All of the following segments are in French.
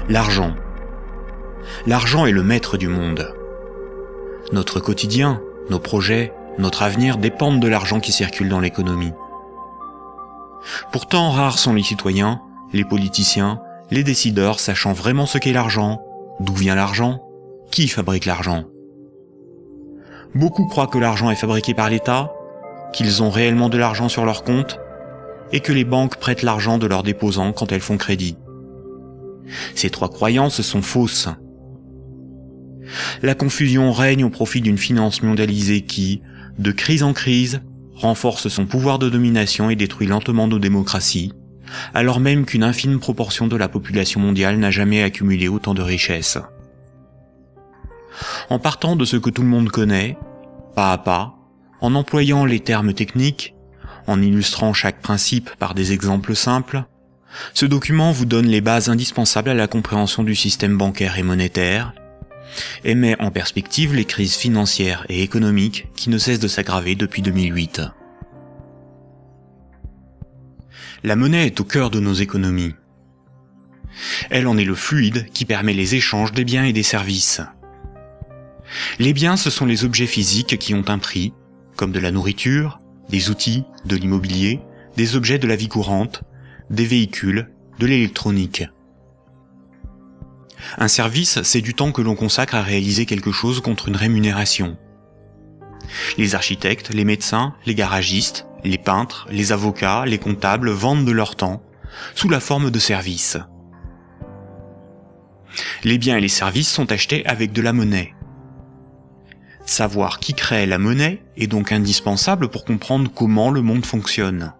L'argent. L'argent est le maître du monde. Notre quotidien, nos projets, notre avenir dépendent de l'argent qui circule dans l'économie. Pourtant, rares sont les citoyens, les politiciens, les décideurs sachant vraiment ce qu'est l'argent, d'où vient l'argent, qui fabrique l'argent. Beaucoup croient que l'argent est fabriqué par l'État, qu'ils ont réellement de l'argent sur leur compte, et que les banques prêtent l'argent de leurs déposants quand elles font crédit. Ces trois croyances sont fausses. La confusion règne au profit d'une finance mondialisée qui, de crise en crise, renforce son pouvoir de domination et détruit lentement nos démocraties, alors même qu'une infime proportion de la population mondiale n'a jamais accumulé autant de richesses. En partant de ce que tout le monde connaît, pas à pas, en employant les termes techniques, en illustrant chaque principe par des exemples simples, ce document vous donne les bases indispensables à la compréhension du système bancaire et monétaire, et met en perspective les crises financières et économiques qui ne cessent de s'aggraver depuis 2008. La monnaie est au cœur de nos économies. Elle en est le fluide qui permet les échanges des biens et des services. Les biens, ce sont les objets physiques qui ont un prix, comme de la nourriture, des outils, de l'immobilier, des objets de la vie courante, des véhicules, de l'électronique. Un service, c'est du temps que l'on consacre à réaliser quelque chose contre une rémunération. Les architectes, les médecins, les garagistes, les peintres, les avocats, les comptables vendent de leur temps, sous la forme de services. Les biens et les services sont achetés avec de la monnaie. Savoir qui crée la monnaie est donc indispensable pour comprendre comment le monde fonctionne.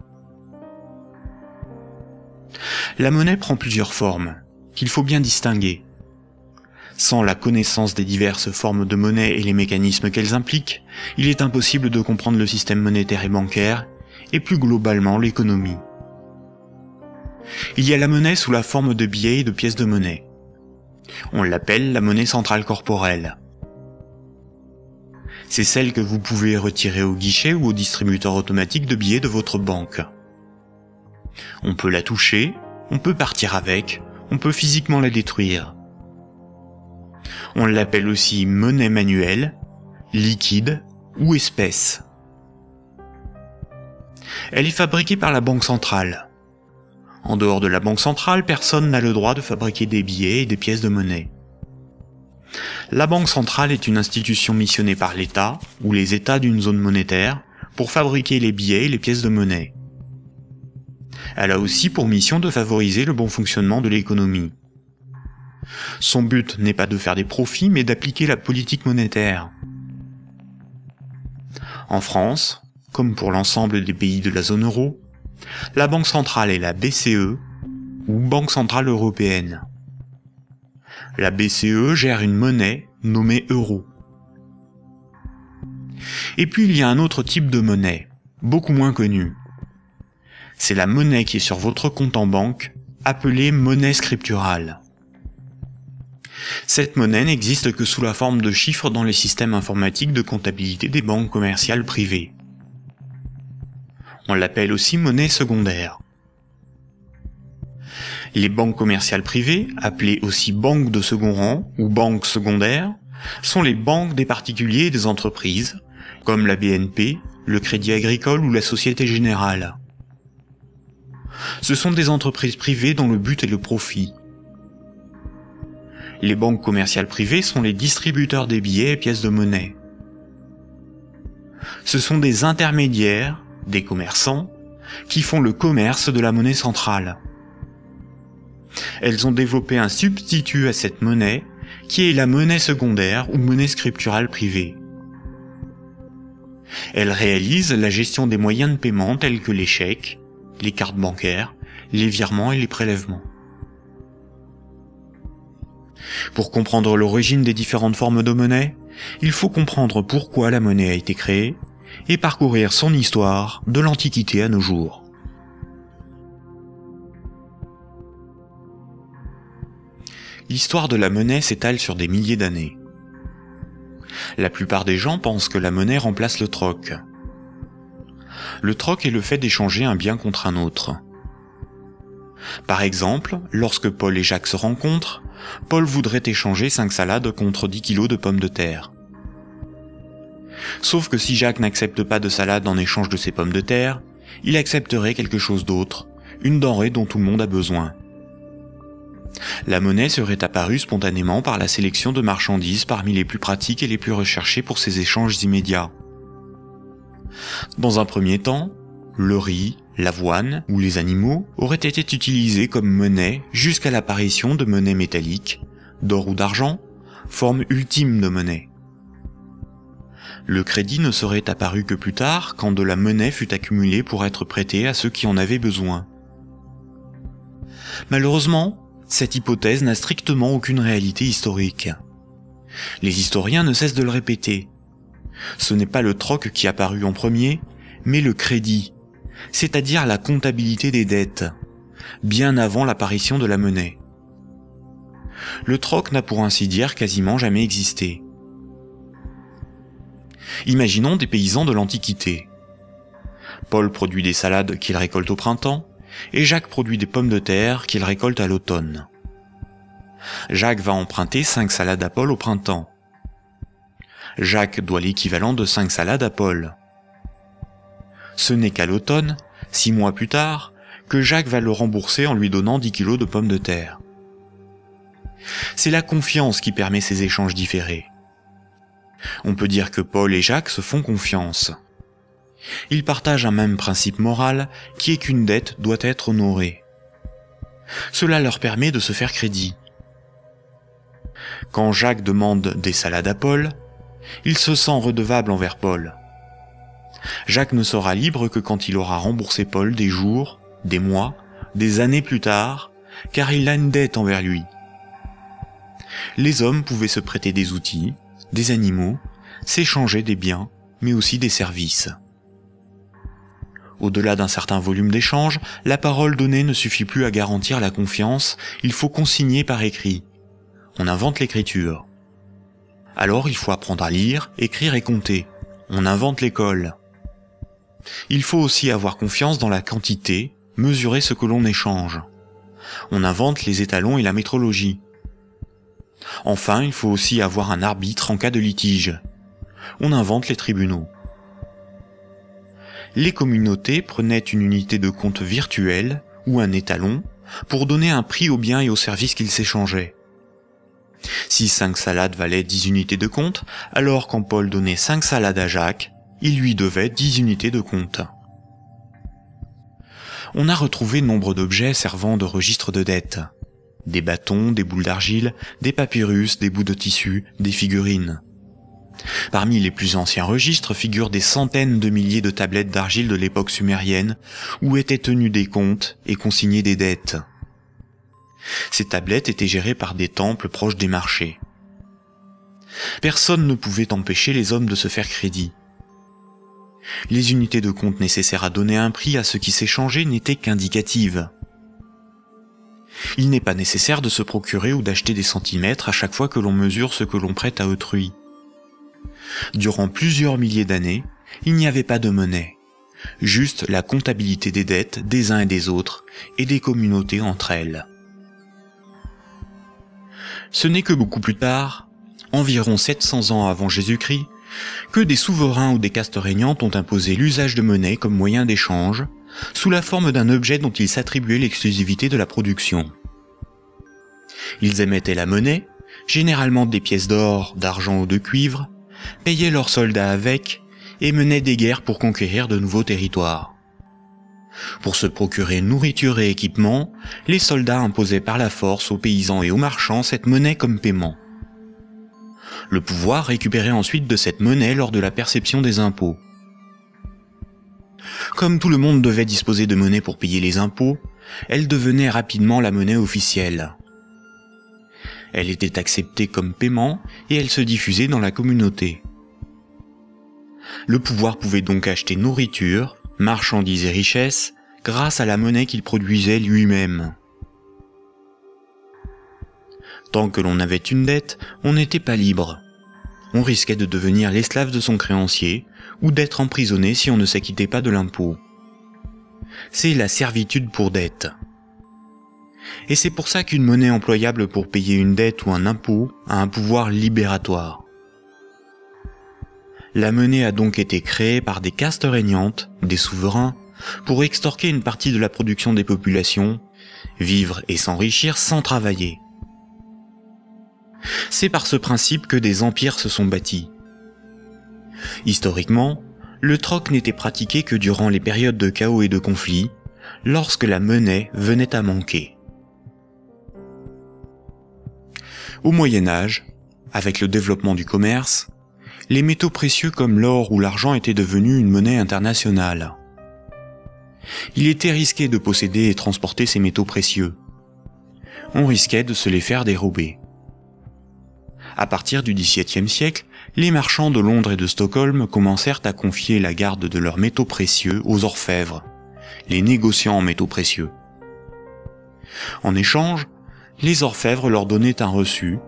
La monnaie prend plusieurs formes, qu'il faut bien distinguer. Sans la connaissance des diverses formes de monnaie et les mécanismes qu'elles impliquent, il est impossible de comprendre le système monétaire et bancaire, et plus globalement l'économie. Il y a la monnaie sous la forme de billets et de pièces de monnaie. On l'appelle la monnaie centrale corporelle. C'est celle que vous pouvez retirer au guichet ou au distributeur automatique de billets de votre banque. On peut la toucher, on peut partir avec, on peut physiquement la détruire. On l'appelle aussi monnaie manuelle, liquide ou espèce. Elle est fabriquée par la Banque centrale. En dehors de la Banque centrale, personne n'a le droit de fabriquer des billets et des pièces de monnaie. La Banque centrale est une institution missionnée par l'État, ou les États d'une zone monétaire, pour fabriquer les billets et les pièces de monnaie. Elle a aussi pour mission de favoriser le bon fonctionnement de l'économie. Son but n'est pas de faire des profits, mais d'appliquer la politique monétaire. En France, comme pour l'ensemble des pays de la zone euro, la Banque centrale est la BCE, ou Banque centrale européenne. La BCE gère une monnaie nommée euro. Et puis il y a un autre type de monnaie, beaucoup moins connu. C'est la monnaie qui est sur votre compte en banque, appelée monnaie scripturale. Cette monnaie n'existe que sous la forme de chiffres dans les systèmes informatiques de comptabilité des banques commerciales privées. On l'appelle aussi monnaie secondaire. Les banques commerciales privées, appelées aussi banques de second rang ou banques secondaires, sont les banques des particuliers et des entreprises, comme la BNP, le Crédit Agricole ou la Société Générale. Ce sont des entreprises privées dont le but est le profit. Les banques commerciales privées sont les distributeurs des billets et pièces de monnaie. Ce sont des intermédiaires, des commerçants, qui font le commerce de la monnaie centrale. Elles ont développé un substitut à cette monnaie, qui est la monnaie secondaire ou monnaie scripturale privée. Elles réalisent la gestion des moyens de paiement tels que les chèques, les cartes bancaires, les virements et les prélèvements. Pour comprendre l'origine des différentes formes de monnaie, il faut comprendre pourquoi la monnaie a été créée et parcourir son histoire de l'Antiquité à nos jours. L'histoire de la monnaie s'étale sur des milliers d'années. La plupart des gens pensent que la monnaie remplace le troc. Le troc est le fait d'échanger un bien contre un autre. Par exemple, lorsque Paul et Jacques se rencontrent, Paul voudrait échanger 5 salades contre 10 kilos de pommes de terre. Sauf que si Jacques n'accepte pas de salade en échange de ses pommes de terre, il accepterait quelque chose d'autre, une denrée dont tout le monde a besoin. La monnaie serait apparue spontanément par la sélection de marchandises parmi les plus pratiques et les plus recherchées pour ces échanges immédiats. Dans un premier temps, le riz, l'avoine ou les animaux auraient été utilisés comme monnaie jusqu'à l'apparition de monnaies métalliques, d'or ou d'argent, forme ultime de monnaie. Le crédit ne serait apparu que plus tard, quand de la monnaie fut accumulée pour être prêtée à ceux qui en avaient besoin. Malheureusement, cette hypothèse n'a strictement aucune réalité historique. Les historiens ne cessent de le répéter. Ce n'est pas le troc qui apparut en premier, mais le crédit, c'est-à-dire la comptabilité des dettes, bien avant l'apparition de la monnaie. Le troc n'a pour ainsi dire quasiment jamais existé. Imaginons des paysans de l'Antiquité. Paul produit des salades qu'il récolte au printemps, et Jacques produit des pommes de terre qu'il récolte à l'automne. Jacques va emprunter 5 salades à Paul au printemps. Jacques doit l'équivalent de 5 salades à Paul. Ce n'est qu'à l'automne, 6 mois plus tard, que Jacques va le rembourser en lui donnant 10 kilos de pommes de terre. C'est la confiance qui permet ces échanges différés. On peut dire que Paul et Jacques se font confiance. Ils partagent un même principe moral qui est qu'une dette doit être honorée. Cela leur permet de se faire crédit. Quand Jacques demande des salades à Paul, il se sent redevable envers Paul. Jacques ne sera libre que quand il aura remboursé Paul des jours, des mois, des années plus tard, car il a une dette envers lui. Les hommes pouvaient se prêter des outils, des animaux, s'échanger des biens, mais aussi des services. Au-delà d'un certain volume d'échanges, la parole donnée ne suffit plus à garantir la confiance, il faut consigner par écrit. On invente l'écriture. Alors il faut apprendre à lire, écrire et compter. On invente l'école. Il faut aussi avoir confiance dans la quantité, mesurer ce que l'on échange. On invente les étalons et la métrologie. Enfin, il faut aussi avoir un arbitre en cas de litige. On invente les tribunaux. Les communautés prenaient une unité de compte virtuelle, ou un étalon, pour donner un prix aux biens et aux services qu'ils s'échangeaient. Si 5 salades valaient 10 unités de compte, alors quand Paul donnait 5 salades à Jacques, il lui devait 10 unités de compte. On a retrouvé nombre d'objets servant de registre de dette. Des bâtons, des boules d'argile, des papyrus, des bouts de tissu, des figurines. Parmi les plus anciens registres figurent des centaines de milliers de tablettes d'argile de l'époque sumérienne, où étaient tenus des comptes et consignés des dettes. Ces tablettes étaient gérées par des temples proches des marchés. Personne ne pouvait empêcher les hommes de se faire crédit. Les unités de compte nécessaires à donner un prix à ce qui s'échangeait n'étaient qu'indicatives. Il n'est pas nécessaire de se procurer ou d'acheter des centimètres à chaque fois que l'on mesure ce que l'on prête à autrui. Durant plusieurs milliers d'années, il n'y avait pas de monnaie, juste la comptabilité des dettes des uns et des autres et des communautés entre elles. Ce n'est que beaucoup plus tard, environ 700 ans avant Jésus-Christ, que des souverains ou des castes régnantes ont imposé l'usage de monnaie comme moyen d'échange, sous la forme d'un objet dont ils s'attribuaient l'exclusivité de la production. Ils émettaient la monnaie, généralement des pièces d'or, d'argent ou de cuivre, payaient leurs soldats avec, et menaient des guerres pour conquérir de nouveaux territoires. Pour se procurer nourriture et équipement, les soldats imposaient par la force aux paysans et aux marchands cette monnaie comme paiement. Le pouvoir récupérait ensuite de cette monnaie lors de la perception des impôts. Comme tout le monde devait disposer de monnaie pour payer les impôts, elle devenait rapidement la monnaie officielle. Elle était acceptée comme paiement et elle se diffusait dans la communauté. Le pouvoir pouvait donc acheter nourriture, marchandises et richesses grâce à la monnaie qu'il produisait lui-même. Tant que l'on avait une dette, on n'était pas libre. On risquait de devenir l'esclave de son créancier ou d'être emprisonné si on ne s'acquittait pas de l'impôt. C'est la servitude pour dette. Et c'est pour ça qu'une monnaie employable pour payer une dette ou un impôt a un pouvoir libératoire. La monnaie a donc été créée par des castes régnantes, des souverains, pour extorquer une partie de la production des populations, vivre et s'enrichir sans travailler. C'est par ce principe que des empires se sont bâtis. Historiquement, le troc n'était pratiqué que durant les périodes de chaos et de conflits, lorsque la monnaie venait à manquer. Au Moyen Âge, avec le développement du commerce, les métaux précieux comme l'or ou l'argent étaient devenus une monnaie internationale. Il était risqué de posséder et transporter ces métaux précieux. On risquait de se les faire dérober. À partir du XVIIe siècle, les marchands de Londres et de Stockholm commencèrent à confier la garde de leurs métaux précieux aux orfèvres, les négociants en métaux précieux. En échange, les orfèvres leur donnaient un reçu,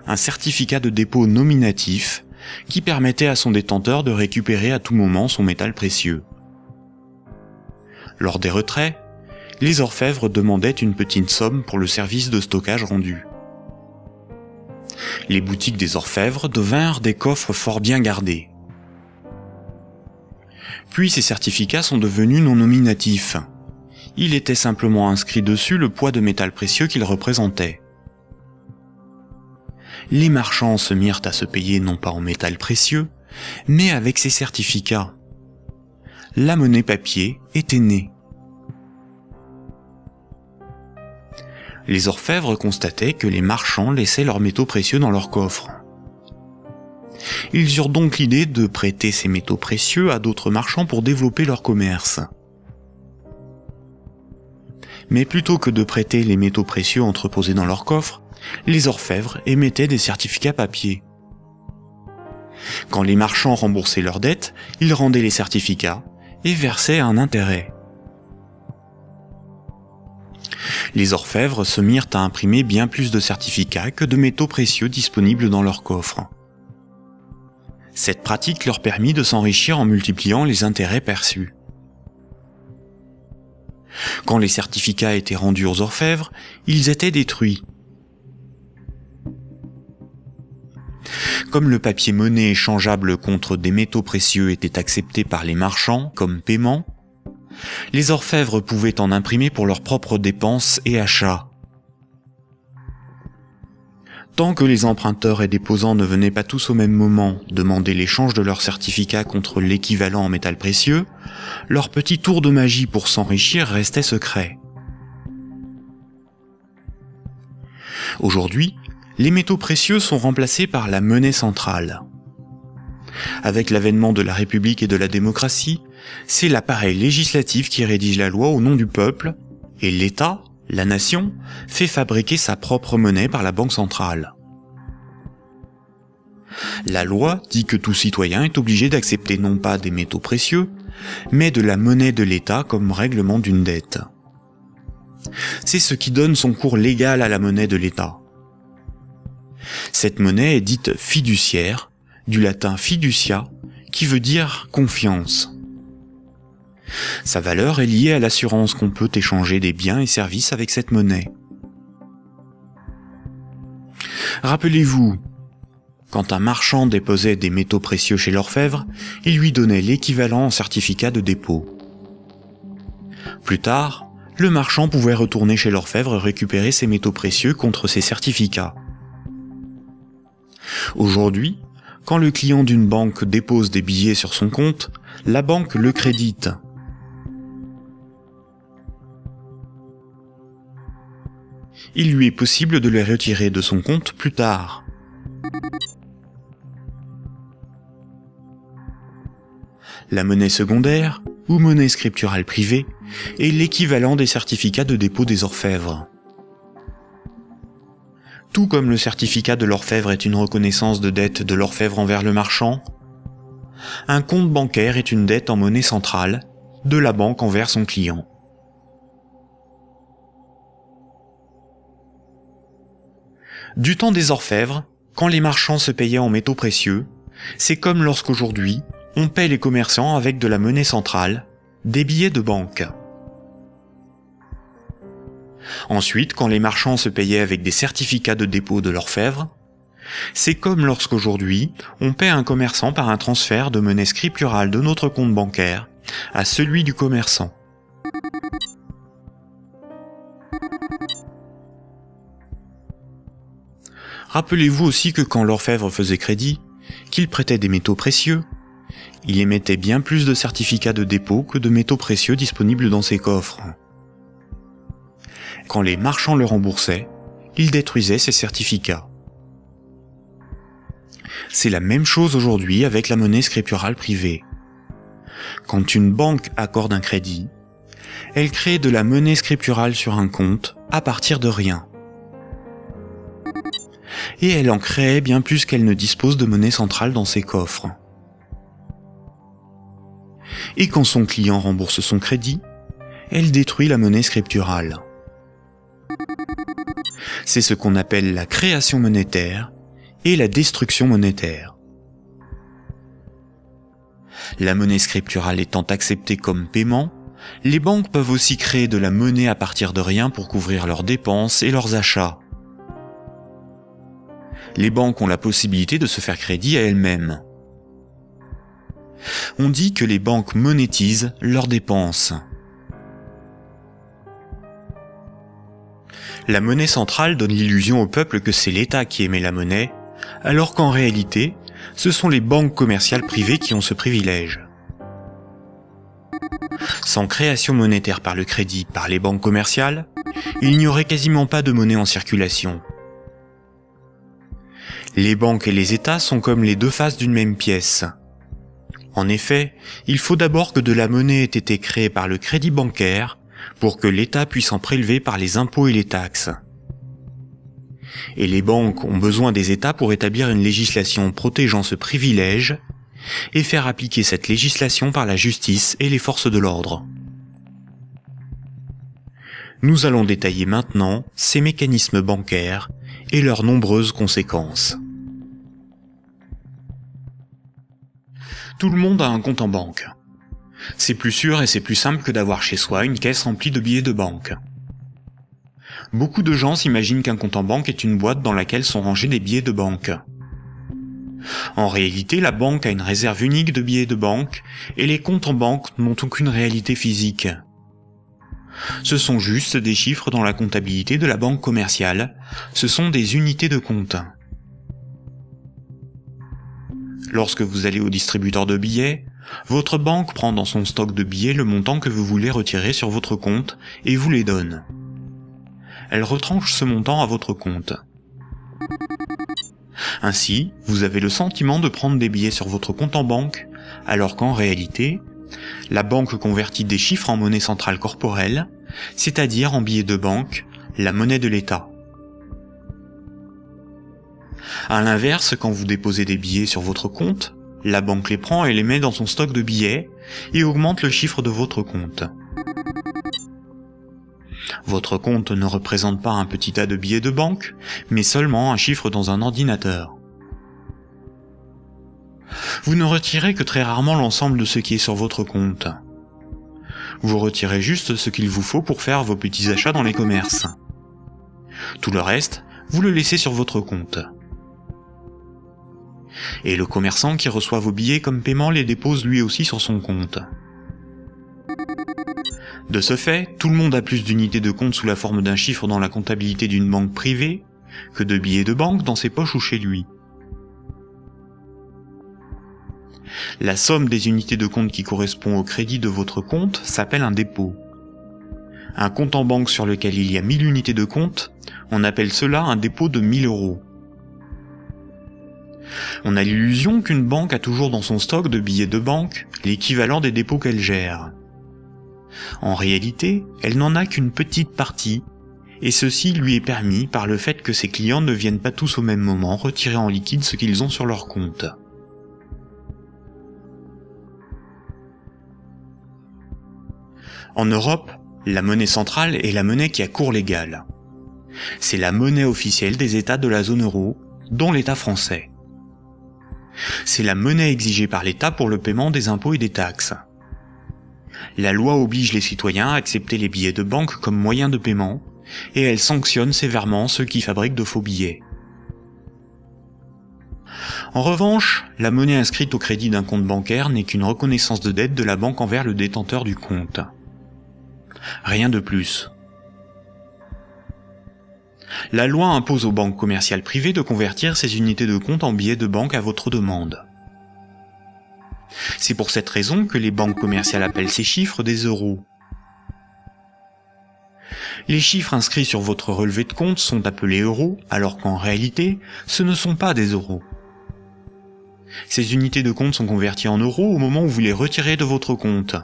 un certificat de dépôt nominatif qui permettait à son détenteur de récupérer à tout moment son métal précieux. Lors des retraits, les orfèvres demandaient une petite somme pour le service de stockage rendu. Les boutiques des orfèvres devinrent des coffres fort bien gardés. Puis ces certificats sont devenus non nominatifs. Il était simplement inscrit dessus le poids de métal précieux qu'ils représentaient. Les marchands se mirent à se payer non pas en métal précieux, mais avec ces certificats. La monnaie papier était née. Les orfèvres constataient que les marchands laissaient leurs métaux précieux dans leurs coffres. Ils eurent donc l'idée de prêter ces métaux précieux à d'autres marchands pour développer leur commerce. Mais plutôt que de prêter les métaux précieux entreposés dans leurs coffres, les orfèvres émettaient des certificats papier. Quand les marchands remboursaient leurs dettes, ils rendaient les certificats et versaient un intérêt. Les orfèvres se mirent à imprimer bien plus de certificats que de métaux précieux disponibles dans leurs coffres. Cette pratique leur permit de s'enrichir en multipliant les intérêts perçus. Quand les certificats étaient rendus aux orfèvres, ils étaient détruits. Comme le papier monnaie échangeable contre des métaux précieux était accepté par les marchands comme paiement, les orfèvres pouvaient en imprimer pour leurs propres dépenses et achats. Tant que les emprunteurs et déposants ne venaient pas tous au même moment demander l'échange de leurs certificats contre l'équivalent en métal précieux, leur petit tour de magie pour s'enrichir restait secret. Aujourd'hui, les métaux précieux sont remplacés par la monnaie centrale. Avec l'avènement de la République et de la démocratie, c'est l'appareil législatif qui rédige la loi au nom du peuple, et l'État, la nation, fait fabriquer sa propre monnaie par la Banque centrale. La loi dit que tout citoyen est obligé d'accepter non pas des métaux précieux, mais de la monnaie de l'État comme règlement d'une dette. C'est ce qui donne son cours légal à la monnaie de l'État. Cette monnaie est dite fiduciaire, du latin fiducia, qui veut dire confiance. Sa valeur est liée à l'assurance qu'on peut échanger des biens et services avec cette monnaie. Rappelez-vous, quand un marchand déposait des métaux précieux chez l'orfèvre, il lui donnait l'équivalent en certificat de dépôt. Plus tard, le marchand pouvait retourner chez l'orfèvre et récupérer ses métaux précieux contre ses certificats. Aujourd'hui, quand le client d'une banque dépose des billets sur son compte, la banque le crédite. Il lui est possible de les retirer de son compte plus tard. La monnaie secondaire, ou monnaie scripturale privée, est l'équivalent des certificats de dépôt des orfèvres. Tout comme le certificat de l'orfèvre est une reconnaissance de dette de l'orfèvre envers le marchand, un compte bancaire est une dette en monnaie centrale de la banque envers son client. Du temps des orfèvres, quand les marchands se payaient en métaux précieux, c'est comme lorsqu'aujourd'hui, on paie les commerçants avec de la monnaie centrale, des billets de banque. Ensuite, quand les marchands se payaient avec des certificats de dépôt de l'orfèvre, c'est comme lorsqu'aujourd'hui, on paie un commerçant par un transfert de monnaie scripturale de notre compte bancaire à celui du commerçant. Rappelez-vous aussi que quand l'orfèvre faisait crédit, qu'il prêtait des métaux précieux, il émettait bien plus de certificats de dépôt que de métaux précieux disponibles dans ses coffres. Quand les marchands le remboursaient, il détruisait ces certificats. C'est la même chose aujourd'hui avec la monnaie scripturale privée. Quand une banque accorde un crédit, elle crée de la monnaie scripturale sur un compte à partir de rien. Et elle en crée bien plus qu'elle ne dispose de monnaie centrale dans ses coffres. Et quand son client rembourse son crédit, elle détruit la monnaie scripturale. C'est ce qu'on appelle la création monétaire et la destruction monétaire. La monnaie scripturale étant acceptée comme paiement, les banques peuvent aussi créer de la monnaie à partir de rien pour couvrir leurs dépenses et leurs achats. Les banques ont la possibilité de se faire crédit à elles-mêmes. On dit que les banques monétisent leurs dépenses. La monnaie centrale donne l'illusion au peuple que c'est l'État qui émet la monnaie, alors qu'en réalité, ce sont les banques commerciales privées qui ont ce privilège. Sans création monétaire par le crédit par les banques commerciales, il n'y aurait quasiment pas de monnaie en circulation. Les banques et les États sont comme les deux faces d'une même pièce. En effet, il faut d'abord que de la monnaie ait été créée par le crédit bancaire pour que l'État puisse en prélever par les impôts et les taxes. Et les banques ont besoin des États pour établir une législation protégeant ce privilège et faire appliquer cette législation par la justice et les forces de l'ordre. Nous allons détailler maintenant ces mécanismes bancaires et leurs nombreuses conséquences. Tout le monde a un compte en banque. C'est plus sûr et c'est plus simple que d'avoir chez soi une caisse remplie de billets de banque. Beaucoup de gens s'imaginent qu'un compte en banque est une boîte dans laquelle sont rangés des billets de banque. En réalité, la banque a une réserve unique de billets de banque et les comptes en banque n'ont aucune réalité physique. Ce sont juste des chiffres dans la comptabilité de la banque commerciale, ce sont des unités de compte. Lorsque vous allez au distributeur de billets, votre banque prend dans son stock de billets le montant que vous voulez retirer sur votre compte et vous les donne. Elle retranche ce montant à votre compte. Ainsi, vous avez le sentiment de prendre des billets sur votre compte en banque, alors qu'en réalité, la banque convertit des chiffres en monnaie centrale corporelle, c'est-à-dire en billets de banque, la monnaie de l'État. À l'inverse, quand vous déposez des billets sur votre compte, la banque les prend et les met dans son stock de billets et augmente le chiffre de votre compte. Votre compte ne représente pas un petit tas de billets de banque, mais seulement un chiffre dans un ordinateur. Vous ne retirez que très rarement l'ensemble de ce qui est sur votre compte. Vous retirez juste ce qu'il vous faut pour faire vos petits achats dans les commerces. Tout le reste, vous le laissez sur votre compte. Et le commerçant qui reçoit vos billets comme paiement les dépose lui aussi sur son compte. De ce fait, tout le monde a plus d'unités de compte sous la forme d'un chiffre dans la comptabilité d'une banque privée que de billets de banque dans ses poches ou chez lui. La somme des unités de compte qui correspond au crédit de votre compte s'appelle un dépôt. Un compte en banque sur lequel il y a 1000 unités de compte, on appelle cela un dépôt de 1000 €. On a l'illusion qu'une banque a toujours dans son stock de billets de banque l'équivalent des dépôts qu'elle gère. En réalité, elle n'en a qu'une petite partie, et ceci lui est permis par le fait que ses clients ne viennent pas tous au même moment retirer en liquide ce qu'ils ont sur leur compte. En Europe, la monnaie centrale est la monnaie qui a cours légal. C'est la monnaie officielle des États de la zone euro, dont l'État français. C'est la monnaie exigée par l'État pour le paiement des impôts et des taxes. La loi oblige les citoyens à accepter les billets de banque comme moyen de paiement, et elle sanctionne sévèrement ceux qui fabriquent de faux billets. En revanche, la monnaie inscrite au crédit d'un compte bancaire n'est qu'une reconnaissance de dette de la banque envers le détenteur du compte. Rien de plus. La loi impose aux banques commerciales privées de convertir ces unités de compte en billets de banque à votre demande. C'est pour cette raison que les banques commerciales appellent ces chiffres des euros. Les chiffres inscrits sur votre relevé de compte sont appelés euros, alors qu'en réalité, ce ne sont pas des euros. Ces unités de compte sont converties en euros au moment où vous les retirez de votre compte.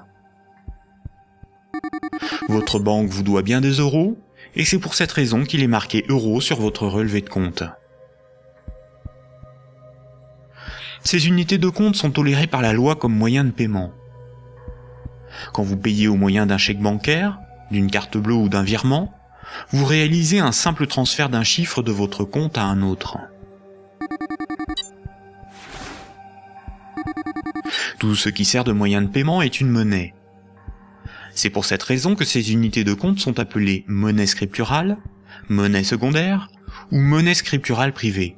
Votre banque vous doit bien des euros, et c'est pour cette raison qu'il est marqué euros sur votre relevé de compte. Ces unités de compte sont tolérées par la loi comme moyen de paiement. Quand vous payez au moyen d'un chèque bancaire, d'une carte bleue ou d'un virement, vous réalisez un simple transfert d'un chiffre de votre compte à un autre. Tout ce qui sert de moyen de paiement est une monnaie. C'est pour cette raison que ces unités de compte sont appelées monnaie scripturale, monnaie secondaire ou monnaie scripturale privée.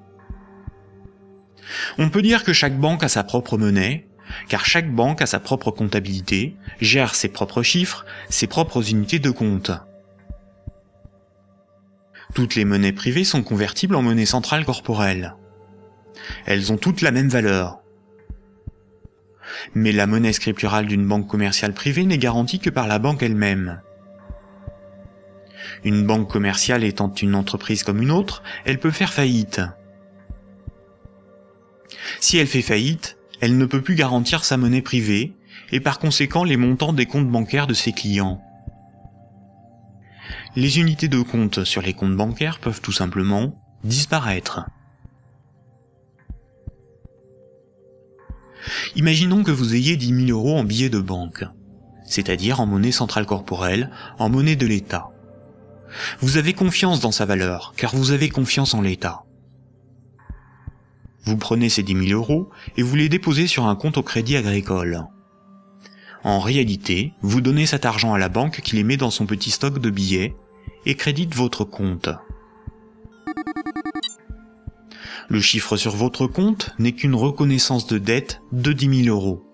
On peut dire que chaque banque a sa propre monnaie, car chaque banque a sa propre comptabilité, gère ses propres chiffres, ses propres unités de compte. Toutes les monnaies privées sont convertibles en monnaie centrale corporelle. Elles ont toutes la même valeur. Mais la monnaie scripturale d'une banque commerciale privée n'est garantie que par la banque elle-même. Une banque commerciale étant une entreprise comme une autre, elle peut faire faillite. Si elle fait faillite, elle ne peut plus garantir sa monnaie privée, et par conséquent les montants des comptes bancaires de ses clients. Les unités de compte sur les comptes bancaires peuvent tout simplement disparaître. Imaginons que vous ayez 10 000 euros en billets de banque, c'est-à-dire en monnaie centrale corporelle, en monnaie de l'État. Vous avez confiance dans sa valeur, car vous avez confiance en l'État. Vous prenez ces 10 000 euros et vous les déposez sur un compte au Crédit Agricole. En réalité, vous donnez cet argent à la banque qui les met dans son petit stock de billets et crédite votre compte. Le chiffre sur votre compte n'est qu'une reconnaissance de dette de 10 000 euros.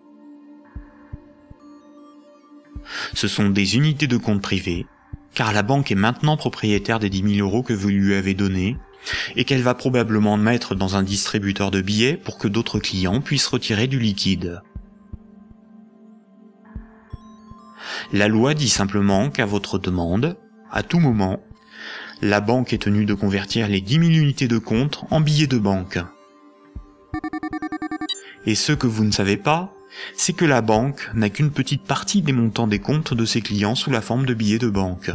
Ce sont des unités de compte privées, car la banque est maintenant propriétaire des 10 000 euros que vous lui avez donnés, et qu'elle va probablement mettre dans un distributeur de billets pour que d'autres clients puissent retirer du liquide. La loi dit simplement qu'à votre demande, à tout moment, la banque est tenue de convertir les 10 000 unités de compte en billets de banque. Et ce que vous ne savez pas, c'est que la banque n'a qu'une petite partie des montants des comptes de ses clients sous la forme de billets de banque.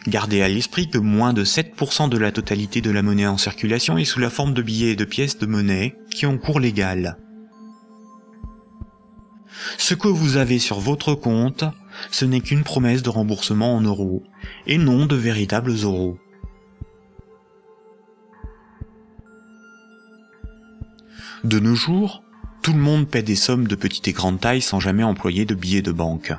Gardez à l'esprit que moins de 7% de la totalité de la monnaie en circulation est sous la forme de billets et de pièces de monnaie qui ont cours légal. Ce que vous avez sur votre compte, ce n'est qu'une promesse de remboursement en euros, et non de véritables euros. De nos jours, tout le monde paie des sommes de petite et grande taille sans jamais employer de billets de banque.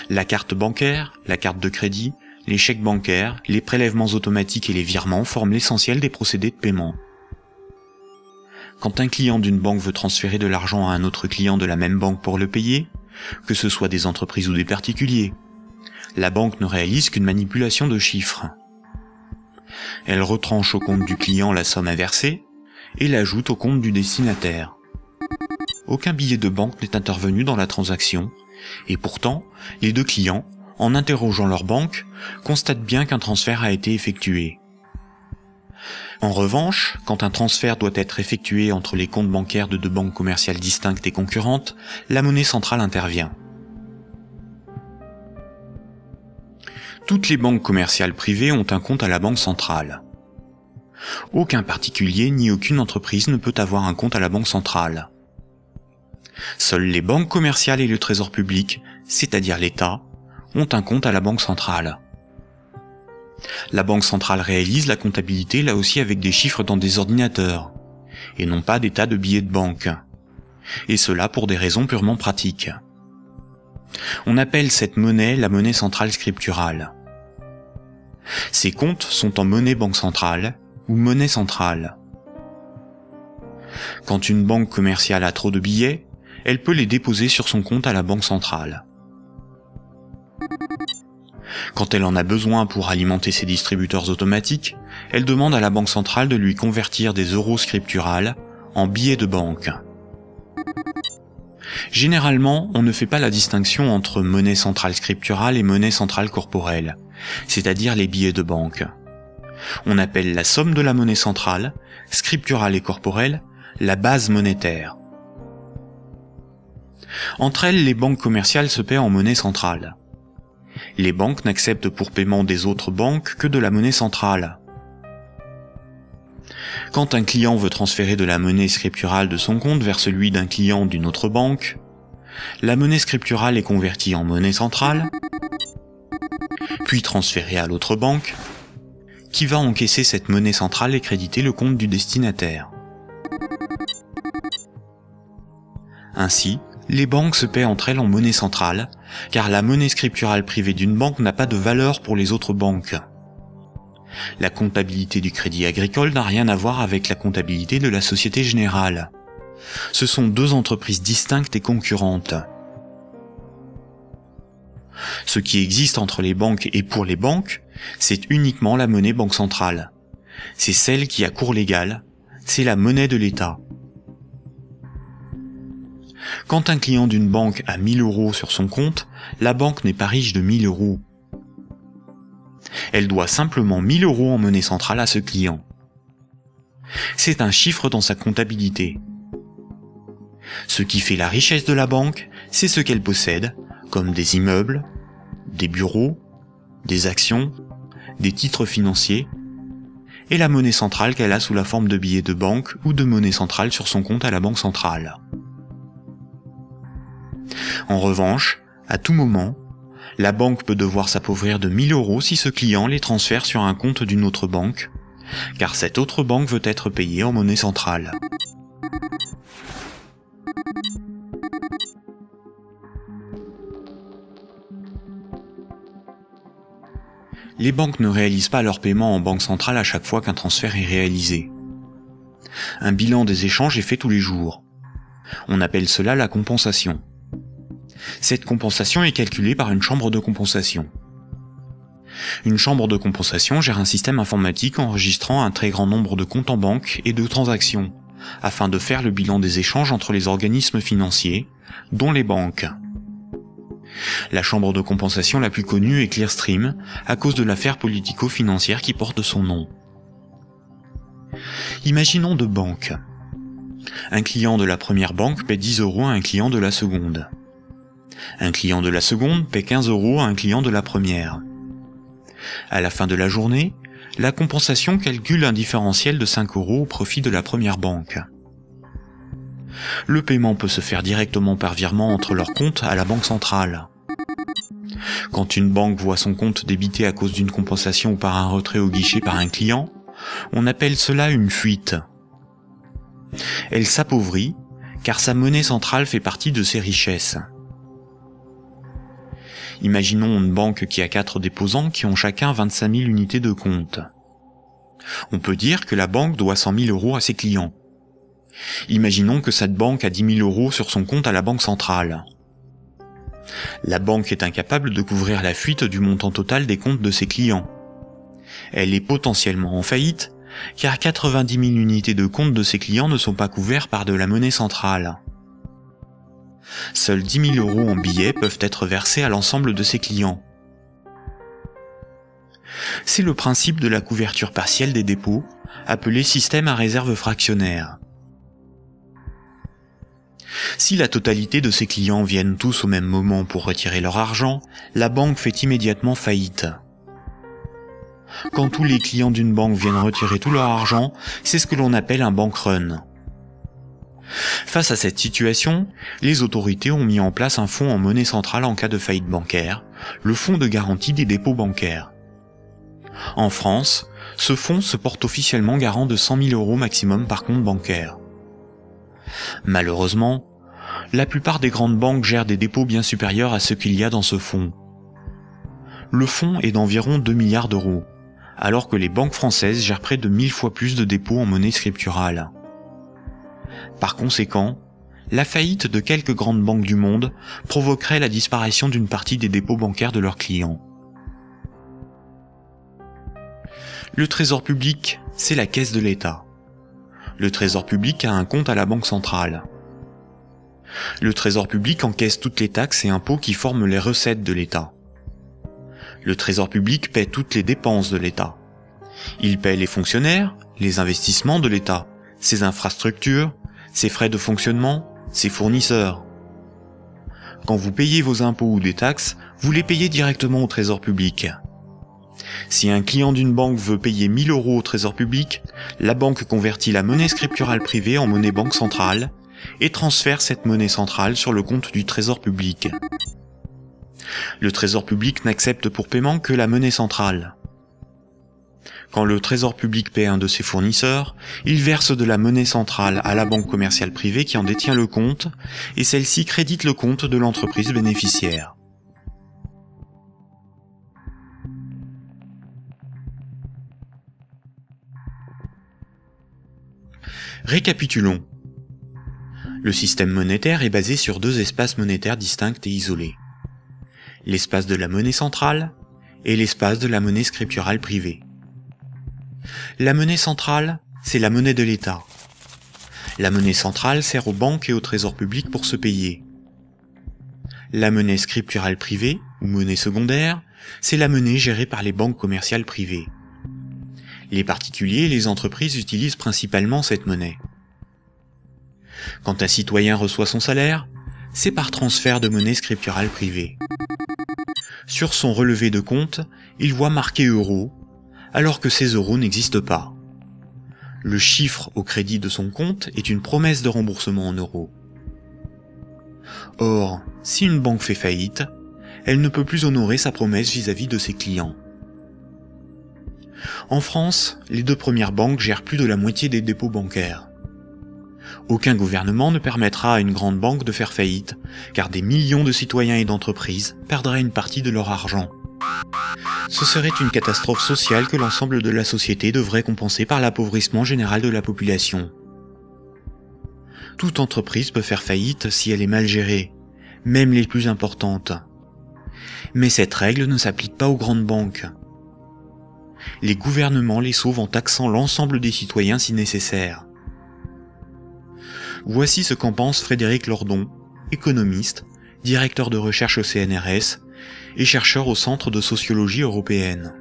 La carte bancaire, la carte de crédit, les chèques bancaires, les prélèvements automatiques et les virements forment l'essentiel des procédés de paiement. Quand un client d'une banque veut transférer de l'argent à un autre client de la même banque pour le payer, que ce soit des entreprises ou des particuliers, la banque ne réalise qu'une manipulation de chiffres. Elle retranche au compte du client la somme à verser et l'ajoute au compte du destinataire. Aucun billet de banque n'est intervenu dans la transaction, et pourtant, les deux clients, en interrogeant leur banque, constatent bien qu'un transfert a été effectué. En revanche, quand un transfert doit être effectué entre les comptes bancaires de deux banques commerciales distinctes et concurrentes, la monnaie centrale intervient. Toutes les banques commerciales privées ont un compte à la banque centrale. Aucun particulier ni aucune entreprise ne peut avoir un compte à la banque centrale. Seules les banques commerciales et le trésor public, c'est-à-dire l'État, ont un compte à la banque centrale. La banque centrale réalise la comptabilité là aussi avec des chiffres dans des ordinateurs, et non pas des tas de billets de banque. Et cela pour des raisons purement pratiques. On appelle cette monnaie la monnaie centrale scripturale. Ces comptes sont en monnaie banque centrale ou monnaie centrale. Quand une banque commerciale a trop de billets, elle peut les déposer sur son compte à la banque centrale. Quand elle en a besoin pour alimenter ses distributeurs automatiques, elle demande à la banque centrale de lui convertir des euros scripturales en billets de banque. Généralement, on ne fait pas la distinction entre monnaie centrale scripturale et monnaie centrale corporelle, c'est-à-dire les billets de banque. On appelle la somme de la monnaie centrale, scripturale et corporelle, la base monétaire. Entre elles, les banques commerciales se paient en monnaie centrale. Les banques n'acceptent pour paiement des autres banques que de la monnaie centrale. Quand un client veut transférer de la monnaie scripturale de son compte vers celui d'un client d'une autre banque, la monnaie scripturale est convertie en monnaie centrale, puis transférée à l'autre banque, qui va encaisser cette monnaie centrale et créditer le compte du destinataire. Ainsi, les banques se paient entre elles en monnaie centrale, car la monnaie scripturale privée d'une banque n'a pas de valeur pour les autres banques. La comptabilité du Crédit Agricole n'a rien à voir avec la comptabilité de la Société Générale. Ce sont deux entreprises distinctes et concurrentes. Ce qui existe entre les banques et pour les banques, c'est uniquement la monnaie banque centrale. C'est celle qui a cours légal, c'est la monnaie de l'État. Quand un client d'une banque a 1000 € sur son compte, la banque n'est pas riche de 1000 €. Elle doit simplement 1000 € en monnaie centrale à ce client. C'est un chiffre dans sa comptabilité. Ce qui fait la richesse de la banque, c'est ce qu'elle possède, comme des immeubles, des bureaux, des actions, des titres financiers, et la monnaie centrale qu'elle a sous la forme de billets de banque ou de monnaie centrale sur son compte à la banque centrale. En revanche, à tout moment, la banque peut devoir s'appauvrir de 1000 € si ce client les transfère sur un compte d'une autre banque, car cette autre banque veut être payée en monnaie centrale. Les banques ne réalisent pas leur paiement en banque centrale à chaque fois qu'un transfert est réalisé. Un bilan des échanges est fait tous les jours. On appelle cela la compensation. Cette compensation est calculée par une chambre de compensation. Une chambre de compensation gère un système informatique enregistrant un très grand nombre de comptes en banque et de transactions, afin de faire le bilan des échanges entre les organismes financiers, dont les banques. La chambre de compensation la plus connue est Clearstream, à cause de l'affaire politico-financière qui porte son nom. Imaginons deux banques. Un client de la première banque paie 10 € à un client de la seconde. Un client de la seconde paie 15 € à un client de la première. À la fin de la journée, la compensation calcule un différentiel de 5 € au profit de la première banque. Le paiement peut se faire directement par virement entre leurs comptes à la banque centrale. Quand une banque voit son compte débité à cause d'une compensation ou par un retrait au guichet par un client, on appelle cela une fuite. Elle s'appauvrit, car sa monnaie centrale fait partie de ses richesses. Imaginons une banque qui a 4 déposants qui ont chacun 25 000 unités de compte. On peut dire que la banque doit 100 000 € à ses clients. Imaginons que cette banque a 10 000 € sur son compte à la banque centrale. La banque est incapable de couvrir la fuite du montant total des comptes de ses clients. Elle est potentiellement en faillite, car 90 000 unités de compte de ses clients ne sont pas couverts par de la monnaie centrale. Seuls 10 000 € en billets peuvent être versés à l'ensemble de ses clients. C'est le principe de la couverture partielle des dépôts, appelé système à réserve fractionnaire. Si la totalité de ses clients viennent tous au même moment pour retirer leur argent, la banque fait immédiatement faillite. Quand tous les clients d'une banque viennent retirer tout leur argent, c'est ce que l'on appelle un bank run. Face à cette situation, les autorités ont mis en place un fonds en monnaie centrale en cas de faillite bancaire, le fonds de garantie des dépôts bancaires. En France, ce fonds se porte officiellement garant de 100 000 € maximum par compte bancaire. Malheureusement, La plupart des grandes banques gèrent des dépôts bien supérieurs à ce qu'il y a dans ce fonds. Le fonds est d'environ 2 milliards d'euros, alors que les banques françaises gèrent près de 1000 fois plus de dépôts en monnaie scripturale. Par conséquent, la faillite de quelques grandes banques du monde provoquerait la disparition d'une partie des dépôts bancaires de leurs clients. Le Trésor public, c'est la caisse de l'État. Le Trésor public a un compte à la Banque centrale. Le Trésor public encaisse toutes les taxes et impôts qui forment les recettes de l'État. Le Trésor public paie toutes les dépenses de l'État. Il paie les fonctionnaires, les investissements de l'État, ses infrastructures, ses frais de fonctionnement, ses fournisseurs. Quand vous payez vos impôts ou des taxes, vous les payez directement au Trésor public. Si un client d'une banque veut payer 1000 € au Trésor public, la banque convertit la monnaie scripturale privée en monnaie banque centrale et transfère cette monnaie centrale sur le compte du Trésor public. Le Trésor public n'accepte pour paiement que la monnaie centrale. Quand le Trésor public paie un de ses fournisseurs, il verse de la monnaie centrale à la banque commerciale privée qui en détient le compte, et celle-ci crédite le compte de l'entreprise bénéficiaire. Récapitulons. Le système monétaire est basé sur 2 espaces monétaires distincts et isolés. L'espace de la monnaie centrale et l'espace de la monnaie scripturale privée. La monnaie centrale, c'est la monnaie de l'État. La monnaie centrale sert aux banques et au Trésor public pour se payer. La monnaie scripturale privée, ou monnaie secondaire, c'est la monnaie gérée par les banques commerciales privées. Les particuliers et les entreprises utilisent principalement cette monnaie. Quand un citoyen reçoit son salaire, c'est par transfert de monnaie scripturale privée. Sur son relevé de compte, il voit marqué euros, alors que ces euros n'existent pas. Le chiffre au crédit de son compte est une promesse de remboursement en euros. Or, si une banque fait faillite, elle ne peut plus honorer sa promesse vis-à-vis de ses clients. En France, les 2 premières banques gèrent plus de la moitié des dépôts bancaires. Aucun gouvernement ne permettra à une grande banque de faire faillite, car des millions de citoyens et d'entreprises perdraient une partie de leur argent. Ce serait une catastrophe sociale que l'ensemble de la société devrait compenser par l'appauvrissement général de la population. Toute entreprise peut faire faillite si elle est mal gérée, même les plus importantes. Mais cette règle ne s'applique pas aux grandes banques. Les gouvernements les sauvent en taxant l'ensemble des citoyens si nécessaire. Voici ce qu'en pense Frédéric Lordon, économiste, directeur de recherche au CNRS et chercheur au Centre de sociologie européenne.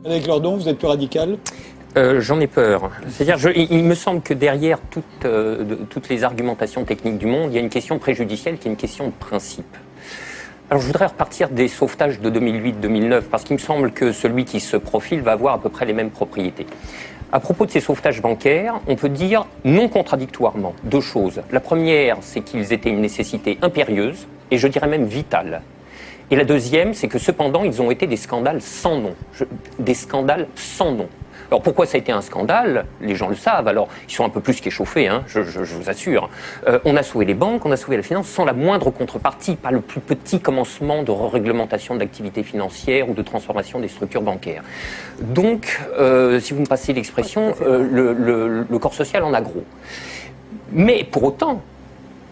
Frédéric Lordon, vous êtes plus radical ? J'en ai peur. C'est-à-dire, il me semble que derrière toutes les argumentations techniques du monde, il y a une question préjudicielle qui est une question de principe. Alors je voudrais repartir des sauvetages de 2008-2009, parce qu'il me semble que celui qui se profile va avoir à peu près les mêmes propriétés. À propos de ces sauvetages bancaires, on peut dire non contradictoirement 2 choses. La première, c'est qu'ils étaient une nécessité impérieuse, et je dirais même vitale. Et la deuxième, c'est que cependant, ils ont été des scandales sans nom. Des scandales sans nom. Alors pourquoi ça a été un scandale? Les gens le savent, alors ils sont un peu plus qu'échauffés, hein, je vous assure. On a sauvé les banques, on a sauvé la finance sans la moindre contrepartie, pas le plus petit commencement de réglementation de l'activité financière ou de transformation des structures bancaires. Donc, si vous me passez l'expression, le corps social en a gros. Mais pour autant,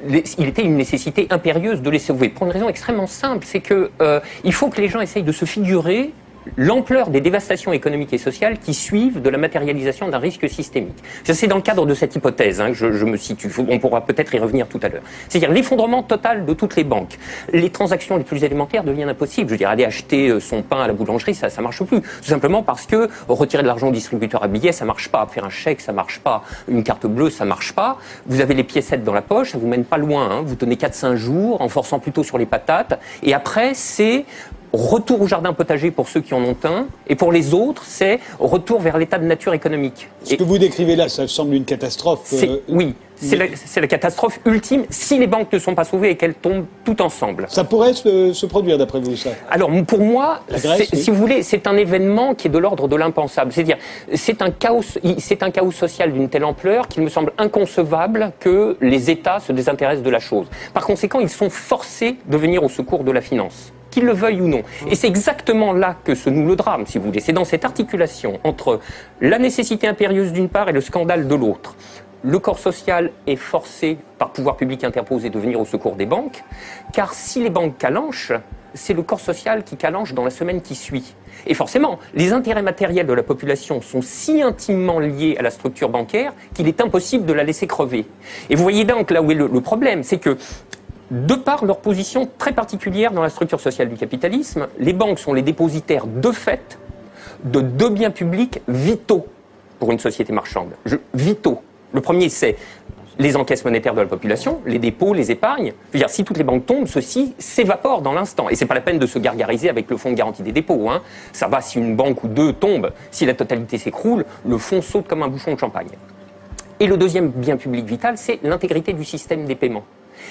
il était une nécessité impérieuse de les sauver, pour une raison extrêmement simple, c'est que il faut que les gens essayent de se figurer l'ampleur des dévastations économiques et sociales qui suivent de la matérialisation d'un risque systémique. C'est dans le cadre de cette hypothèse que je me situe. On pourra peut-être y revenir tout à l'heure. C'est-à-dire l'effondrement total de toutes les banques. Les transactions les plus élémentaires deviennent impossibles. Je veux dire, aller acheter son pain à la boulangerie, ça marche plus. Tout simplement parce que retirer de l'argent au distributeur à billets, ça marche pas. Faire un chèque, ça marche pas. Une carte bleue, ça marche pas. Vous avez les piécettes dans la poche, ça vous mène pas loin. Vous tenez 4-5 jours en forçant plutôt sur les patates. Et après, c'est retour au jardin potager pour ceux qui en ont un, et pour les autres, c'est retour vers l'état de nature économique. Ce que vous décrivez là, ça semble une catastrophe. Oui, c'est la catastrophe ultime si les banques ne sont pas sauvées et qu'elles tombent toutes ensemble. Ça pourrait se produire d'après vous, ça? Alors pour moi, Grèce, oui. si vous voulez, c'est un événement qui est de l'ordre de l'impensable. C'est-à-dire, c'est un chaos social d'une telle ampleur qu'il me semble inconcevable que les États se désintéressent de la chose. Par conséquent, ils sont forcés de venir au secours de la finance, qu'ils le veuillent ou non. Et c'est exactement là que se noue le drame, si vous voulez. C'est dans cette articulation entre la nécessité impérieuse d'une part et le scandale de l'autre. Le corps social est forcé, par pouvoir public interposé, de venir au secours des banques, car si les banques calanchent, c'est le corps social qui calanche dans la semaine qui suit. Et forcément, les intérêts matériels de la population sont si intimement liés à la structure bancaire qu'il est impossible de la laisser crever. Et vous voyez donc là où est le problème, c'est que de par leur position très particulière dans la structure sociale du capitalisme, les banques sont les dépositaires de fait de deux biens publics vitaux pour une société marchande. Vitaux. Le premier, c'est les encaisses monétaires de la population, les dépôts, les épargnes. Je veux dire, si toutes les banques tombent, ceci s'évapore dans l'instant. Et c'est pas la peine de se gargariser avec le fonds de garantie des dépôts. Hein. Ça va si une banque ou deux tombe. Si la totalité s'écroule, le fonds saute comme un bouchon de champagne. Et le deuxième bien public vital, c'est l'intégrité du système des paiements.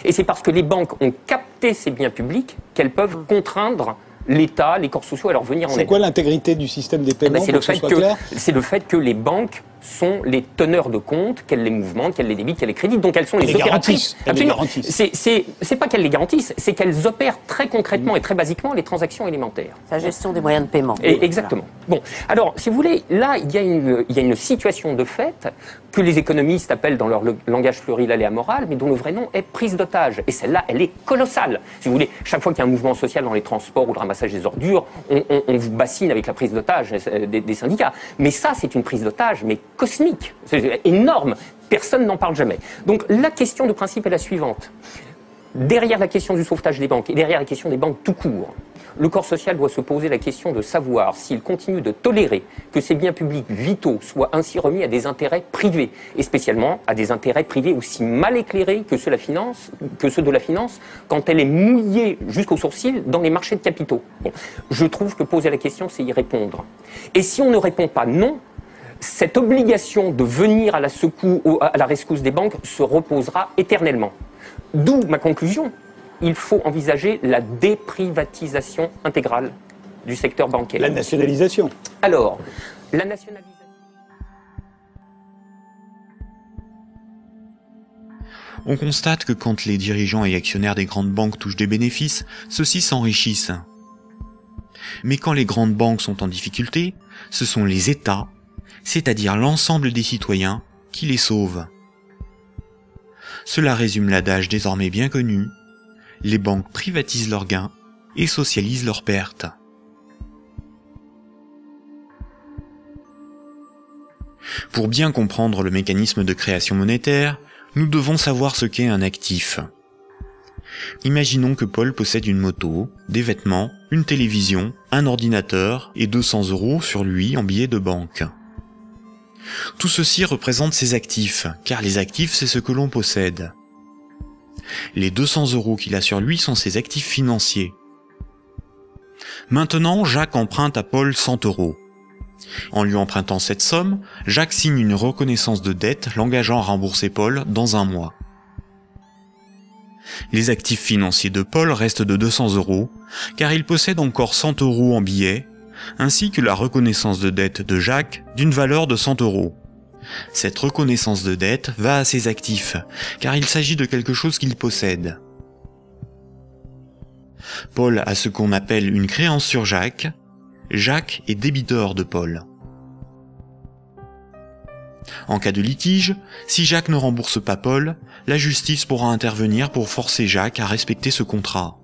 Et c'est parce que les banques ont capté ces biens publics qu'elles peuvent contraindre l'État, les corps sociaux à leur venir en aide. C'est quoi l'intégrité du système des paiements? C'est le fait que les banques sont les teneurs de compte, qu'elles les mouvementent, qu'elles les débitent, qu'elles les créditent, donc elles sont les opératrices. Absolument. C'est pas qu'elles les garantissent, c'est qu'elles opèrent très concrètement et très basiquement les transactions élémentaires. La gestion des moyens de paiement. Et exactement. Bon, alors, si vous voulez, là, il y a une situation de fait que les économistes appellent dans leur langage pluriel et amoral, mais dont le vrai nom est prise d'otage. Et celle-là, elle est colossale. Si vous voulez, chaque fois qu'il y a un mouvement social dans les transports ou le ramassage des ordures, on vous bassine avec la prise d'otage des syndicats. Mais ça, c'est une prise d'otage, mais cosmique. C'est énorme. Personne n'en parle jamais. Donc, la question de principe est la suivante. Derrière la question du sauvetage des banques et derrière la question des banques tout court, le corps social doit se poser la question de savoir s'il continue de tolérer que ces biens publics vitaux soient ainsi remis à des intérêts privés, et spécialement à des intérêts privés aussi mal éclairés que ceux de la finance, quand elle est mouillée jusqu'aux sourcils dans les marchés de capitaux. Bon, je trouve que poser la question, c'est y répondre. Et si on ne répond pas non, cette obligation de venir à la rescousse des banques se reposera éternellement. D'où ma conclusion. Il faut envisager la déprivatisation intégrale du secteur bancaire. La nationalisation. Alors, la nationalisation... On constate que quand les dirigeants et actionnaires des grandes banques touchent des bénéfices, ceux-ci s'enrichissent. Mais quand les grandes banques sont en difficulté, ce sont les États, c'est-à-dire l'ensemble des citoyens, qui les sauvent. Cela résume l'adage désormais bien connu: les banques privatisent leurs gains et socialisent leurs pertes. Pour bien comprendre le mécanisme de création monétaire, nous devons savoir ce qu'est un actif. Imaginons que Paul possède une moto, des vêtements, une télévision, un ordinateur et 200 € sur lui en billets de banque. Tout ceci représente ses actifs, car les actifs, c'est ce que l'on possède. Les 200 € qu'il a sur lui sont ses actifs financiers. Maintenant, Jacques emprunte à Paul 100 €. En lui empruntant cette somme, Jacques signe une reconnaissance de dette l'engageant à rembourser Paul dans un mois. Les actifs financiers de Paul restent de 200 €, car il possède encore 100 € en billets, ainsi que la reconnaissance de dette de Jacques d'une valeur de 100 €. Cette reconnaissance de dette va à ses actifs, car il s'agit de quelque chose qu'il possède. Paul a ce qu'on appelle une créance sur Jacques. Jacques est débiteur de Paul. En cas de litige, si Jacques ne rembourse pas Paul, la justice pourra intervenir pour forcer Jacques à respecter ce contrat.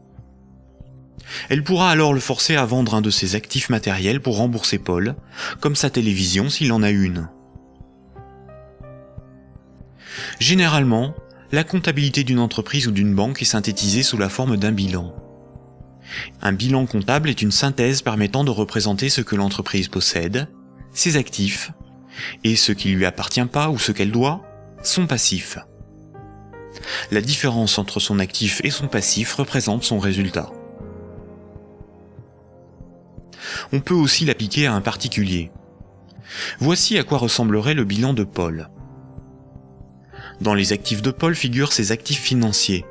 Elle pourra alors le forcer à vendre un de ses actifs matériels pour rembourser Paul, comme sa télévision s'il en a une. Généralement, la comptabilité d'une entreprise ou d'une banque est synthétisée sous la forme d'un bilan. Un bilan comptable est une synthèse permettant de représenter ce que l'entreprise possède, ses actifs, et ce qui lui appartient pas ou ce qu'elle doit, son passif. La différence entre son actif et son passif représente son résultat. On peut aussi l'appliquer à un particulier. Voici à quoi ressemblerait le bilan de Paul. Dans les actifs de Paul figurent ses actifs financiers,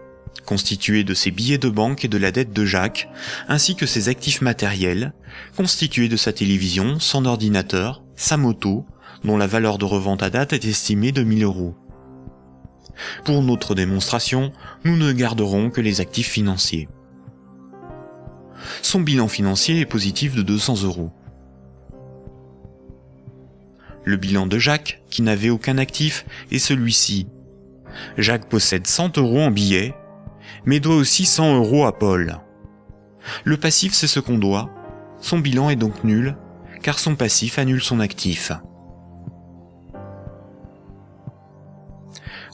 constitués de ses billets de banque et de la dette de Jacques, ainsi que ses actifs matériels, constitués de sa télévision, son ordinateur, sa moto, dont la valeur de revente à date est estimée de 1000 €. Pour notre démonstration, nous ne garderons que les actifs financiers. Son bilan financier est positif de 200 €. Le bilan de Jacques, qui n'avait aucun actif, est celui-ci. Jacques possède 100 € en billets, mais doit aussi 100 € à Paul. Le passif, c'est ce qu'on doit. Son bilan est donc nul, car son passif annule son actif.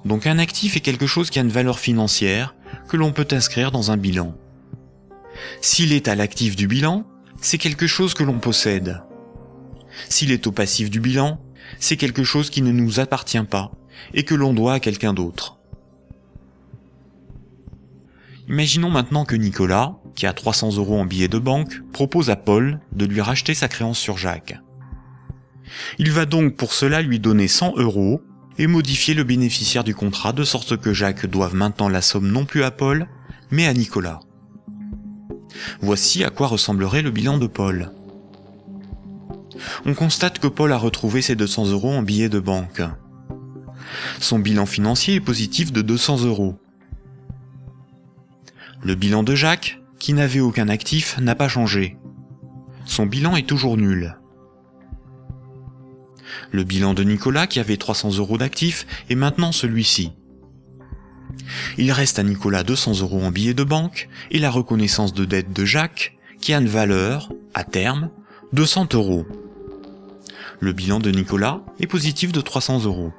Donc un actif est quelque chose qui a une valeur financière que l'on peut inscrire dans un bilan. S'il est à l'actif du bilan, c'est quelque chose que l'on possède. S'il est au passif du bilan, c'est quelque chose qui ne nous appartient pas et que l'on doit à quelqu'un d'autre. Imaginons maintenant que Nicolas, qui a 300 € en billets de banque, propose à Paul de lui racheter sa créance sur Jacques. Il va donc pour cela lui donner 100 € et modifier le bénéficiaire du contrat de sorte que Jacques doive maintenant la somme non plus à Paul, mais à Nicolas. Voici à quoi ressemblerait le bilan de Paul. On constate que Paul a retrouvé ses 200 € en billets de banque. Son bilan financier est positif de 200 €. Le bilan de Jacques, qui n'avait aucun actif, n'a pas changé. Son bilan est toujours nul. Le bilan de Nicolas, qui avait 300 € d'actifs, est maintenant celui-ci. Il reste à Nicolas 200 € en billets de banque et la reconnaissance de dette de Jacques, qui a une valeur, à terme, de 100 €. Le bilan de Nicolas est positif de 300 €.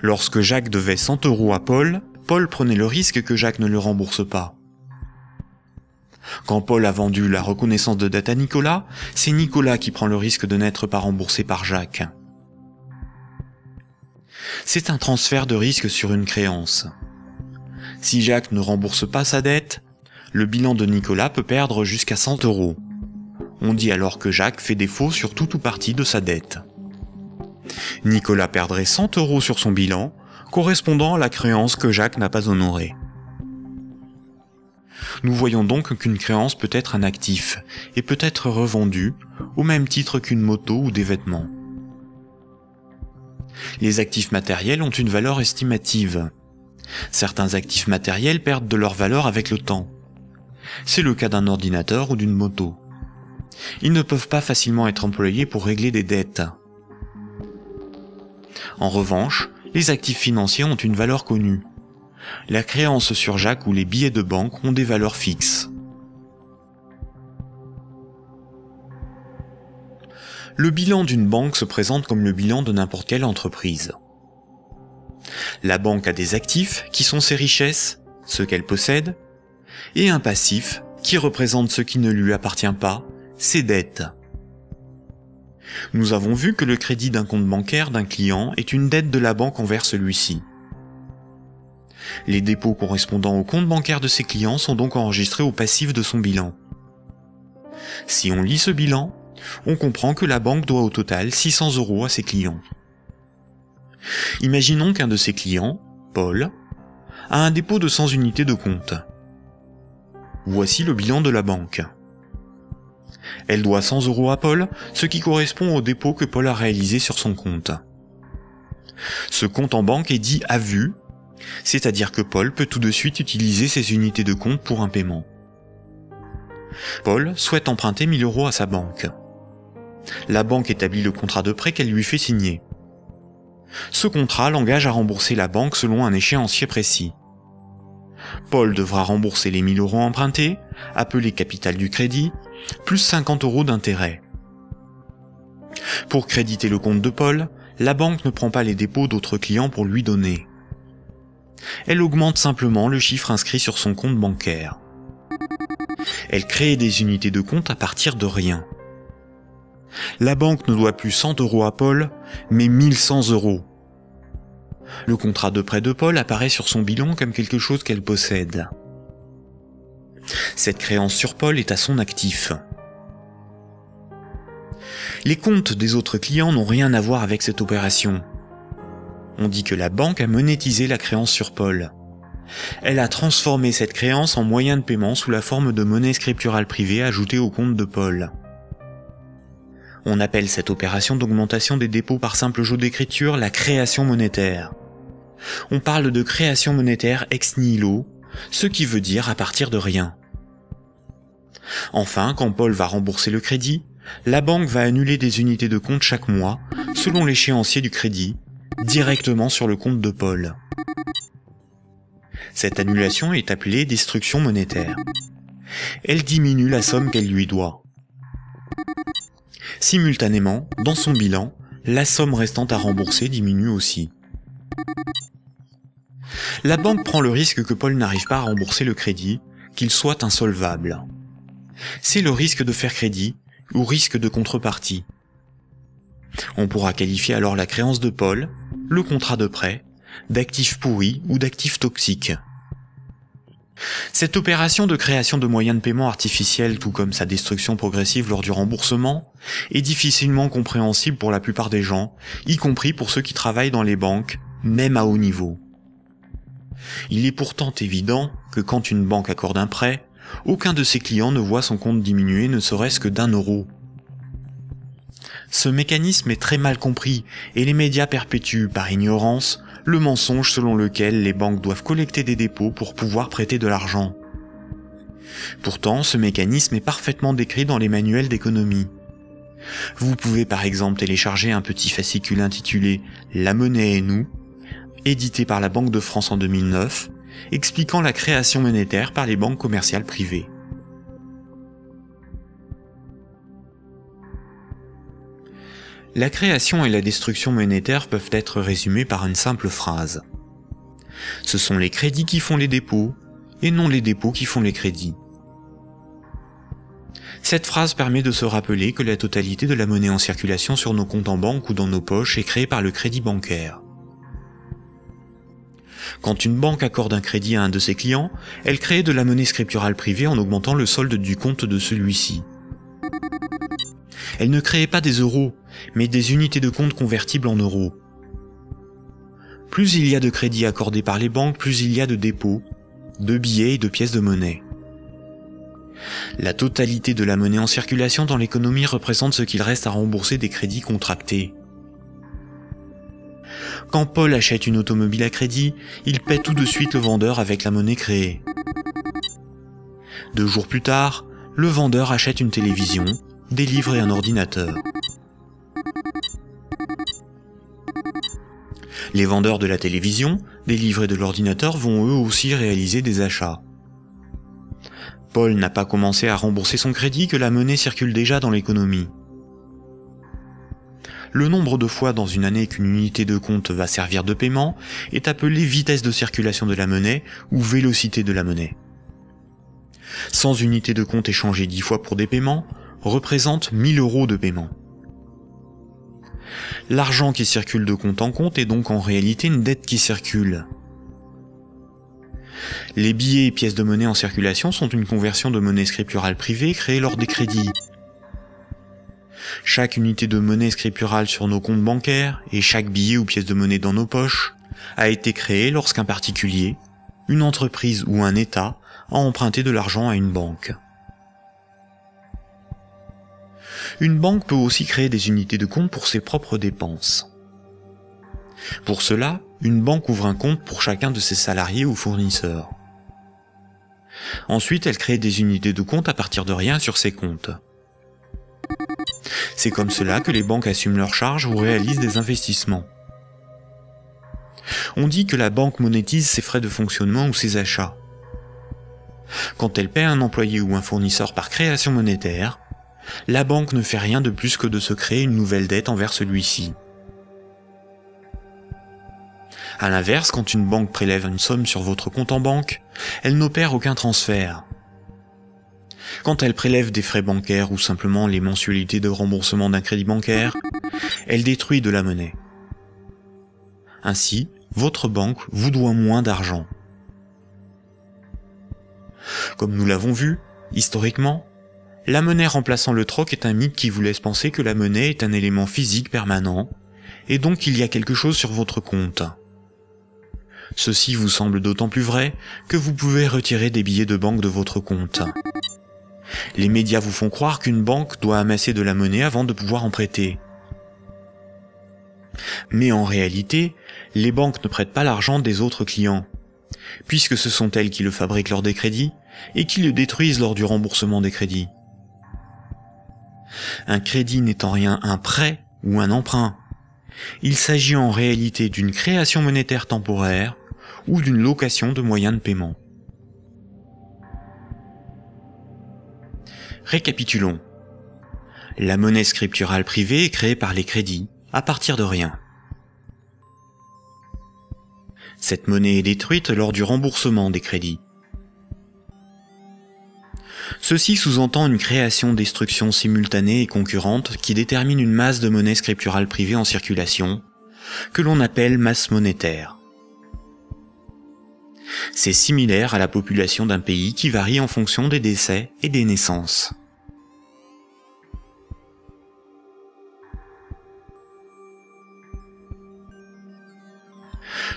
Lorsque Jacques devait 100 € à Paul, Paul prenait le risque que Jacques ne le rembourse pas. Quand Paul a vendu la reconnaissance de dette à Nicolas, c'est Nicolas qui prend le risque de n'être pas remboursé par Jacques. C'est un transfert de risque sur une créance. Si Jacques ne rembourse pas sa dette, le bilan de Nicolas peut perdre jusqu'à 100 €. On dit alors que Jacques fait défaut sur tout ou partie de sa dette. Nicolas perdrait 100 € sur son bilan, correspondant à la créance que Jacques n'a pas honorée. Nous voyons donc qu'une créance peut être un actif et peut être revendue au même titre qu'une moto ou des vêtements. Les actifs matériels ont une valeur estimative. Certains actifs matériels perdent de leur valeur avec le temps. C'est le cas d'un ordinateur ou d'une moto. Ils ne peuvent pas facilement être employés pour régler des dettes. En revanche, les actifs financiers ont une valeur connue. La créance sur Jacques ou les billets de banque ont des valeurs fixes. Le bilan d'une banque se présente comme le bilan de n'importe quelle entreprise. La banque a des actifs qui sont ses richesses, ce qu'elle possède, et un passif qui représente ce qui ne lui appartient pas, ses dettes. Nous avons vu que le crédit d'un compte bancaire d'un client est une dette de la banque envers celui-ci. Les dépôts correspondant au compte bancaire de ses clients sont donc enregistrés au passif de son bilan. Si on lit ce bilan, on comprend que la banque doit au total 600 € à ses clients. Imaginons qu'un de ses clients, Paul, a un dépôt de 100 unités de compte. Voici le bilan de la banque. Elle doit 100 € à Paul, ce qui correspond au dépôt que Paul a réalisé sur son compte. Ce compte en banque est dit à vue, c'est-à-dire que Paul peut tout de suite utiliser ses unités de compte pour un paiement. Paul souhaite emprunter 1000 € à sa banque. La banque établit le contrat de prêt qu'elle lui fait signer. Ce contrat l'engage à rembourser la banque selon un échéancier précis. Paul devra rembourser les 1000 € empruntés, appelés capital du crédit, plus 50 € d'intérêt. Pour créditer le compte de Paul, la banque ne prend pas les dépôts d'autres clients pour lui donner. Elle augmente simplement le chiffre inscrit sur son compte bancaire. Elle crée des unités de compte à partir de rien. La banque ne doit plus 100 € à Paul, mais 1100 €. Le contrat de prêt de Paul apparaît sur son bilan comme quelque chose qu'elle possède. Cette créance sur Paul est à son actif. Les comptes des autres clients n'ont rien à voir avec cette opération. On dit que la banque a monétisé la créance sur Paul. Elle a transformé cette créance en moyen de paiement sous la forme de monnaie scripturale privée ajoutée au compte de Paul. On appelle cette opération d'augmentation des dépôts par simple jeu d'écriture la création monétaire. On parle de création monétaire ex nihilo, ce qui veut dire à partir de rien. Enfin, quand Paul va rembourser le crédit, la banque va annuler des unités de compte chaque mois, selon l'échéancier du crédit, directement sur le compte de Paul. Cette annulation est appelée destruction monétaire. Elle diminue la somme qu'elle lui doit. Simultanément, dans son bilan, la somme restant à rembourser diminue aussi. La banque prend le risque que Paul n'arrive pas à rembourser le crédit, qu'il soit insolvable. C'est le risque de faire crédit ou risque de contrepartie. On pourra qualifier alors la créance de Paul, le contrat de prêt, d'actifs pourris ou d'actifs toxiques. Cette opération de création de moyens de paiement artificiels, tout comme sa destruction progressive lors du remboursement, est difficilement compréhensible pour la plupart des gens, y compris pour ceux qui travaillent dans les banques, même à haut niveau. Il est pourtant évident que quand une banque accorde un prêt, aucun de ses clients ne voit son compte diminuer ne serait-ce que d'1 €. Ce mécanisme est très mal compris et les médias perpétuent, par ignorance, le mensonge selon lequel les banques doivent collecter des dépôts pour pouvoir prêter de l'argent. Pourtant, ce mécanisme est parfaitement décrit dans les manuels d'économie. Vous pouvez par exemple télécharger un petit fascicule intitulé « La monnaie et nous », édité par la Banque de France en 2009, expliquant la création monétaire par les banques commerciales privées. La création et la destruction monétaire peuvent être résumées par une simple phrase. Ce sont les crédits qui font les dépôts, et non les dépôts qui font les crédits. Cette phrase permet de se rappeler que la totalité de la monnaie en circulation sur nos comptes en banque ou dans nos poches est créée par le crédit bancaire. Quand une banque accorde un crédit à un de ses clients, elle crée de la monnaie scripturale privée en augmentant le solde du compte de celui-ci. Elle ne crée pas des euros, mais des unités de compte convertibles en euros. Plus il y a de crédits accordés par les banques, plus il y a de dépôts, de billets et de pièces de monnaie. La totalité de la monnaie en circulation dans l'économie représente ce qu'il reste à rembourser des crédits contractés. Quand Paul achète une automobile à crédit, il paie tout de suite le vendeur avec la monnaie créée. 2 jours plus tard, le vendeur achète une télévision, des livres et un ordinateur. Les vendeurs de la télévision, des livres et de l'ordinateur vont eux aussi réaliser des achats. Paul n'a pas commencé à rembourser son crédit que la monnaie circule déjà dans l'économie. Le nombre de fois dans une année qu'une unité de compte va servir de paiement est appelé vitesse de circulation de la monnaie ou vélocité de la monnaie. 100 unités de compte échangées 10 fois pour des paiements représentent 1 000 € de paiement. L'argent qui circule de compte en compte est donc en réalité une dette qui circule. Les billets et pièces de monnaie en circulation sont une conversion de monnaie scripturale privée créée lors des crédits. Chaque unité de monnaie scripturale sur nos comptes bancaires et chaque billet ou pièce de monnaie dans nos poches a été créé lorsqu'un particulier, une entreprise ou un État a emprunté de l'argent à une banque. Une banque peut aussi créer des unités de compte pour ses propres dépenses. Pour cela, une banque ouvre un compte pour chacun de ses salariés ou fournisseurs. Ensuite, elle crée des unités de compte à partir de rien sur ses comptes. C'est comme cela que les banques assument leurs charges ou réalisent des investissements. On dit que la banque monétise ses frais de fonctionnement ou ses achats. Quand elle paie un employé ou un fournisseur par création monétaire, la banque ne fait rien de plus que de se créer une nouvelle dette envers celui-ci. À l'inverse, quand une banque prélève une somme sur votre compte en banque, elle n'opère aucun transfert. Quand elle prélève des frais bancaires ou simplement les mensualités de remboursement d'un crédit bancaire, elle détruit de la monnaie. Ainsi, votre banque vous doit moins d'argent. Comme nous l'avons vu, historiquement, la monnaie remplaçant le troc est un mythe qui vous laisse penser que la monnaie est un élément physique permanent, et donc il y a quelque chose sur votre compte. Ceci vous semble d'autant plus vrai que vous pouvez retirer des billets de banque de votre compte. Les médias vous font croire qu'une banque doit amasser de la monnaie avant de pouvoir en prêter. Mais en réalité, les banques ne prêtent pas l'argent des autres clients, puisque ce sont elles qui le fabriquent lors des crédits et qui le détruisent lors du remboursement des crédits. Un crédit n'est en rien un prêt ou un emprunt. Il s'agit en réalité d'une création monétaire temporaire ou d'une location de moyens de paiement. Récapitulons. La monnaie scripturale privée est créée par les crédits, à partir de rien. Cette monnaie est détruite lors du remboursement des crédits. Ceci sous-entend une création-destruction simultanée et concurrente qui détermine une masse de monnaie scripturale privée en circulation, que l'on appelle masse monétaire. C'est similaire à la population d'un pays qui varie en fonction des décès et des naissances.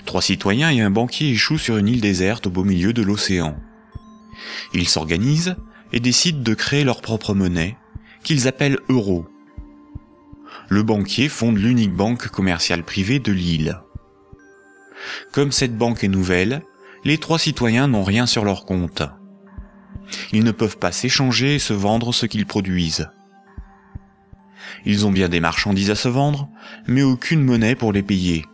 Trois citoyens et un banquier échouent sur une île déserte au beau milieu de l'océan. Ils s'organisent et décident de créer leur propre monnaie, qu'ils appellent euro. Le banquier fonde l'unique banque commerciale privée de l'île. Comme cette banque est nouvelle, les trois citoyens n'ont rien sur leur compte. Ils ne peuvent pas s'échanger et se vendre ce qu'ils produisent. Ils ont bien des marchandises à se vendre, mais aucune monnaie pour les payer.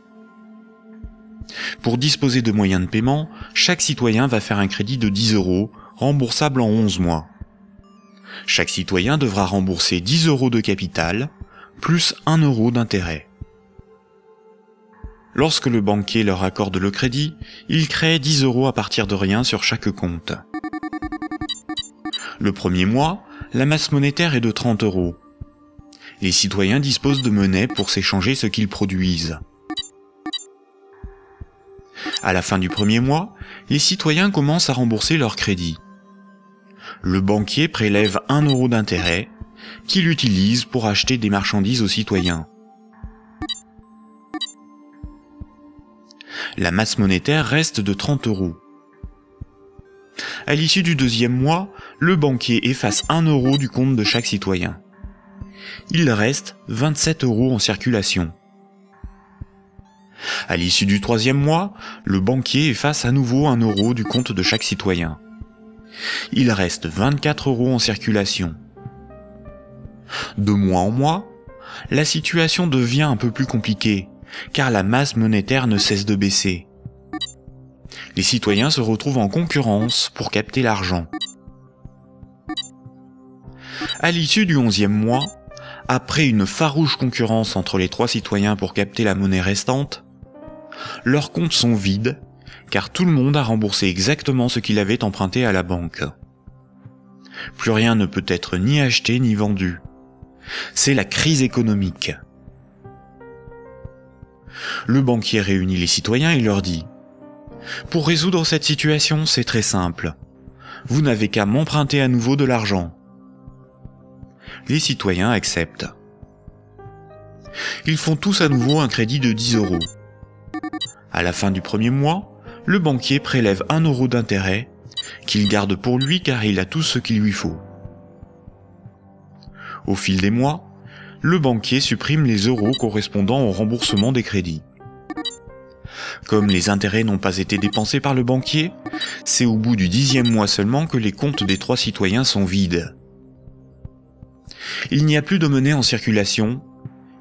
Pour disposer de moyens de paiement, chaque citoyen va faire un crédit de 10 €, remboursable en 11 mois. Chaque citoyen devra rembourser 10 € de capital, plus 1 € d'intérêt. Lorsque le banquier leur accorde le crédit, il crée 10 € à partir de rien sur chaque compte. Le premier mois, la masse monétaire est de 30 €. Les citoyens disposent de monnaie pour s'échanger ce qu'ils produisent. À la fin du premier mois, les citoyens commencent à rembourser leur crédit. Le banquier prélève 1 € d'intérêt, qu'il utilise pour acheter des marchandises aux citoyens. La masse monétaire reste de 30 €. À l'issue du deuxième mois, le banquier efface 1 € du compte de chaque citoyen. Il reste 27 € en circulation. À l'issue du troisième mois, le banquier efface à nouveau 1 € du compte de chaque citoyen. Il reste 24 € en circulation. De mois en mois, la situation devient un peu plus compliquée, car la masse monétaire ne cesse de baisser. Les citoyens se retrouvent en concurrence pour capter l'argent. À l'issue du 11e mois, après une farouche concurrence entre les trois citoyens pour capter la monnaie restante, leurs comptes sont vides, car tout le monde a remboursé exactement ce qu'il avait emprunté à la banque. Plus rien ne peut être ni acheté ni vendu. C'est la crise économique. Le banquier réunit les citoyens et leur dit : « Pour résoudre cette situation, c'est très simple. Vous n'avez qu'à m'emprunter à nouveau de l'argent. » Les citoyens acceptent. Ils font tous à nouveau un crédit de 10 €. À la fin du premier mois, le banquier prélève 1 € d'intérêt, qu'il garde pour lui car il a tout ce qu'il lui faut. Au fil des mois, le banquier supprime les euros correspondant au remboursement des crédits. Comme les intérêts n'ont pas été dépensés par le banquier, c'est au bout du 10e mois seulement que les comptes des trois citoyens sont vides. Il n'y a plus de monnaie en circulation,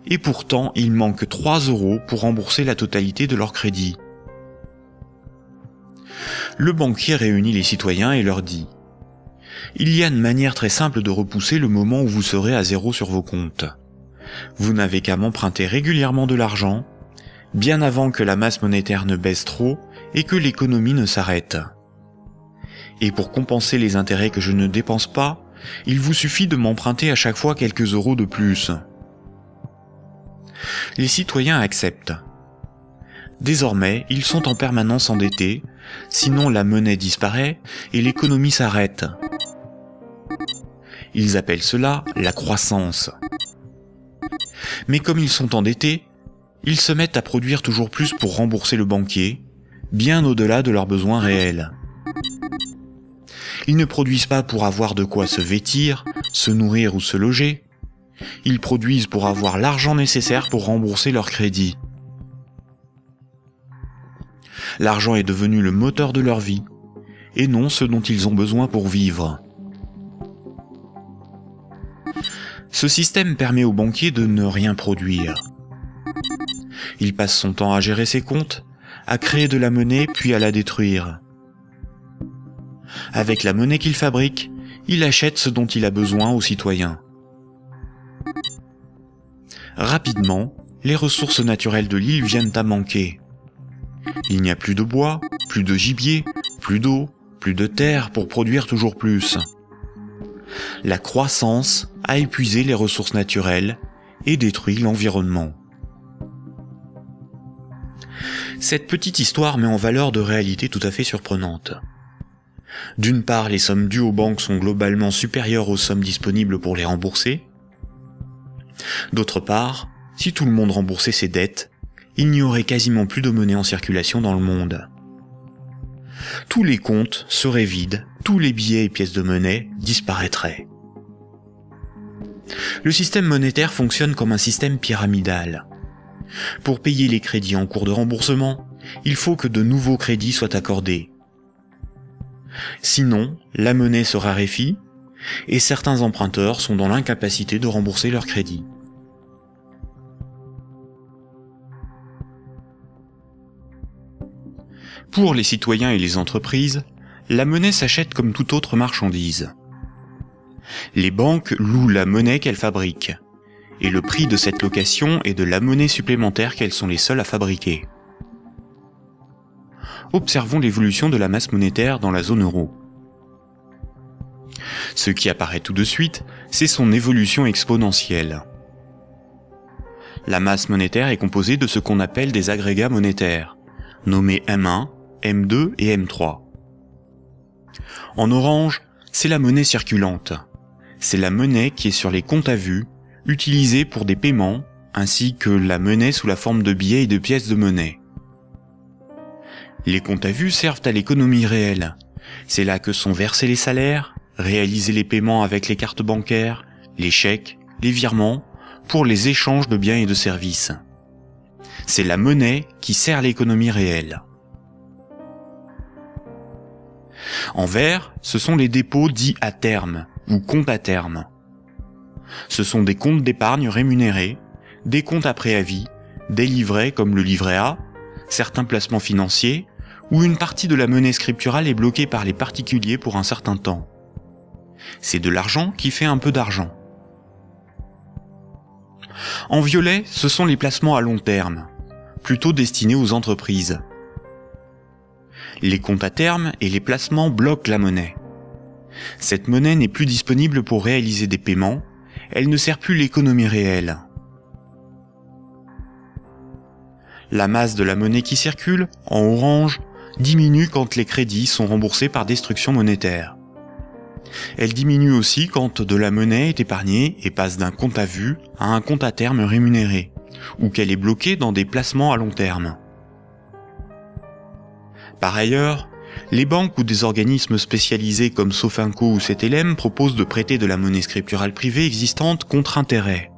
et pourtant il manque 3 € pour rembourser la totalité de leur crédit. Le banquier réunit les citoyens et leur dit : « Il y a une manière très simple de repousser le moment où vous serez à zéro sur vos comptes. Vous n'avez qu'à m'emprunter régulièrement de l'argent, bien avant que la masse monétaire ne baisse trop et que l'économie ne s'arrête. Et pour compenser les intérêts que je ne dépense pas, il vous suffit de m'emprunter à chaque fois quelques euros de plus. » Les citoyens acceptent. Désormais, ils sont en permanence endettés, sinon la monnaie disparaît et l'économie s'arrête. Ils appellent cela la croissance. Mais comme ils sont endettés, ils se mettent à produire toujours plus pour rembourser le banquier, bien au-delà de leurs besoins réels. Ils ne produisent pas pour avoir de quoi se vêtir, se nourrir ou se loger. Ils produisent pour avoir l'argent nécessaire pour rembourser leur crédit. L'argent est devenu le moteur de leur vie, et non ce dont ils ont besoin pour vivre. Ce système permet au banquier de ne rien produire. Il passe son temps à gérer ses comptes, à créer de la monnaie puis à la détruire. Avec la monnaie qu'il fabrique, il achète ce dont il a besoin aux citoyens. Rapidement, les ressources naturelles de l'île viennent à manquer. Il n'y a plus de bois, plus de gibier, plus d'eau, plus de terre pour produire toujours plus. La croissance a épuisé les ressources naturelles et détruit l'environnement. Cette petite histoire met en valeur de réalités tout à fait surprenantes. D'une part, les sommes dues aux banques sont globalement supérieures aux sommes disponibles pour les rembourser. D'autre part, si tout le monde remboursait ses dettes, il n'y aurait quasiment plus de monnaie en circulation dans le monde. Tous les comptes seraient vides, tous les billets et pièces de monnaie disparaîtraient. Le système monétaire fonctionne comme un système pyramidal. Pour payer les crédits en cours de remboursement, il faut que de nouveaux crédits soient accordés. Sinon, la monnaie se raréfie et certains emprunteurs sont dans l'incapacité de rembourser leurs crédits. Pour les citoyens et les entreprises, la monnaie s'achète comme toute autre marchandise. Les banques louent la monnaie qu'elles fabriquent, et le prix de cette location est de la monnaie supplémentaire qu'elles sont les seules à fabriquer. Observons l'évolution de la masse monétaire dans la zone euro. Ce qui apparaît tout de suite, c'est son évolution exponentielle. La masse monétaire est composée de ce qu'on appelle des agrégats monétaires, nommés M1, M2 et M3. En orange, c'est la monnaie circulante. C'est la monnaie qui est sur les comptes à vue, utilisée pour des paiements, ainsi que la monnaie sous la forme de billets et de pièces de monnaie. Les comptes à vue servent à l'économie réelle. C'est là que sont versés les salaires, réalisés les paiements avec les cartes bancaires, les chèques, les virements, pour les échanges de biens et de services. C'est la monnaie qui sert l'économie réelle. En vert, ce sont les dépôts dits à terme, ou comptes à terme. Ce sont des comptes d'épargne rémunérés, des comptes à préavis, des livrets comme le livret A, certains placements financiers, où une partie de la monnaie scripturale est bloquée par les particuliers pour un certain temps. C'est de l'argent qui fait un peu d'argent. En violet, ce sont les placements à long terme, plutôt destinés aux entreprises. Les comptes à terme et les placements bloquent la monnaie. Cette monnaie n'est plus disponible pour réaliser des paiements, elle ne sert plus l'économie réelle. La masse de la monnaie qui circule, en orange, diminue quand les crédits sont remboursés par destruction monétaire. Elle diminue aussi quand de la monnaie est épargnée et passe d'un compte à vue à un compte à terme rémunéré, ou qu'elle est bloquée dans des placements à long terme. Par ailleurs, les banques ou des organismes spécialisés comme Sofinco ou Cetelem proposent de prêter de la monnaie scripturale privée existante contre intérêt.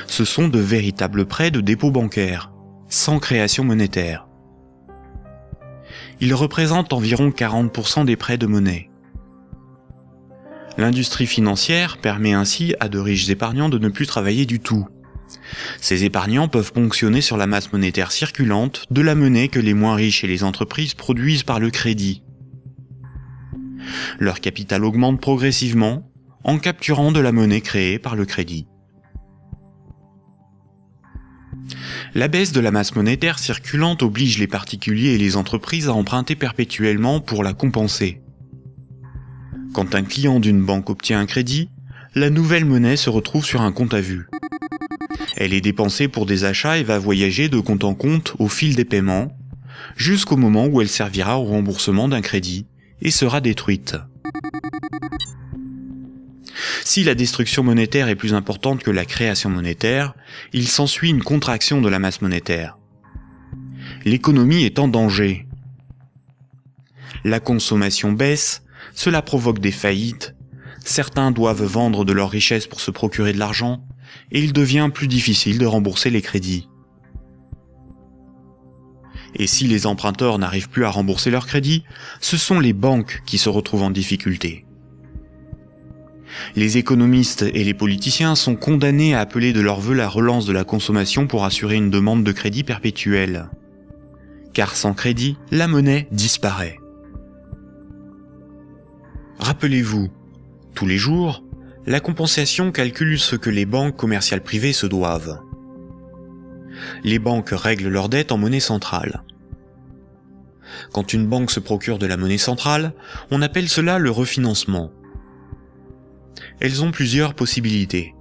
Ce sont de véritables prêts de dépôt bancaire, sans création monétaire. Ils représentent environ 40% des prêts de monnaie. L'industrie financière permet ainsi à de riches épargnants de ne plus travailler du tout. Ces épargnants peuvent ponctionner sur la masse monétaire circulante de la monnaie que les moins riches et les entreprises produisent par le crédit. Leur capital augmente progressivement en capturant de la monnaie créée par le crédit. La baisse de la masse monétaire circulante oblige les particuliers et les entreprises à emprunter perpétuellement pour la compenser. Quand un client d'une banque obtient un crédit, la nouvelle monnaie se retrouve sur un compte à vue. Elle est dépensée pour des achats et va voyager de compte en compte au fil des paiements, jusqu'au moment où elle servira au remboursement d'un crédit et sera détruite. Si la destruction monétaire est plus importante que la création monétaire, il s'ensuit une contraction de la masse monétaire. L'économie est en danger. La consommation baisse, cela provoque des faillites, certains doivent vendre de leurs richesses pour se procurer de l'argent, et il devient plus difficile de rembourser les crédits. Et si les emprunteurs n'arrivent plus à rembourser leurs crédits, ce sont les banques qui se retrouvent en difficulté. Les économistes et les politiciens sont condamnés à appeler de leur vœu la relance de la consommation pour assurer une demande de crédit perpétuelle. Car sans crédit, la monnaie disparaît. Rappelez-vous, tous les jours, la compensation calcule ce que les banques commerciales privées se doivent. Les banques règlent leurs dettes en monnaie centrale. Quand une banque se procure de la monnaie centrale, on appelle cela le refinancement. Elles ont plusieurs possibilités.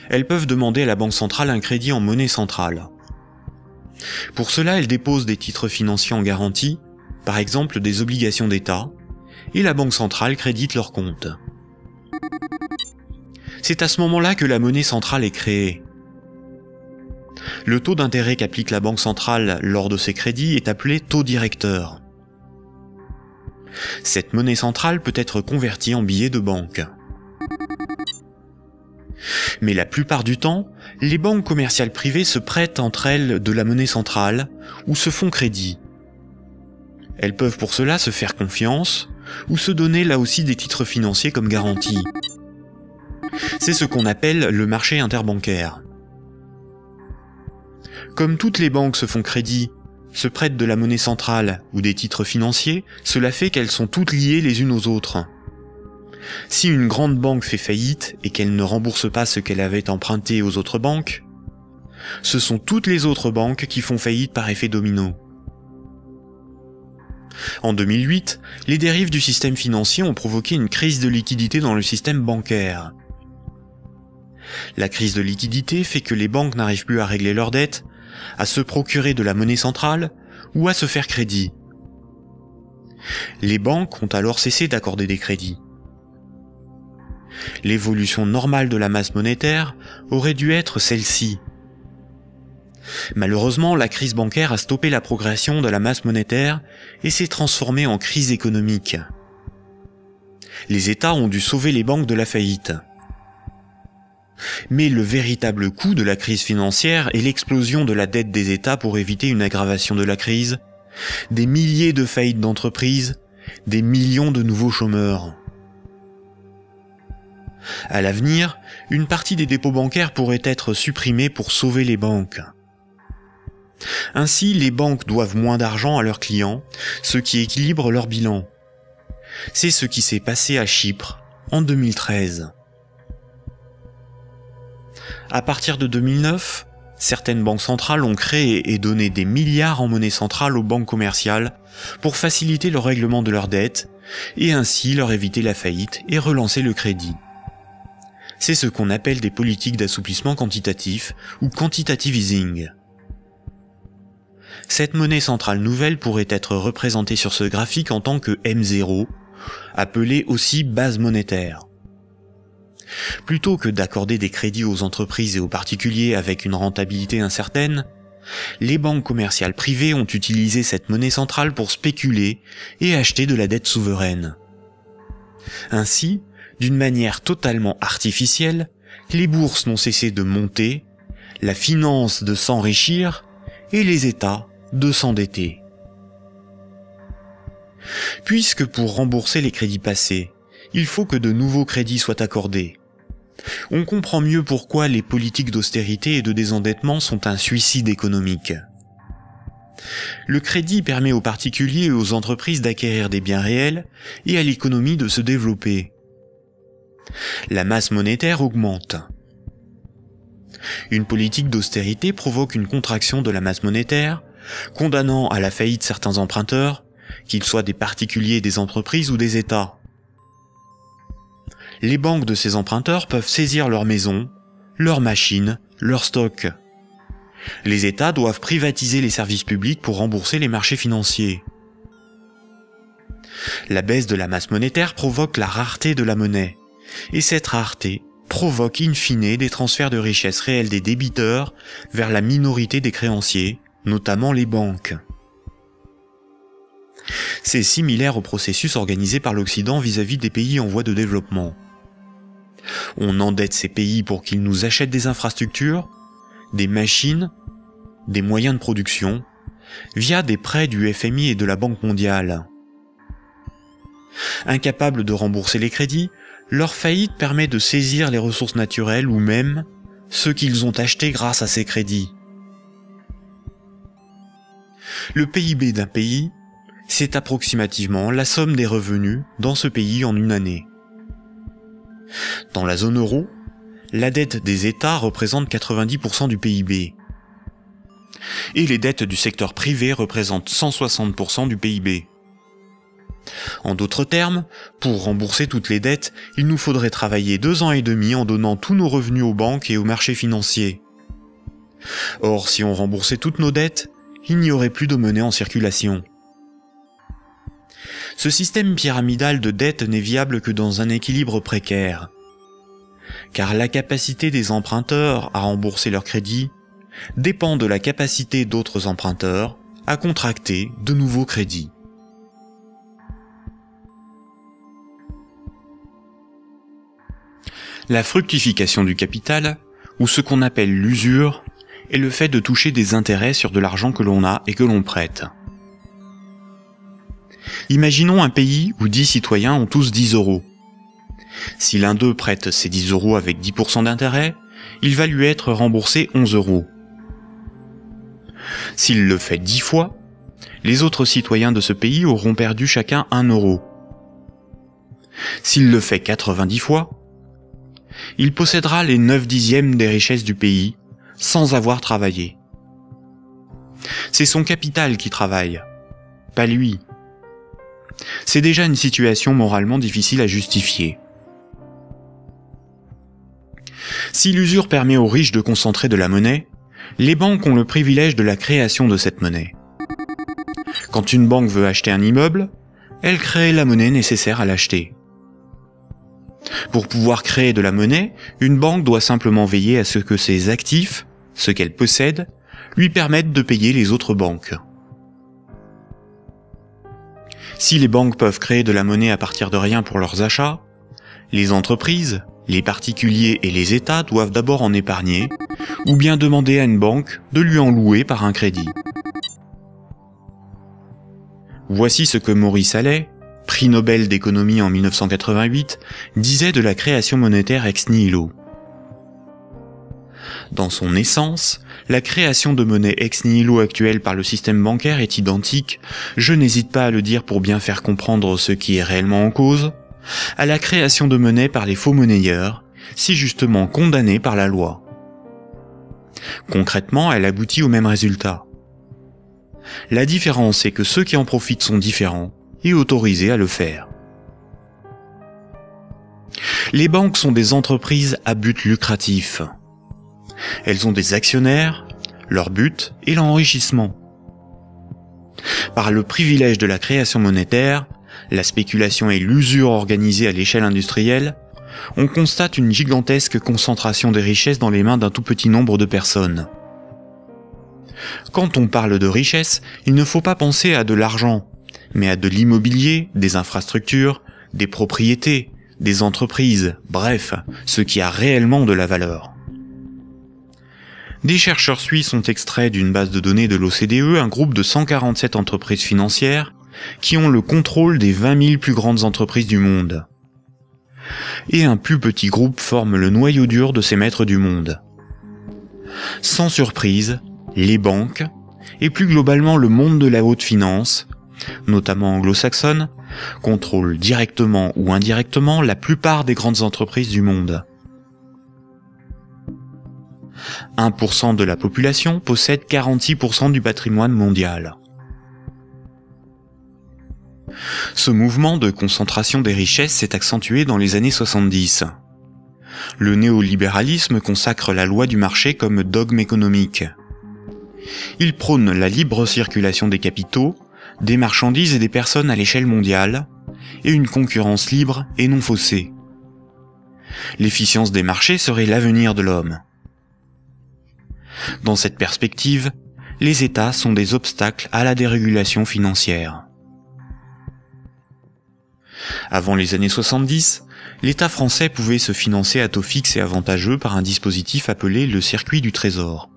Elles peuvent demander à la banque centrale un crédit en monnaie centrale. Pour cela, elles déposent des titres financiers en garantie, par exemple des obligations d'État, et la banque centrale crédite leurs comptes. C'est à ce moment-là que la monnaie centrale est créée. Le taux d'intérêt qu'applique la banque centrale lors de ces crédits est appelé taux directeur. Cette monnaie centrale peut être convertie en billets de banque. Mais la plupart du temps, les banques commerciales privées se prêtent entre elles de la monnaie centrale ou se font crédit. Elles peuvent pour cela se faire confiance ou se donner là aussi des titres financiers comme garantie. C'est ce qu'on appelle le marché interbancaire. Comme toutes les banques se font crédit, se prêtent de la monnaie centrale ou des titres financiers, cela fait qu'elles sont toutes liées les unes aux autres. Si une grande banque fait faillite et qu'elle ne rembourse pas ce qu'elle avait emprunté aux autres banques, ce sont toutes les autres banques qui font faillite par effet domino. En 2008, les dérives du système financier ont provoqué une crise de liquidité dans le système bancaire. La crise de liquidité fait que les banques n'arrivent plus à régler leurs dettes, à se procurer de la monnaie centrale ou à se faire crédit. Les banques ont alors cessé d'accorder des crédits. L'évolution normale de la masse monétaire aurait dû être celle-ci. Malheureusement, la crise bancaire a stoppé la progression de la masse monétaire et s'est transformée en crise économique. Les États ont dû sauver les banques de la faillite. Mais le véritable coût de la crise financière est l'explosion de la dette des États pour éviter une aggravation de la crise, des milliers de faillites d'entreprises, des millions de nouveaux chômeurs. À l'avenir, une partie des dépôts bancaires pourrait être supprimée pour sauver les banques. Ainsi, les banques doivent moins d'argent à leurs clients, ce qui équilibre leur bilan. C'est ce qui s'est passé à Chypre en 2013. À partir de 2009, certaines banques centrales ont créé et donné des milliards en monnaie centrale aux banques commerciales pour faciliter le règlement de leurs dettes et ainsi leur éviter la faillite et relancer le crédit. C'est ce qu'on appelle des politiques d'assouplissement quantitatif ou quantitative easing. Cette monnaie centrale nouvelle pourrait être représentée sur ce graphique en tant que M0, appelée aussi base monétaire. Plutôt que d'accorder des crédits aux entreprises et aux particuliers avec une rentabilité incertaine, les banques commerciales privées ont utilisé cette monnaie centrale pour spéculer et acheter de la dette souveraine. Ainsi, d'une manière totalement artificielle, les bourses n'ont cessé de monter, la finance de s'enrichir et les États de s'endetter. Puisque pour rembourser les crédits passés, il faut que de nouveaux crédits soient accordés, on comprend mieux pourquoi les politiques d'austérité et de désendettement sont un suicide économique. Le crédit permet aux particuliers et aux entreprises d'acquérir des biens réels et à l'économie de se développer. La masse monétaire augmente. Une politique d'austérité provoque une contraction de la masse monétaire, condamnant à la faillite certains emprunteurs, qu'ils soient des particuliers, des entreprises ou des États. Les banques de ces emprunteurs peuvent saisir leurs maisons, leurs machines, leurs stocks. Les États doivent privatiser les services publics pour rembourser les marchés financiers. La baisse de la masse monétaire provoque la rareté de la monnaie, et cette rareté provoque in fine des transferts de richesses réelles des débiteurs vers la minorité des créanciers, notamment les banques. C'est similaire au processus organisé par l'Occident vis-à-vis des pays en voie de développement. On endette ces pays pour qu'ils nous achètent des infrastructures, des machines, des moyens de production, via des prêts du FMI et de la Banque mondiale. Incapables de rembourser les crédits, leur faillite permet de saisir les ressources naturelles ou même ceux qu'ils ont achetés grâce à ces crédits. Le PIB d'un pays, c'est approximativement la somme des revenus dans ce pays en une année. Dans la zone euro, la dette des États représente 90% du PIB. Et les dettes du secteur privé représentent 160% du PIB. En d'autres termes, pour rembourser toutes les dettes, il nous faudrait travailler 2 ans et demi en donnant tous nos revenus aux banques et aux marchés financiers. Or, si on remboursait toutes nos dettes, il n'y aurait plus de monnaie en circulation. Ce système pyramidal de dette n'est viable que dans un équilibre précaire, car la capacité des emprunteurs à rembourser leurs crédits dépend de la capacité d'autres emprunteurs à contracter de nouveaux crédits. La fructification du capital, ou ce qu'on appelle l'usure, est le fait de toucher des intérêts sur de l'argent que l'on a et que l'on prête. Imaginons un pays où 10 citoyens ont tous 10 euros. Si l'un d'eux prête ces 10 euros avec 10% d'intérêt, il va lui être remboursé 11 euros. S'il le fait 10 fois, les autres citoyens de ce pays auront perdu chacun 1 euro. S'il le fait 90 fois, il possédera les 9/10 des richesses du pays, sans avoir travaillé. C'est son capital qui travaille, pas lui. C'est déjà une situation moralement difficile à justifier. Si l'usure permet aux riches de concentrer de la monnaie, les banques ont le privilège de la création de cette monnaie. Quand une banque veut acheter un immeuble, elle crée la monnaie nécessaire à l'acheter. Pour pouvoir créer de la monnaie, une banque doit simplement veiller à ce que ses actifs, ce qu'elle possède, lui permettent de payer les autres banques. Si les banques peuvent créer de la monnaie à partir de rien pour leurs achats, les entreprises, les particuliers et les États doivent d'abord en épargner, ou bien demander à une banque de lui en louer par un crédit. Voici ce que Maurice Allais, prix Nobel d'économie en 1988, disait de la création monétaire ex nihilo. Dans son essence, la création de monnaie ex nihilo actuelle par le système bancaire est identique, je n'hésite pas à le dire pour bien faire comprendre ce qui est réellement en cause, à la création de monnaie par les faux monnayeurs, si justement condamnée par la loi. Concrètement, elle aboutit au même résultat. La différence est que ceux qui en profitent sont différents et autorisés à le faire. Les banques sont des entreprises à but lucratif. Elles ont des actionnaires, leur but est l'enrichissement. Par le privilège de la création monétaire, la spéculation et l'usure organisée à l'échelle industrielle, on constate une gigantesque concentration des richesses dans les mains d'un tout petit nombre de personnes. Quand on parle de richesse, il ne faut pas penser à de l'argent, mais à de l'immobilier, des infrastructures, des propriétés, des entreprises, bref, ce qui a réellement de la valeur. Des chercheurs suisses ont extrait d'une base de données de l'OCDE un groupe de 147 entreprises financières qui ont le contrôle des 20 000 plus grandes entreprises du monde. Et un plus petit groupe forme le noyau dur de ces maîtres du monde. Sans surprise, les banques, et plus globalement le monde de la haute finance, notamment anglo-saxonne, contrôlent directement ou indirectement la plupart des grandes entreprises du monde. 1% de la population possède 46% du patrimoine mondial. Ce mouvement de concentration des richesses s'est accentué dans les années 70. Le néolibéralisme consacre la loi du marché comme dogme économique. Il prône la libre circulation des capitaux, des marchandises et des personnes à l'échelle mondiale, et une concurrence libre et non faussée. L'efficience des marchés serait l'avenir de l'homme. Dans cette perspective, les États sont des obstacles à la dérégulation financière. Avant les années 70, l'État français pouvait se financer à taux fixe et avantageux par un dispositif appelé le circuit du trésor.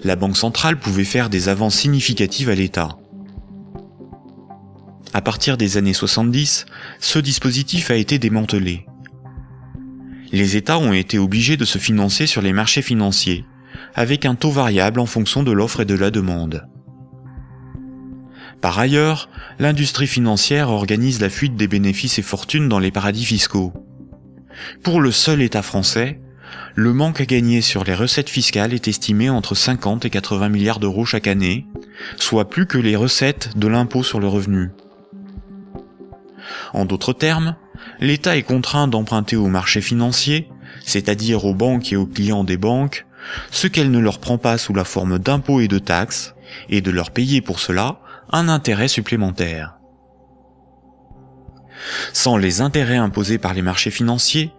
La Banque centrale pouvait faire des avances significatives à l'État. À partir des années 70, ce dispositif a été démantelé. Les États ont été obligés de se financer sur les marchés financiers, avec un taux variable en fonction de l'offre et de la demande. Par ailleurs, l'industrie financière organise la fuite des bénéfices et fortunes dans les paradis fiscaux. Pour le seul État français, le manque à gagner sur les recettes fiscales est estimé entre 50 et 80 milliards d'euros chaque année, soit plus que les recettes de l'impôt sur le revenu. En d'autres termes, l'État est contraint d'emprunter aux marchés financiers, c'est-à-dire aux banques et aux clients des banques, ce qu'elle ne leur prend pas sous la forme d'impôts et de taxes, et de leur payer pour cela un intérêt supplémentaire. Sans les intérêts imposés par les marchés financiers,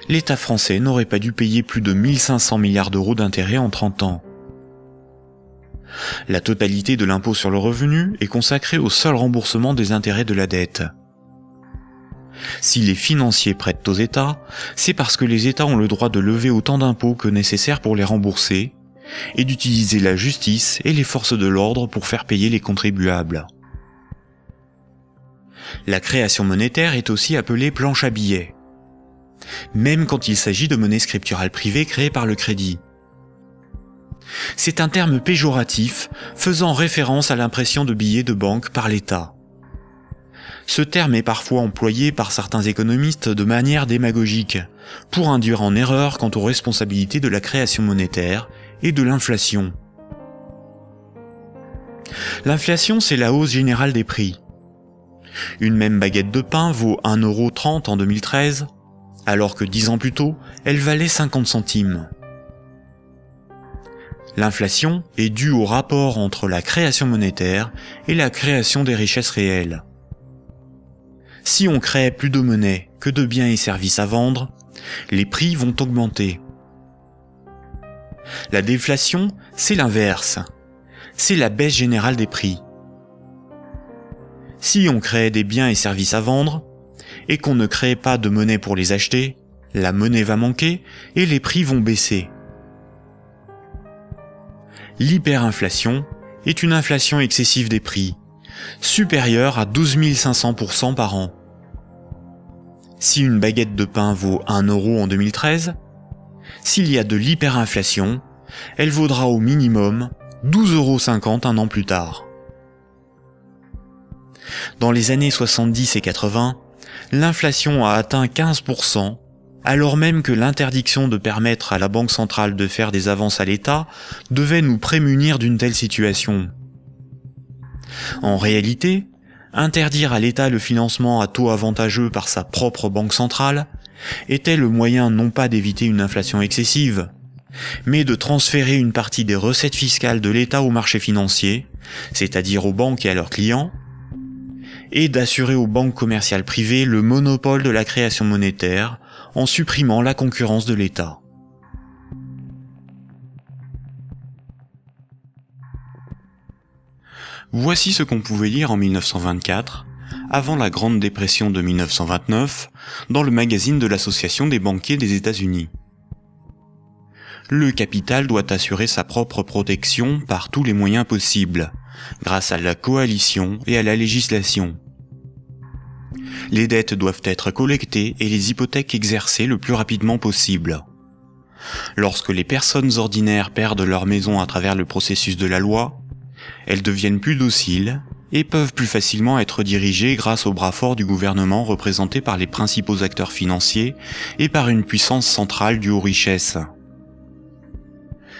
l'État français n'aurait pas dû payer plus de 1500 milliards d'euros d'intérêts en 30 ans. La totalité de l'impôt sur le revenu est consacrée au seul remboursement des intérêts de la dette. Si les financiers prêtent aux États, c'est parce que les États ont le droit de lever autant d'impôts que nécessaire pour les rembourser, et d'utiliser la justice et les forces de l'ordre pour faire payer les contribuables. La création monétaire est aussi appelée planche à billets, même quand il s'agit de monnaie scripturale privée créée par le crédit. C'est un terme péjoratif faisant référence à l'impression de billets de banque par l'État. Ce terme est parfois employé par certains économistes de manière démagogique, pour induire en erreur quant aux responsabilités de la création monétaire et de l'inflation. L'inflation, c'est la hausse générale des prix. Une même baguette de pain vaut 1,30 € en 2013, alors que 10 ans plus tôt, elle valait 50 centimes. L'inflation est due au rapport entre la création monétaire et la création des richesses réelles. Si on crée plus de monnaie que de biens et services à vendre, les prix vont augmenter. La déflation, c'est l'inverse. C'est la baisse générale des prix. Si on crée des biens et services à vendre, et qu'on ne crée pas de monnaie pour les acheter, la monnaie va manquer et les prix vont baisser. L'hyperinflation est une inflation excessive des prix, supérieure à 12 500% par an. Si une baguette de pain vaut 1 € en 2013, s'il y a de l'hyperinflation, elle vaudra au minimum 12,50 € un an plus tard. Dans les années 70 et 80, l'inflation a atteint 15%, alors même que l'interdiction de permettre à la Banque centrale de faire des avances à l'État devait nous prémunir d'une telle situation. En réalité, interdire à l'État le financement à taux avantageux par sa propre banque centrale était le moyen non pas d'éviter une inflation excessive, mais de transférer une partie des recettes fiscales de l'État aux marchés financiers, c'est-à-dire aux banques et à leurs clients, et d'assurer aux banques commerciales privées le monopole de la création monétaire en supprimant la concurrence de l'État. Voici ce qu'on pouvait lire en 1924, avant la Grande Dépression de 1929, dans le magazine de l'Association des banquiers des États-Unis. Le capital doit assurer sa propre protection par tous les moyens possibles, grâce à la coalition et à la législation. Les dettes doivent être collectées et les hypothèques exercées le plus rapidement possible. Lorsque les personnes ordinaires perdent leur maison à travers le processus de la loi, elles deviennent plus dociles et peuvent plus facilement être dirigées grâce au bras fort du gouvernement représenté par les principaux acteurs financiers et par une puissance centrale due aux richesses.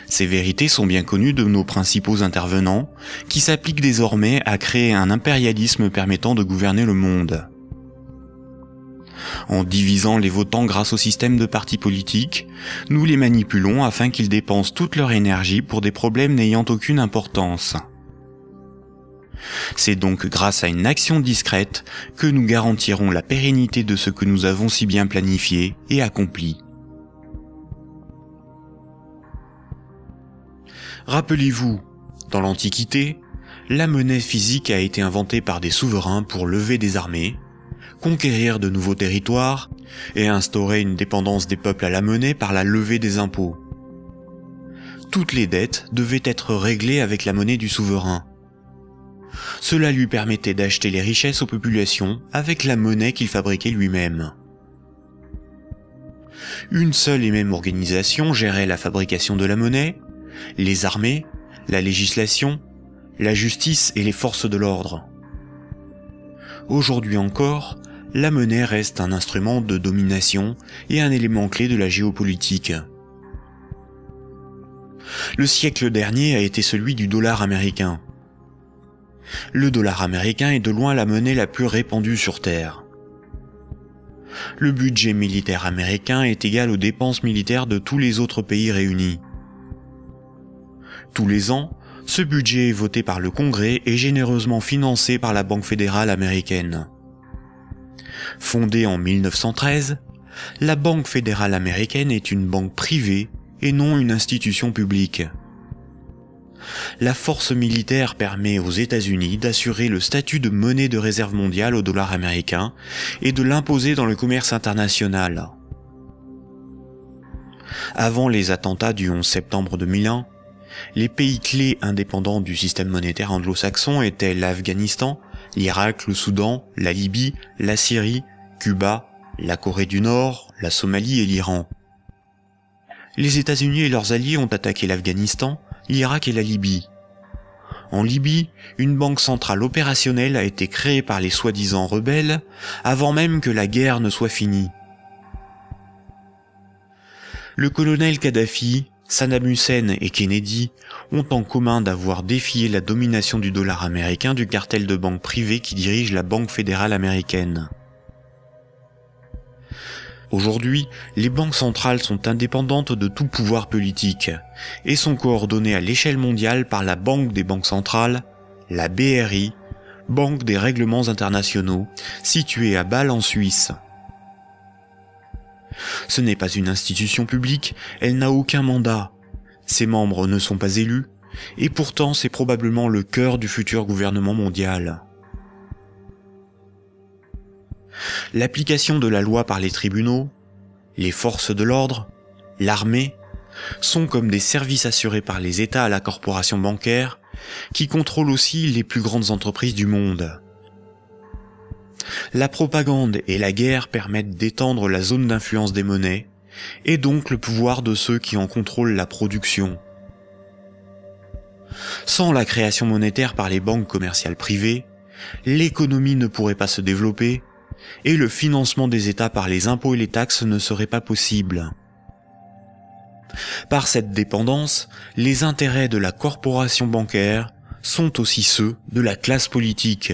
Ces vérités sont bien connues de nos principaux intervenants, qui s'appliquent désormais à créer un impérialisme permettant de gouverner le monde. En divisant les votants grâce au système de partis politiques, nous les manipulons afin qu'ils dépensent toute leur énergie pour des problèmes n'ayant aucune importance. C'est donc grâce à une action discrète que nous garantirons la pérennité de ce que nous avons si bien planifié et accompli. Rappelez-vous, dans l'Antiquité, la monnaie physique a été inventée par des souverains pour lever des armées, conquérir de nouveaux territoires et instaurer une dépendance des peuples à la monnaie par la levée des impôts. Toutes les dettes devaient être réglées avec la monnaie du souverain. Cela lui permettait d'acheter les richesses aux populations avec la monnaie qu'il fabriquait lui-même. Une seule et même organisation gérait la fabrication de la monnaie, les armées, la législation, la justice et les forces de l'ordre. Aujourd'hui encore, la monnaie reste un instrument de domination et un élément clé de la géopolitique. Le siècle dernier a été celui du dollar américain. Le dollar américain est de loin la monnaie la plus répandue sur Terre. Le budget militaire américain est égal aux dépenses militaires de tous les autres pays réunis. Tous les ans, ce budget est voté par le Congrès et généreusement financé par la Banque fédérale américaine. Fondée en 1913, la Banque fédérale américaine est une banque privée et non une institution publique. La force militaire permet aux États-Unis d'assurer le statut de monnaie de réserve mondiale au dollar américain et de l'imposer dans le commerce international. Avant les attentats du 11 septembre 2001, les pays clés indépendants du système monétaire anglo-saxon étaient l'Afghanistan, l'Irak, le Soudan, la Libye, la Syrie, Cuba, la Corée du Nord, la Somalie et l'Iran. Les États-Unis et leurs alliés ont attaqué l'Afghanistan, l'Irak et la Libye. En Libye, une banque centrale opérationnelle a été créée par les soi-disant rebelles avant même que la guerre ne soit finie. Le colonel Kadhafi, Saddam Hussein et Kennedy ont en commun d'avoir défié la domination du dollar américain du cartel de banques privées qui dirige la Banque fédérale américaine. Aujourd'hui, les banques centrales sont indépendantes de tout pouvoir politique et sont coordonnées à l'échelle mondiale par la Banque des banques centrales, la BRI, Banque des règlements internationaux, située à Bâle en Suisse. Ce n'est pas une institution publique, elle n'a aucun mandat, ses membres ne sont pas élus, et pourtant c'est probablement le cœur du futur gouvernement mondial. L'application de la loi par les tribunaux, les forces de l'ordre, l'armée, sont comme des services assurés par les États à la corporation bancaire, qui contrôle aussi les plus grandes entreprises du monde. La propagande et la guerre permettent d'étendre la zone d'influence des monnaies, et donc le pouvoir de ceux qui en contrôlent la production. Sans la création monétaire par les banques commerciales privées, l'économie ne pourrait pas se développer, et le financement des États par les impôts et les taxes ne serait pas possible. Par cette dépendance, les intérêts de la corporation bancaire sont aussi ceux de la classe politique.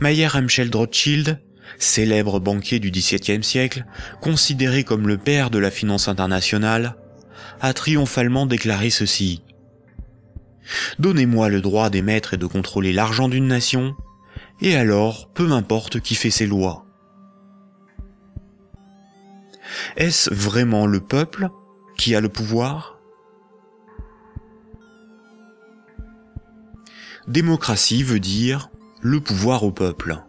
Mayer Amschel Rothschild, célèbre banquier du XVIIe siècle, considéré comme le père de la finance internationale, a triomphalement déclaré ceci: « Donnez-moi le droit d'émettre et de contrôler l'argent d'une nation, et alors, peu m'importe qui fait ses lois. » Est-ce vraiment le peuple qui a le pouvoir ? Démocratie veut dire le pouvoir au peuple.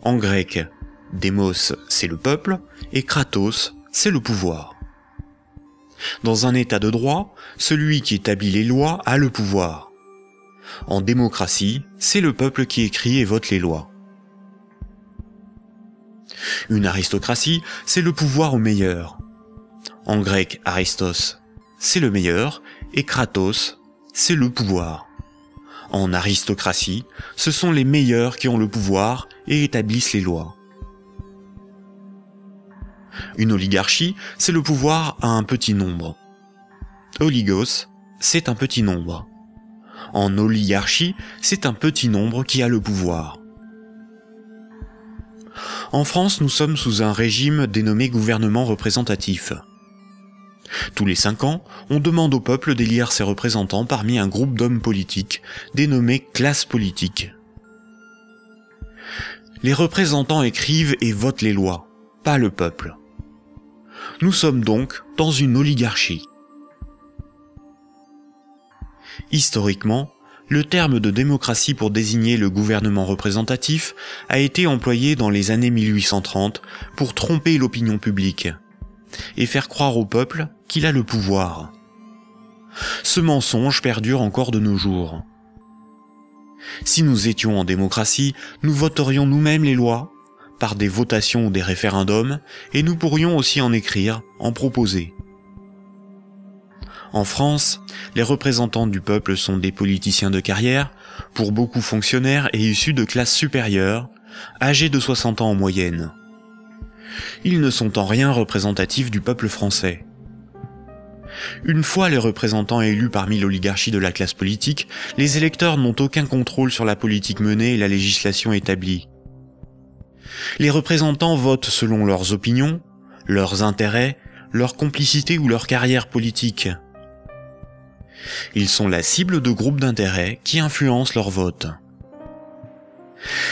En grec, démos c'est le peuple et kratos c'est le pouvoir. Dans un état de droit, celui qui établit les lois a le pouvoir. En démocratie, c'est le peuple qui écrit et vote les lois. Une aristocratie, c'est le pouvoir au meilleur. En grec, aristos, c'est le meilleur, et kratos, c'est le pouvoir. En aristocratie, ce sont les meilleurs qui ont le pouvoir et établissent les lois. Une oligarchie, c'est le pouvoir à un petit nombre. Oligos, c'est un petit nombre. En oligarchie, c'est un petit nombre qui a le pouvoir. En France, nous sommes sous un régime dénommé gouvernement représentatif. Tous les 5 ans, on demande au peuple d'élire ses représentants parmi un groupe d'hommes politiques, dénommé classe politique. Les représentants écrivent et votent les lois, pas le peuple. Nous sommes donc dans une oligarchie. Historiquement, le terme de démocratie pour désigner le gouvernement représentatif a été employé dans les années 1830 pour tromper l'opinion publique et faire croire au peuple qu'il a le pouvoir. Ce mensonge perdure encore de nos jours. Si nous étions en démocratie, nous voterions nous-mêmes les lois, par des votations ou des référendums, et nous pourrions aussi en écrire, en proposer. En France, les représentants du peuple sont des politiciens de carrière, pour beaucoup fonctionnaires et issus de classes supérieures, âgés de 60 ans en moyenne. Ils ne sont en rien représentatifs du peuple français. Une fois les représentants élus parmi l'oligarchie de la classe politique, les électeurs n'ont aucun contrôle sur la politique menée et la législation établie. Les représentants votent selon leurs opinions, leurs intérêts, leur complicité ou leur carrière politique. Ils sont la cible de groupes d'intérêts qui influencent leur vote.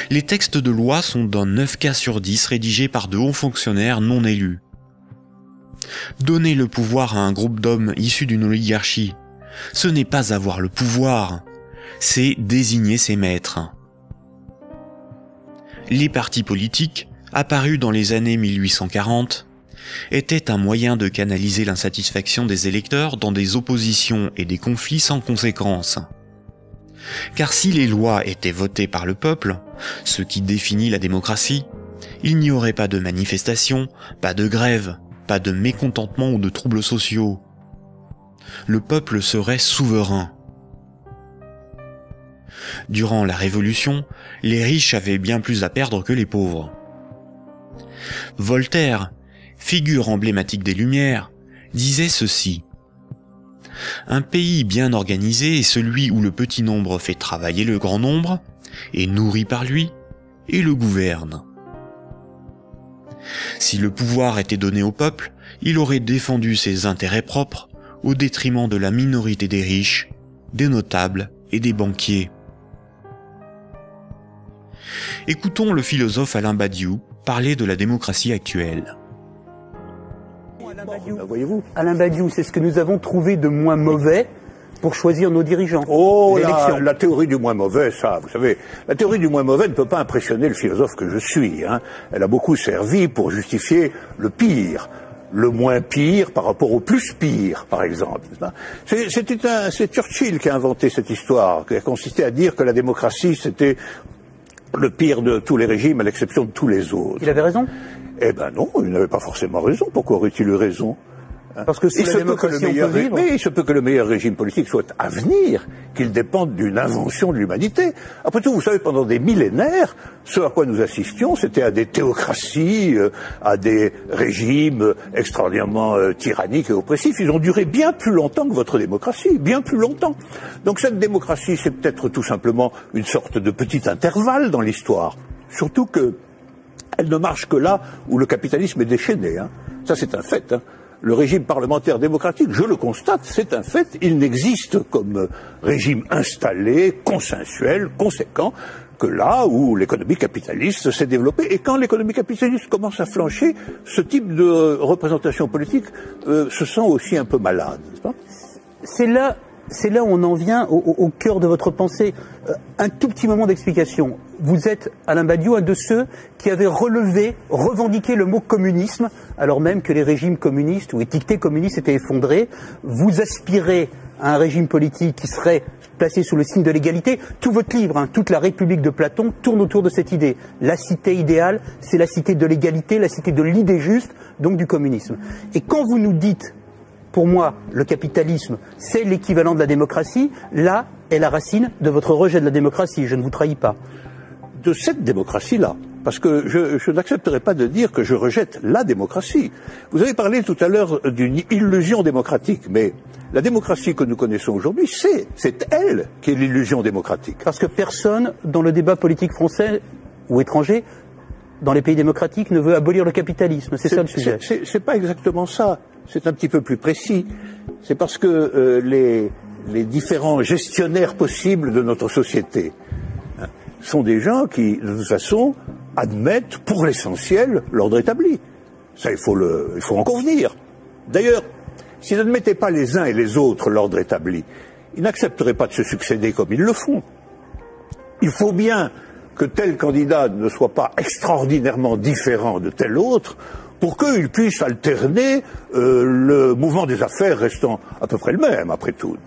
Les textes de loi sont dans 9 cas sur 10 rédigés par de hauts fonctionnaires non élus. Donner le pouvoir à un groupe d'hommes issus d'une oligarchie, ce n'est pas avoir le pouvoir, c'est désigner ses maîtres. Les partis politiques, apparus dans les années 1840, étaient un moyen de canaliser l'insatisfaction des électeurs dans des oppositions et des conflits sans conséquences. Car si les lois étaient votées par le peuple, ce qui définit la démocratie, il n'y aurait pas de manifestations, pas de grèves, pas de mécontentement ou de troubles sociaux. Le peuple serait souverain. Durant la Révolution, les riches avaient bien plus à perdre que les pauvres. Voltaire, figure emblématique des Lumières, disait ceci: « Un pays bien organisé est celui où le petit nombre fait travailler le grand nombre, est nourri par lui, et le gouverne. » Si le pouvoir était donné au peuple, il aurait défendu ses intérêts propres au détriment de la minorité des riches, des notables et des banquiers. Écoutons le philosophe Alain Badiou parler de la démocratie actuelle. Alain Badiou, c'est ce que nous avons trouvé de moins mauvais pour choisir nos dirigeants. Oh, la théorie du moins mauvais, ça, vous savez, la théorie du moins mauvais ne peut pas impressionner le philosophe que je suis. Hein. Elle a beaucoup servi pour justifier le pire, le moins pire par rapport au plus pire, par exemple. C'est Churchill qui a inventé cette histoire, qui a consisté à dire que la démocratie, c'était le pire de tous les régimes, à l'exception de tous les autres. Il avait raison? Eh ben non, il n'avait pas forcément raison. Pourquoi aurait-il eu raison? Parce que sous la démocratie, on peut vivre. Oui, il se peut que le meilleur régime politique soit à venir, qu'il dépende d'une invention de l'humanité. Après tout, vous savez, pendant des millénaires, ce à quoi nous assistions, c'était à des théocraties, à des régimes extraordinairement tyranniques et oppressifs. Ils ont duré bien plus longtemps que votre démocratie, bien plus longtemps. Donc cette démocratie, c'est peut-être tout simplement une sorte de petit intervalle dans l'histoire. Surtout que elle ne marche que là où le capitalisme est déchaîné. Hein. Ça, c'est un fait. Hein. Le régime parlementaire démocratique, je le constate, c'est un fait. Il n'existe comme régime installé, consensuel, conséquent, que là où l'économie capitaliste s'est développée. Et quand l'économie capitaliste commence à flancher, ce type de représentation politique se sent aussi un peu malade, n'est-ce pas ? C'est là où on en vient au cœur de votre pensée. Un tout petit moment d'explication. Vous êtes, Alain Badiou, un de ceux qui avaient revendiqué le mot communisme, alors même que les régimes communistes ou étiquetés communistes étaient effondrés. Vous aspirez à un régime politique qui serait placé sous le signe de l'égalité. Tout votre livre, toute la République de Platon, tourne autour de cette idée. La cité idéale, c'est la cité de l'égalité, la cité de l'idée juste, donc du communisme. Et quand vous nous dites, pour moi, le capitalisme, c'est l'équivalent de la démocratie, là est la racine de votre rejet de la démocratie, je ne vous trahis pas. De cette démocratie-là, parce que je n'accepterai pas de dire que je rejette la démocratie. Vous avez parlé tout à l'heure d'une illusion démocratique, mais la démocratie que nous connaissons aujourd'hui, c'est elle qui est l'illusion démocratique. Parce que personne, dans le débat politique français ou étranger, dans les pays démocratiques, ne veut abolir le capitalisme. C'est ça le sujet. C'est pas exactement ça. C'est un petit peu plus précis. C'est parce que les différents gestionnaires possibles de notre société sont des gens qui, de toute façon, admettent pour l'essentiel l'ordre établi. Ça, il faut en convenir. D'ailleurs, s'ils n'admettaient pas les uns et les autres l'ordre établi, ils n'accepteraient pas de se succéder comme ils le font. Il faut bien que tel candidat ne soit pas extraordinairement différent de tel autre pour qu'il puisse alterner le mouvement des affaires restant à peu près le même, après tout.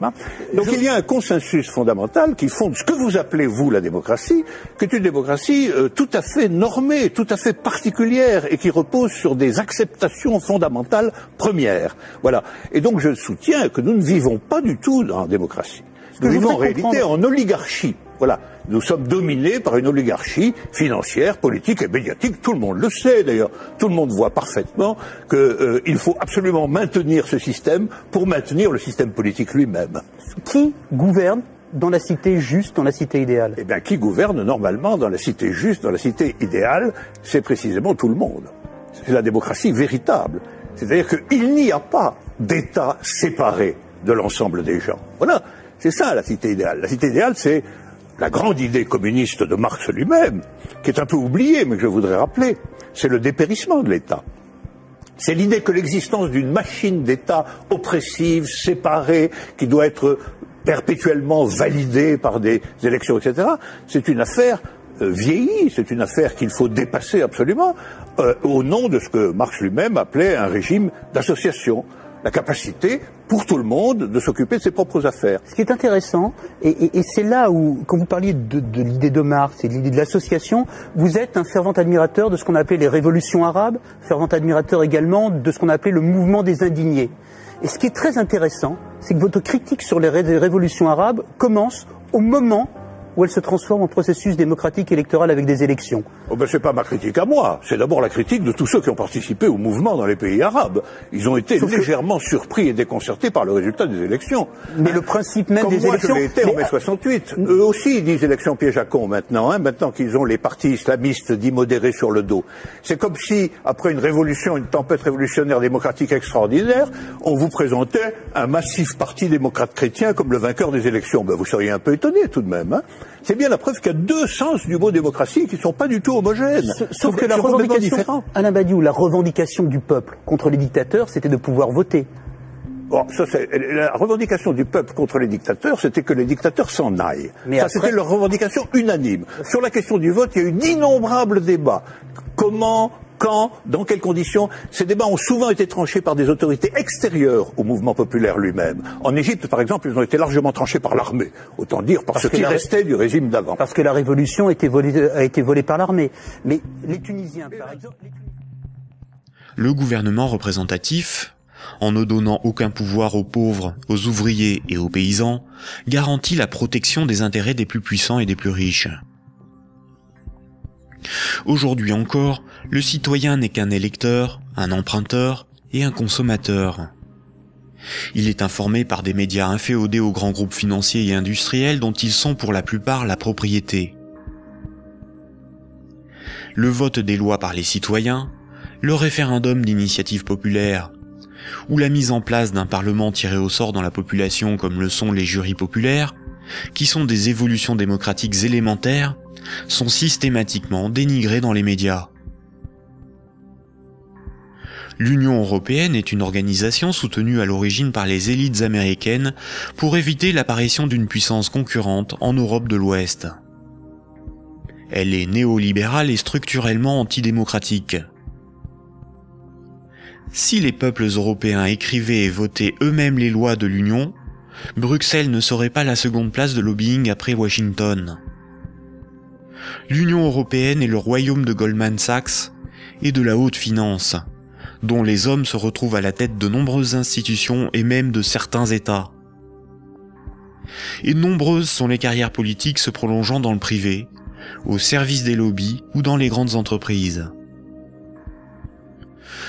Donc il y a un consensus fondamental qui fonde ce que vous appelez, vous, la démocratie, qui est une démocratie tout à fait normée, tout à fait particulière, et qui repose sur des acceptations fondamentales premières. Voilà. Et donc je soutiens que nous ne vivons pas du tout dans la démocratie. Nous vivons en réalité en oligarchie. Voilà. Nous sommes dominés par une oligarchie financière, politique et médiatique. Tout le monde le sait d'ailleurs. Tout le monde voit parfaitement qu'il faut absolument maintenir ce système pour maintenir le système politique lui-même. Qui gouverne dans la cité juste, dans la cité idéale? Eh bien, qui gouverne normalement dans la cité juste, dans la cité idéale, c'est précisément tout le monde. C'est la démocratie véritable. C'est-à-dire qu'il n'y a pas d'État séparé de l'ensemble des gens. Voilà. C'est ça la cité idéale. La cité idéale, c'est la grande idée communiste de Marx lui-même, qui est un peu oubliée, mais que je voudrais rappeler. C'est le dépérissement de l'État. C'est l'idée que l'existence d'une machine d'État oppressive, séparée, qui doit être perpétuellement validée par des élections, etc., c'est une affaire vieillie, c'est une affaire qu'il faut dépasser absolument, au nom de ce que Marx lui-même appelait un régime d'association. La capacité, pour tout le monde, de s'occuper de ses propres affaires. Ce qui est intéressant, et c'est là où, quand vous parliez de l'idée de Marx et de l'idée de l'association, vous êtes un fervent admirateur de ce qu'on a appelé les révolutions arabes, fervent admirateur également de ce qu'on a appelé le mouvement des indignés. Et ce qui est très intéressant, c'est que votre critique sur les révolutions arabes commence au moment où elle se transforme en processus démocratique électoral avec des élections. Oh ben c'est pas ma critique à moi, c'est d'abord la critique de tous ceux qui ont participé au mouvement dans les pays arabes. Ils ont été légèrement surpris et déconcertés par le résultat des élections. Mais le principe même des élections... Comme moi je l'ai été en mai 68. Eux aussi ils disent élections piège à con maintenant, maintenant qu'ils ont les partis islamistes dits modérés sur le dos. C'est comme si, après une révolution, une tempête révolutionnaire démocratique extraordinaire, on vous présentait un massif parti démocrate chrétien comme le vainqueur des élections. Ben vous seriez un peu étonné tout de même, C'est bien la preuve qu'il y a deux sens du mot démocratie qui ne sont pas du tout homogènes. Sauf que la revendication, Alain Badiou, la revendication du peuple contre les dictateurs, c'était de pouvoir voter. Bon, la revendication du peuple contre les dictateurs, c'était que les dictateurs s'en aillent. Mais ça, c'était leur revendication unanime. Sur la question du vote, il y a eu d'innombrables débats. Comment, quand, dans quelles conditions? Ces débats ont souvent été tranchés par des autorités extérieures au mouvement populaire lui-même. En Égypte, par exemple, ils ont été largement tranchés par l'armée. Autant dire par ce qui restait du régime d'avant. Parce que la révolution a été volée par l'armée. Mais les Tunisiens, par exemple... Le gouvernement représentatif, en ne donnant aucun pouvoir aux pauvres, aux ouvriers et aux paysans, garantit la protection des intérêts des plus puissants et des plus riches. Aujourd'hui encore, le citoyen n'est qu'un électeur, un emprunteur et un consommateur. Il est informé par des médias inféodés aux grands groupes financiers et industriels dont ils sont pour la plupart la propriété. Le vote des lois par les citoyens, le référendum d'initiative populaire, ou la mise en place d'un parlement tiré au sort dans la population comme le sont les jurys populaires, qui sont des évolutions démocratiques élémentaires, sont systématiquement dénigrés dans les médias. L'Union européenne est une organisation soutenue à l'origine par les élites américaines pour éviter l'apparition d'une puissance concurrente en Europe de l'Ouest. Elle est néolibérale et structurellement antidémocratique. Si les peuples européens écrivaient et votaient eux-mêmes les lois de l'Union, Bruxelles ne serait pas la seconde place de lobbying après Washington. L'Union européenne est le royaume de Goldman Sachs et de la haute finance, dont les hommes se retrouvent à la tête de nombreuses institutions et même de certains États. Et nombreuses sont les carrières politiques se prolongeant dans le privé, au service des lobbies ou dans les grandes entreprises.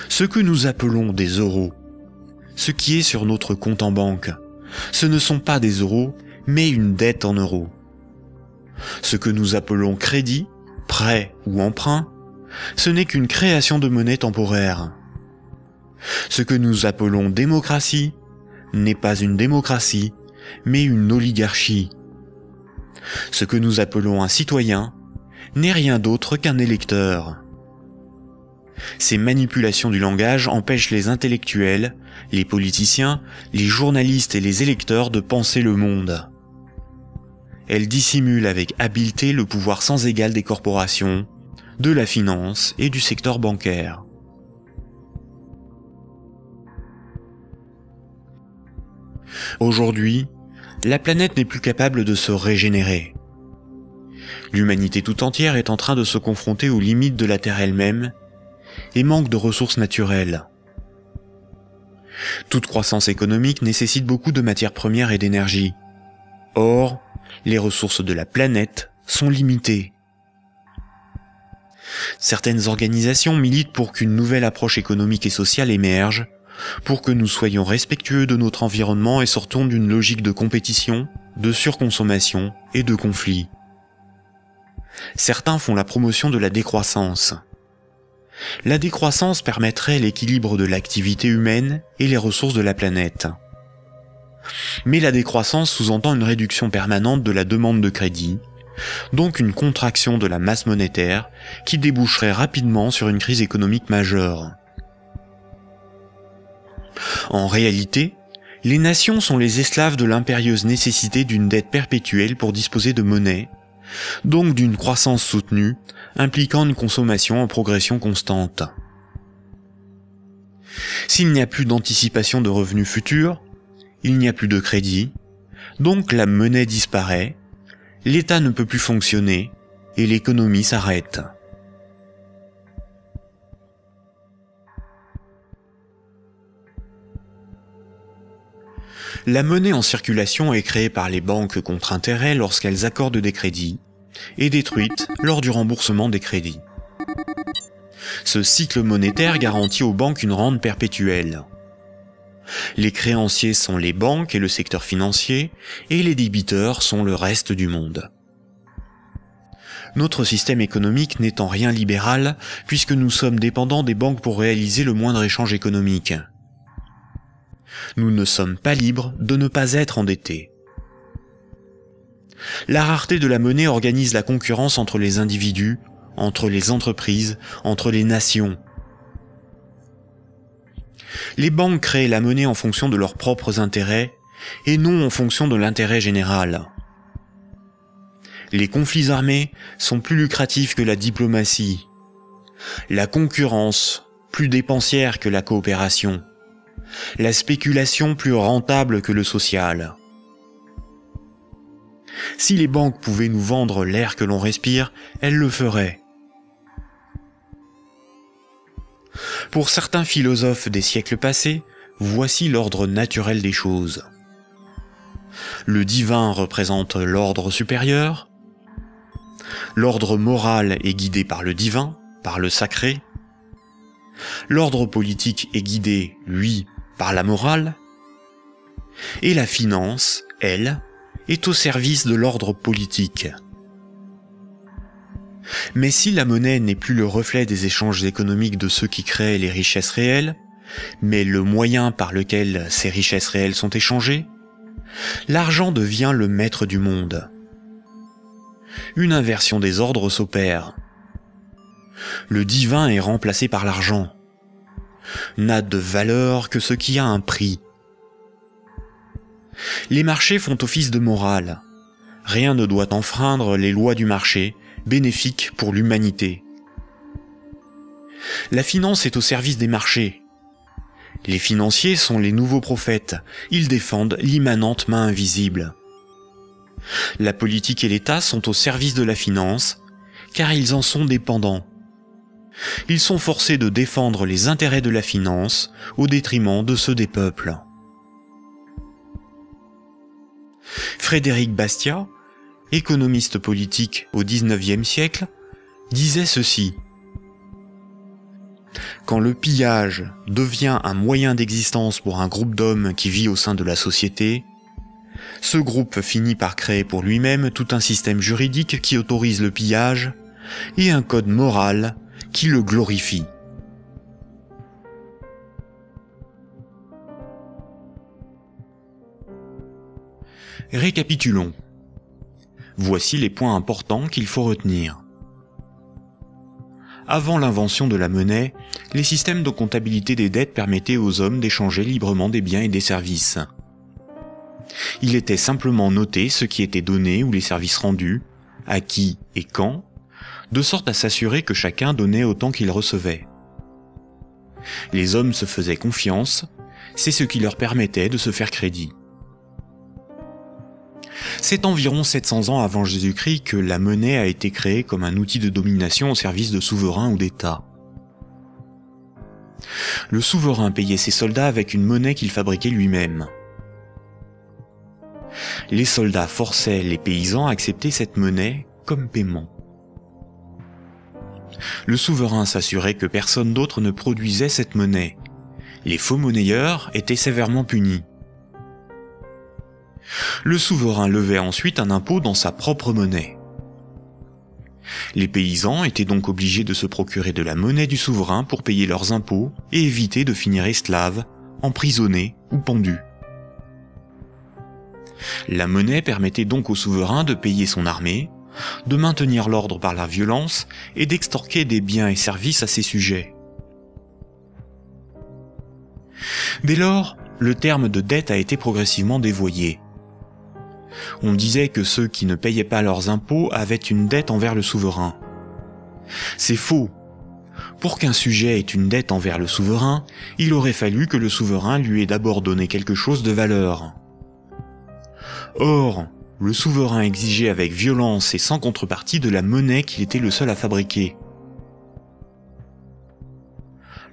Ce que nous appelons des euros, ce qui est sur notre compte en banque, ce ne sont pas des euros, mais une dette en euros. Ce que nous appelons crédit, prêt ou emprunt, ce n'est qu'une création de monnaie temporaire. Ce que nous appelons démocratie n'est pas une démocratie, mais une oligarchie. Ce que nous appelons un citoyen n'est rien d'autre qu'un électeur. Ces manipulations du langage empêchent les intellectuels, les politiciens, les journalistes et les électeurs de penser le monde. Elles dissimulent avec habileté le pouvoir sans égal des corporations, de la finance et du secteur bancaire. Aujourd'hui, la planète n'est plus capable de se régénérer. L'humanité tout entière est en train de se confronter aux limites de la Terre elle-même et manque de ressources naturelles. Toute croissance économique nécessite beaucoup de matières premières et d'énergie. Or, les ressources de la planète sont limitées. Certaines organisations militent pour qu'une nouvelle approche économique et sociale émerge, pour que nous soyons respectueux de notre environnement et sortons d'une logique de compétition, de surconsommation et de conflit. Certains font la promotion de la décroissance. La décroissance permettrait l'équilibre de l'activité humaine et les ressources de la planète. Mais la décroissance sous-entend une réduction permanente de la demande de crédit, donc une contraction de la masse monétaire qui déboucherait rapidement sur une crise économique majeure. En réalité, les nations sont les esclaves de l'impérieuse nécessité d'une dette perpétuelle pour disposer de monnaie, donc d'une croissance soutenue, impliquant une consommation en progression constante. S'il n'y a plus d'anticipation de revenus futurs, il n'y a plus de crédit, donc la monnaie disparaît, l'État ne peut plus fonctionner et l'économie s'arrête. La monnaie en circulation est créée par les banques contre intérêt lorsqu'elles accordent des crédits et détruite lors du remboursement des crédits. Ce cycle monétaire garantit aux banques une rente perpétuelle. Les créanciers sont les banques et le secteur financier, et les débiteurs sont le reste du monde. Notre système économique n'est en rien libéral, puisque nous sommes dépendants des banques pour réaliser le moindre échange économique. Nous ne sommes pas libres de ne pas être endettés. La rareté de la monnaie organise la concurrence entre les individus, entre les entreprises, entre les nations. Les banques créent la monnaie en fonction de leurs propres intérêts et non en fonction de l'intérêt général. Les conflits armés sont plus lucratifs que la diplomatie. La concurrence, plus dépensière que la coopération. La spéculation plus rentable que le social. Si les banques pouvaient nous vendre l'air que l'on respire, elles le feraient. Pour certains philosophes des siècles passés, voici l'ordre naturel des choses. Le divin représente l'ordre supérieur. L'ordre moral est guidé par le divin, par le sacré. L'ordre politique est guidé, lui, par la morale. Et la finance, elle, est au service de l'ordre politique. Mais si la monnaie n'est plus le reflet des échanges économiques de ceux qui créent les richesses réelles, mais le moyen par lequel ces richesses réelles sont échangées, l'argent devient le maître du monde. Une inversion des ordres s'opère. Le divin est remplacé par l'argent. N'a de valeur que ce qui a un prix. Les marchés font office de morale. Rien ne doit enfreindre les lois du marché, bénéfiques pour l'humanité. La finance est au service des marchés. Les financiers sont les nouveaux prophètes, ils défendent l'immanente main invisible. La politique et l'État sont au service de la finance, car ils en sont dépendants. Ils sont forcés de défendre les intérêts de la finance au détriment de ceux des peuples. Frédéric Bastiat, économiste politique au XIXe siècle, disait ceci. Quand le pillage devient un moyen d'existence pour un groupe d'hommes qui vit au sein de la société, ce groupe finit par créer pour lui-même tout un système juridique qui autorise le pillage et un code moral qui le glorifie. Récapitulons. Voici les points importants qu'il faut retenir. Avant l'invention de la monnaie, les systèmes de comptabilité des dettes permettaient aux hommes d'échanger librement des biens et des services. Il était simplement noté ce qui était donné ou les services rendus, à qui et quand, de sorte à s'assurer que chacun donnait autant qu'il recevait. Les hommes se faisaient confiance, c'est ce qui leur permettait de se faire crédit. C'est environ 700 ans avant Jésus-Christ que la monnaie a été créée comme un outil de domination au service de souverains ou d'États. Le souverain payait ses soldats avec une monnaie qu'il fabriquait lui-même. Les soldats forçaient les paysans à accepter cette monnaie comme paiement. Le souverain s'assurait que personne d'autre ne produisait cette monnaie. Les faux monnayeurs étaient sévèrement punis. Le souverain levait ensuite un impôt dans sa propre monnaie. Les paysans étaient donc obligés de se procurer de la monnaie du souverain pour payer leurs impôts et éviter de finir esclaves, emprisonnés ou pendus. La monnaie permettait donc au souverain de payer son armée, de maintenir l'ordre par la violence et d'extorquer des biens et services à ses sujets. Dès lors, le terme de dette a été progressivement dévoyé. On disait que ceux qui ne payaient pas leurs impôts avaient une dette envers le souverain. C'est faux. Pour qu'un sujet ait une dette envers le souverain, il aurait fallu que le souverain lui ait d'abord donné quelque chose de valeur. Or, le souverain exigeait avec violence et sans contrepartie de la monnaie qu'il était le seul à fabriquer.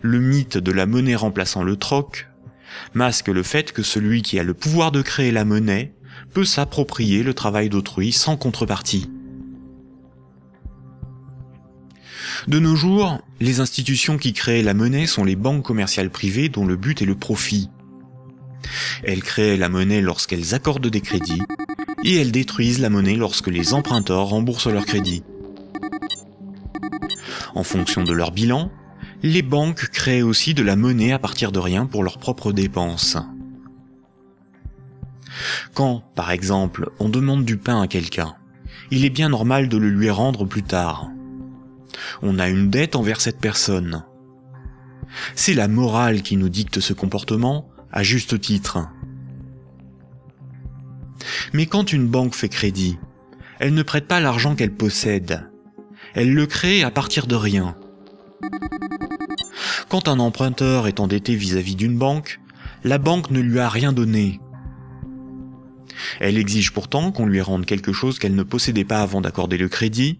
Le mythe de la monnaie remplaçant le troc masque le fait que celui qui a le pouvoir de créer la monnaie peut s'approprier le travail d'autrui sans contrepartie. De nos jours, les institutions qui créent la monnaie sont les banques commerciales privées dont le but est le profit. Elles créent la monnaie lorsqu'elles accordent des crédits et elles détruisent la monnaie lorsque les emprunteurs remboursent leurs crédits. En fonction de leur bilan, les banques créent aussi de la monnaie à partir de rien pour leurs propres dépenses. Quand, par exemple, on demande du pain à quelqu'un, il est bien normal de le lui rendre plus tard. On a une dette envers cette personne. C'est la morale qui nous dicte ce comportement, à juste titre. Mais quand une banque fait crédit, elle ne prête pas l'argent qu'elle possède. Elle le crée à partir de rien. Quand un emprunteur est endetté vis-à-vis d'une banque, la banque ne lui a rien donné. Elle exige pourtant qu'on lui rende quelque chose qu'elle ne possédait pas avant d'accorder le crédit,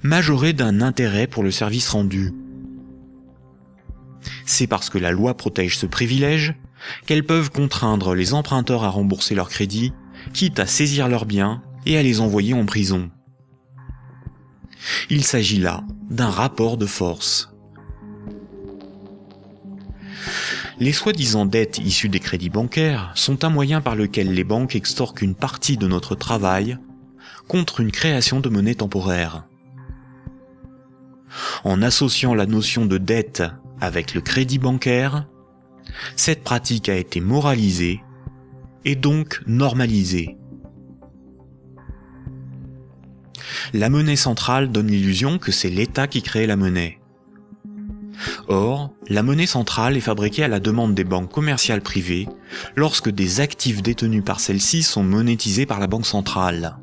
majoré d'un intérêt pour le service rendu. C'est parce que la loi protège ce privilège qu'elles peuvent contraindre les emprunteurs à rembourser leur crédit, quitte à saisir leurs biens et à les envoyer en prison. Il s'agit là d'un rapport de force. Les soi-disant dettes issues des crédits bancaires sont un moyen par lequel les banques extorquent une partie de notre travail contre une création de monnaie temporaire. En associant la notion de dette avec le crédit bancaire, cette pratique a été moralisée et donc normalisée. La monnaie centrale donne l'illusion que c'est l'État qui crée la monnaie. Or, la monnaie centrale est fabriquée à la demande des banques commerciales privées lorsque des actifs détenus par celles-ci sont monétisés par la banque centrale.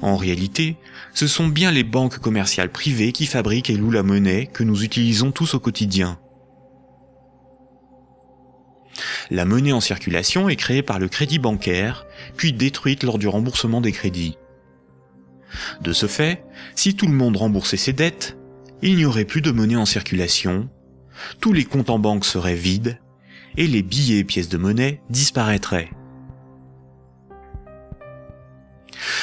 En réalité, ce sont bien les banques commerciales privées qui fabriquent et louent la monnaie que nous utilisons tous au quotidien. La monnaie en circulation est créée par le crédit bancaire, puis détruite lors du remboursement des crédits. De ce fait, si tout le monde remboursait ses dettes, il n'y aurait plus de monnaie en circulation, tous les comptes en banque seraient vides, et les billets et pièces de monnaie disparaîtraient.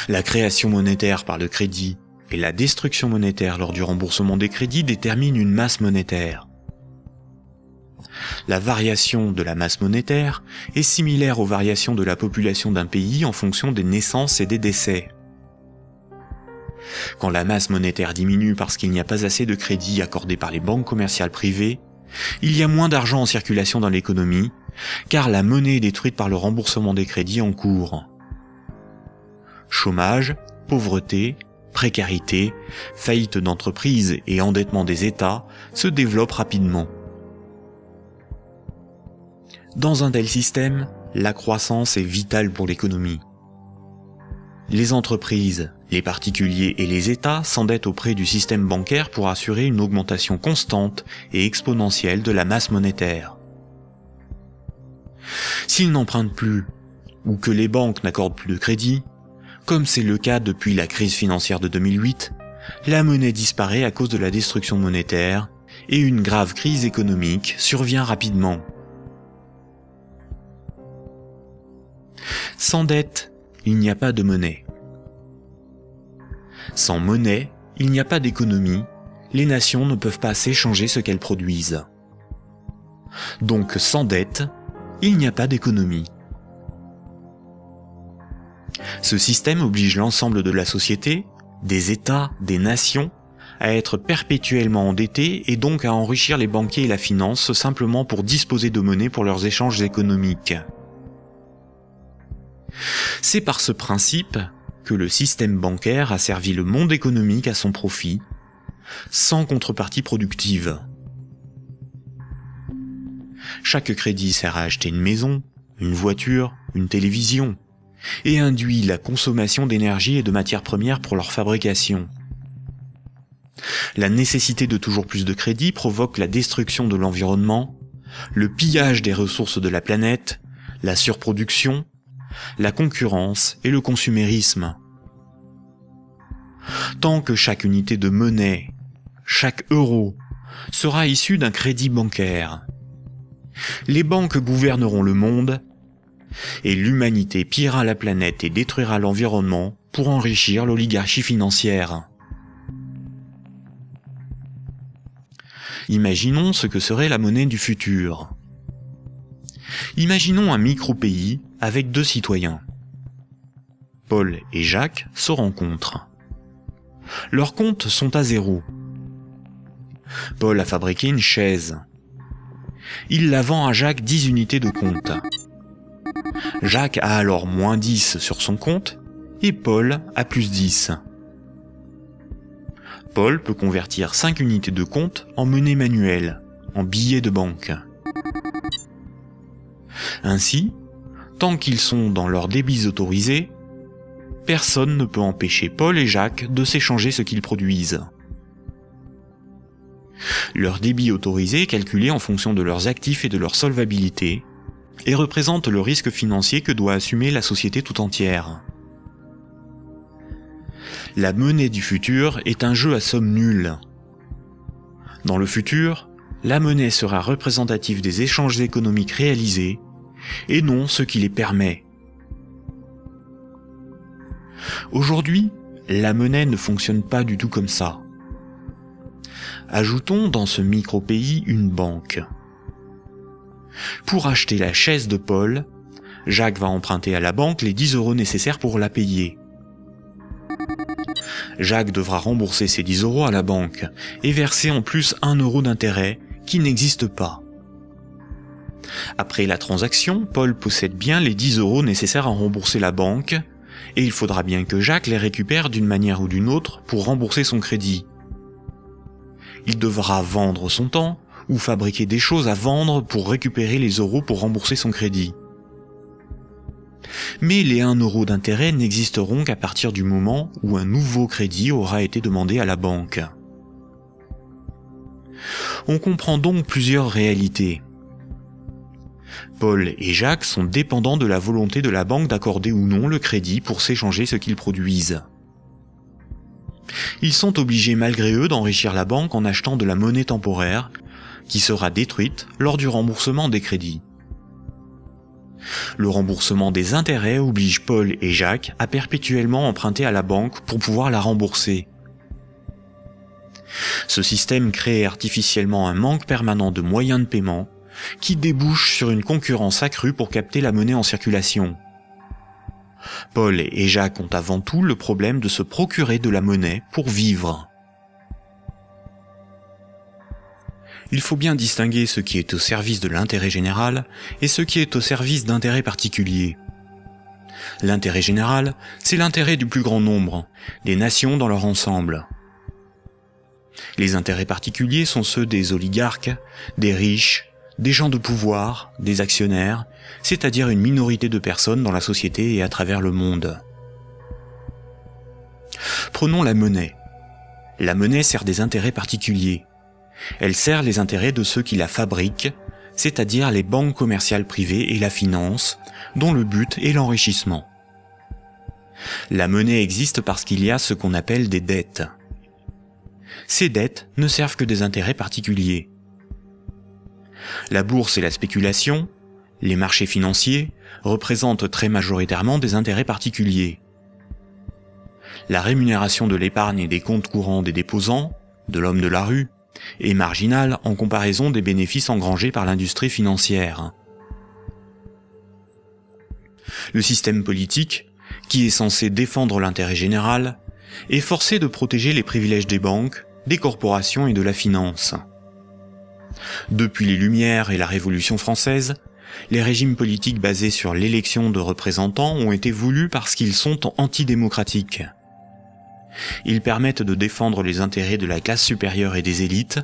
La création monétaire par le crédit et la destruction monétaire lors du remboursement des crédits déterminent une masse monétaire. La variation de la masse monétaire est similaire aux variations de la population d'un pays en fonction des naissances et des décès. Quand la masse monétaire diminue parce qu'il n'y a pas assez de crédits accordés par les banques commerciales privées, il y a moins d'argent en circulation dans l'économie, car la monnaie est détruite par le remboursement des crédits en cours. Chômage, pauvreté, précarité, faillite d'entreprises et endettement des États se développent rapidement. Dans un tel système, la croissance est vitale pour l'économie. Les entreprises, les particuliers et les États s'endettent auprès du système bancaire pour assurer une augmentation constante et exponentielle de la masse monétaire. S'ils n'empruntent plus, ou que les banques n'accordent plus de crédit, comme c'est le cas depuis la crise financière de 2008, la monnaie disparaît à cause de la destruction monétaire et une grave crise économique survient rapidement. Sans dette, il n'y a pas de monnaie. Sans monnaie, il n'y a pas d'économie, les nations ne peuvent pas s'échanger ce qu'elles produisent. Donc sans dette, il n'y a pas d'économie. Ce système oblige l'ensemble de la société, des États, des nations, à être perpétuellement endettés et donc à enrichir les banquiers et la finance simplement pour disposer de monnaie pour leurs échanges économiques. C'est par ce principe que le système bancaire a servi le monde économique à son profit, sans contrepartie productive. Chaque crédit sert à acheter une maison, une voiture, une télévision, et induit la consommation d'énergie et de matières premières pour leur fabrication. La nécessité de toujours plus de crédit provoque la destruction de l'environnement, le pillage des ressources de la planète, la surproduction, la concurrence et le consumérisme. Tant que chaque unité de monnaie, chaque euro, sera issu d'un crédit bancaire, les banques gouverneront le monde et l'humanité pillera la planète et détruira l'environnement pour enrichir l'oligarchie financière. Imaginons ce que serait la monnaie du futur. Imaginons un micro-pays avec deux citoyens. Paul et Jacques se rencontrent. Leurs comptes sont à zéro. Paul a fabriqué une chaise. Il la vend à Jacques 10 unités de compte. Jacques a alors moins 10 sur son compte et Paul a plus 10. Paul peut convertir 5 unités de compte en monnaie manuelle, en billets de banque. Ainsi, tant qu'ils sont dans leurs débits autorisés, personne ne peut empêcher Paul et Jacques de s'échanger ce qu'ils produisent. Leur débit autorisé est calculé en fonction de leurs actifs et de leur solvabilité, et représente le risque financier que doit assumer la société tout entière. La monnaie du futur est un jeu à somme nulle. Dans le futur, la monnaie sera représentative des échanges économiques réalisés, et non ce qui les permet. Aujourd'hui, la monnaie ne fonctionne pas du tout comme ça. Ajoutons dans ce micro-pays une banque. Pour acheter la chaise de Paul, Jacques va emprunter à la banque les 10 € nécessaires pour la payer. Jacques devra rembourser ces 10 € à la banque et verser en plus 1 € d'intérêt qui n'existe pas. Après la transaction, Paul possède bien les 10 € nécessaires à rembourser la banque et il faudra bien que Jacques les récupère d'une manière ou d'une autre pour rembourser son crédit. Il devra vendre son temps ou fabriquer des choses à vendre pour récupérer les euros pour rembourser son crédit. Mais les 1 € d'intérêt n'existeront qu'à partir du moment où un nouveau crédit aura été demandé à la banque. On comprend donc plusieurs réalités. Paul et Jacques sont dépendants de la volonté de la banque d'accorder ou non le crédit pour s'échanger ce qu'ils produisent. Ils sont obligés malgré eux d'enrichir la banque en achetant de la monnaie temporaire qui sera détruite lors du remboursement des crédits. Le remboursement des intérêts oblige Paul et Jacques à perpétuellement emprunter à la banque pour pouvoir la rembourser. Ce système crée artificiellement un manque permanent de moyens de paiement qui débouche sur une concurrence accrue pour capter la monnaie en circulation. Paul et Jacques ont avant tout le problème de se procurer de la monnaie pour vivre. Il faut bien distinguer ce qui est au service de l'intérêt général et ce qui est au service d'intérêts particuliers. L'intérêt général, c'est l'intérêt du plus grand nombre, des nations dans leur ensemble. Les intérêts particuliers sont ceux des oligarques, des riches, des gens de pouvoir, des actionnaires, c'est-à-dire une minorité de personnes dans la société et à travers le monde. Prenons la monnaie. La monnaie sert des intérêts particuliers. Elle sert les intérêts de ceux qui la fabriquent, c'est-à-dire les banques commerciales privées et la finance, dont le but est l'enrichissement. La monnaie existe parce qu'il y a ce qu'on appelle des dettes. Ces dettes ne servent que des intérêts particuliers. La bourse et la spéculation, les marchés financiers, représentent très majoritairement des intérêts particuliers. La rémunération de l'épargne et des comptes courants des déposants, de l'homme de la rue, est marginale en comparaison des bénéfices engrangés par l'industrie financière. Le système politique, qui est censé défendre l'intérêt général, est forcé de protéger les privilèges des banques, des corporations et de la finance. Depuis les Lumières et la Révolution française, les régimes politiques basés sur l'élection de représentants ont été voulus parce qu'ils sont antidémocratiques. Ils permettent de défendre les intérêts de la classe supérieure et des élites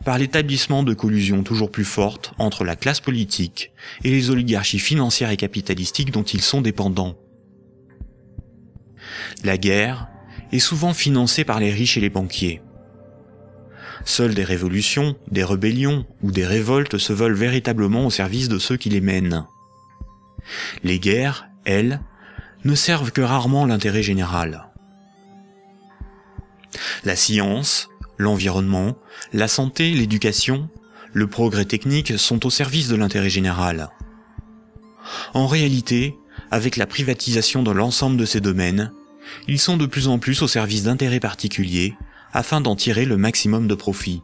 par l'établissement de collusions toujours plus fortes entre la classe politique et les oligarchies financières et capitalistiques dont ils sont dépendants. La guerre est souvent financée par les riches et les banquiers. Seules des révolutions, des rébellions ou des révoltes se veulent véritablement au service de ceux qui les mènent. Les guerres, elles, ne servent que rarement l'intérêt général. La science, l'environnement, la santé, l'éducation, le progrès technique sont au service de l'intérêt général. En réalité, avec la privatisation de l'ensemble de ces domaines, ils sont de plus en plus au service d'intérêts particuliers afin d'en tirer le maximum de profit.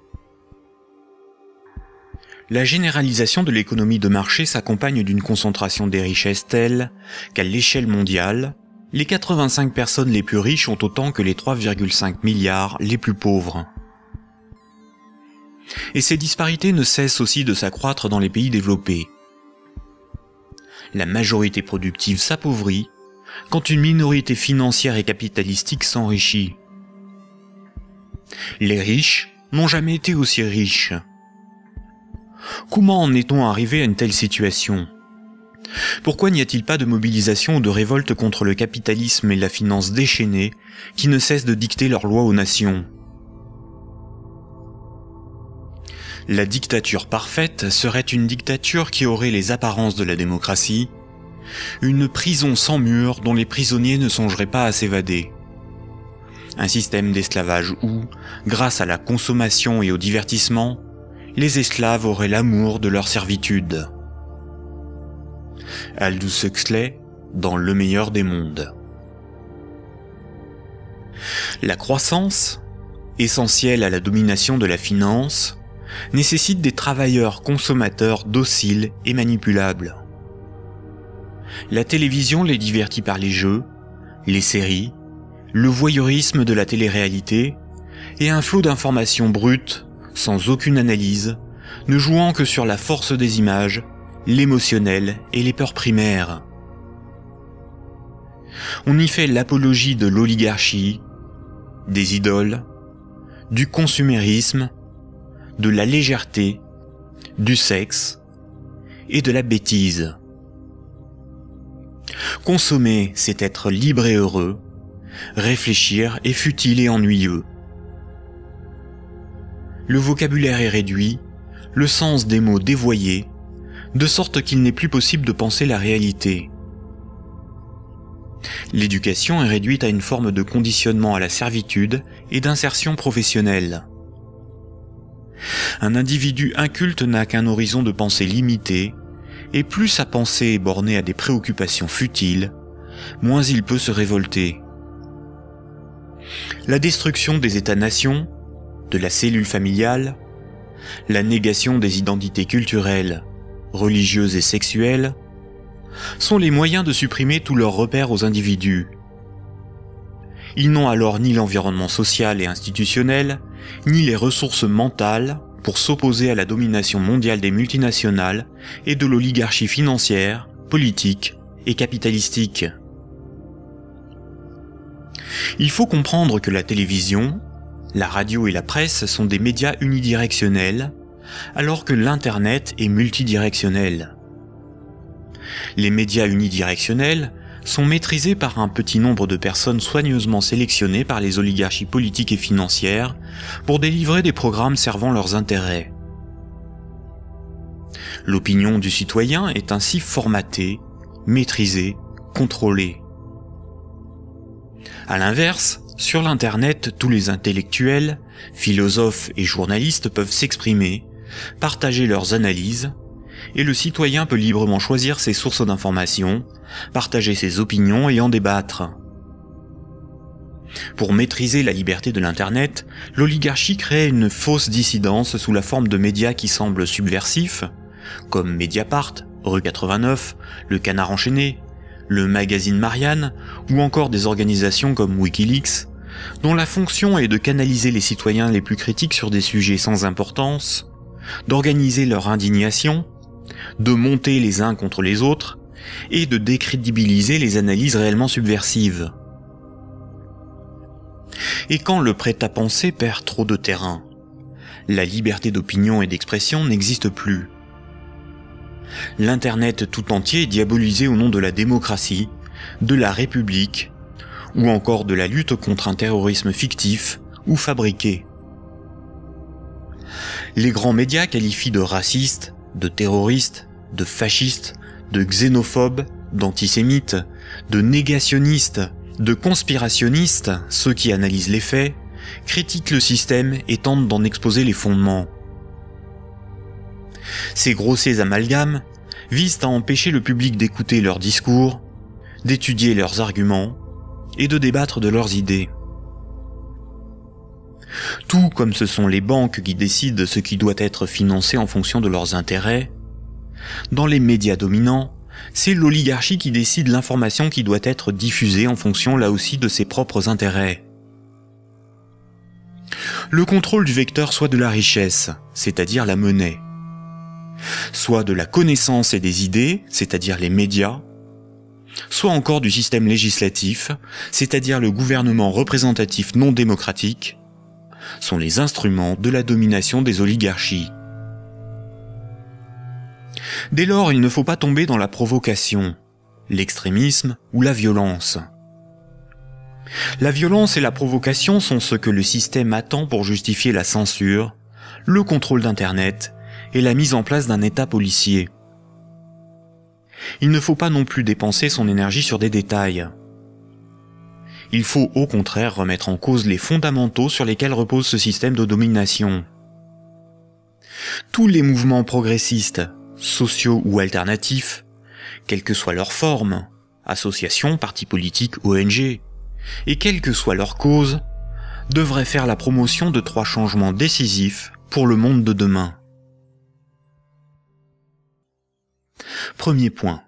La généralisation de l'économie de marché s'accompagne d'une concentration des richesses telle qu'à l'échelle mondiale, les 85 personnes les plus riches ont autant que les 3,5 milliards les plus pauvres. Et ces disparités ne cessent aussi de s'accroître dans les pays développés. La majorité productive s'appauvrit quand une minorité financière et capitalistique s'enrichit. Les riches n'ont jamais été aussi riches. Comment en est-on arrivé à une telle situation ? Pourquoi n'y a-t-il pas de mobilisation ou de révolte contre le capitalisme et la finance déchaînée qui ne cessent de dicter leurs lois aux nations ? La dictature parfaite serait une dictature qui aurait les apparences de la démocratie, une prison sans murs dont les prisonniers ne songeraient pas à s'évader. Un système d'esclavage où, grâce à la consommation et au divertissement, les esclaves auraient l'amour de leur servitude. Aldous Huxley, dans Le meilleur des mondes. La croissance, essentielle à la domination de la finance, nécessite des travailleurs consommateurs dociles et manipulables. La télévision les divertit par les jeux, les séries, le voyeurisme de la télé-réalité et un flot d'informations brutes, sans aucune analyse, ne jouant que sur la force des images, l'émotionnel et les peurs primaires. On y fait l'apologie de l'oligarchie, des idoles, du consumérisme, de la légèreté, du sexe et de la bêtise. Consommer, c'est être libre et heureux, réfléchir est futile et ennuyeux. Le vocabulaire est réduit, le sens des mots dévoyé, de sorte qu'il n'est plus possible de penser la réalité. L'éducation est réduite à une forme de conditionnement à la servitude et d'insertion professionnelle. Un individu inculte n'a qu'un horizon de pensée limité, et plus sa pensée est bornée à des préoccupations futiles, moins il peut se révolter. La destruction des États-nations, de la cellule familiale, la négation des identités culturelles, religieuses et sexuelles, sont les moyens de supprimer tous leurs repères aux individus. Ils n'ont alors ni l'environnement social et institutionnel, ni les ressources mentales pour s'opposer à la domination mondiale des multinationales et de l'oligarchie financière, politique et capitalistique. Il faut comprendre que la télévision, la radio et la presse sont des médias unidirectionnels, alors que l'Internet est multidirectionnel. Les médias unidirectionnels sont maîtrisés par un petit nombre de personnes soigneusement sélectionnées par les oligarchies politiques et financières pour délivrer des programmes servant leurs intérêts. L'opinion du citoyen est ainsi formatée, maîtrisée, contrôlée. À l'inverse, sur l'Internet, tous les intellectuels, philosophes et journalistes peuvent s'exprimer, partager leurs analyses, et le citoyen peut librement choisir ses sources d'information, partager ses opinions et en débattre. Pour maîtriser la liberté de l'Internet, l'oligarchie crée une fausse dissidence sous la forme de médias qui semblent subversifs, comme Mediapart, Rue 89, Le Canard enchaîné, le magazine Marianne, ou encore des organisations comme Wikileaks, dont la fonction est de canaliser les citoyens les plus critiques sur des sujets sans importance, d'organiser leur indignation, de monter les uns contre les autres, et de décrédibiliser les analyses réellement subversives. Et quand le prêt-à-penser perd trop de terrain, la liberté d'opinion et d'expression n'existe plus. L'Internet tout entier est diabolisé au nom de la démocratie, de la République, ou encore de la lutte contre un terrorisme fictif ou fabriqué. Les grands médias qualifient de racistes, de terroristes, de fascistes, de xénophobes, d'antisémites, de négationnistes, de conspirationnistes ceux qui analysent les faits, critiquent le système et tentent d'en exposer les fondements. Ces grossiers amalgames visent à empêcher le public d'écouter leurs discours, d'étudier leurs arguments et de débattre de leurs idées. Tout comme ce sont les banques qui décident ce qui doit être financé en fonction de leurs intérêts, dans les médias dominants, c'est l'oligarchie qui décide l'information qui doit être diffusée en fonction là aussi de ses propres intérêts. Le contrôle du vecteur soit de la richesse, c'est-à-dire la monnaie, soit de la connaissance et des idées, c'est-à-dire les médias, soit encore du système législatif, c'est-à-dire le gouvernement représentatif non démocratique, sont les instruments de la domination des oligarchies. Dès lors, il ne faut pas tomber dans la provocation, l'extrémisme ou la violence. La violence et la provocation sont ce que le système attend pour justifier la censure, le contrôle d'Internet et la mise en place d'un État policier. Il ne faut pas non plus dépenser son énergie sur des détails. Il faut au contraire remettre en cause les fondamentaux sur lesquels repose ce système de domination. Tous les mouvements progressistes, sociaux ou alternatifs, quelle que soit leur forme, associations, partis politiques, ONG, et quelle que soit leur cause, devraient faire la promotion de 3 changements décisifs pour le monde de demain. Premier point.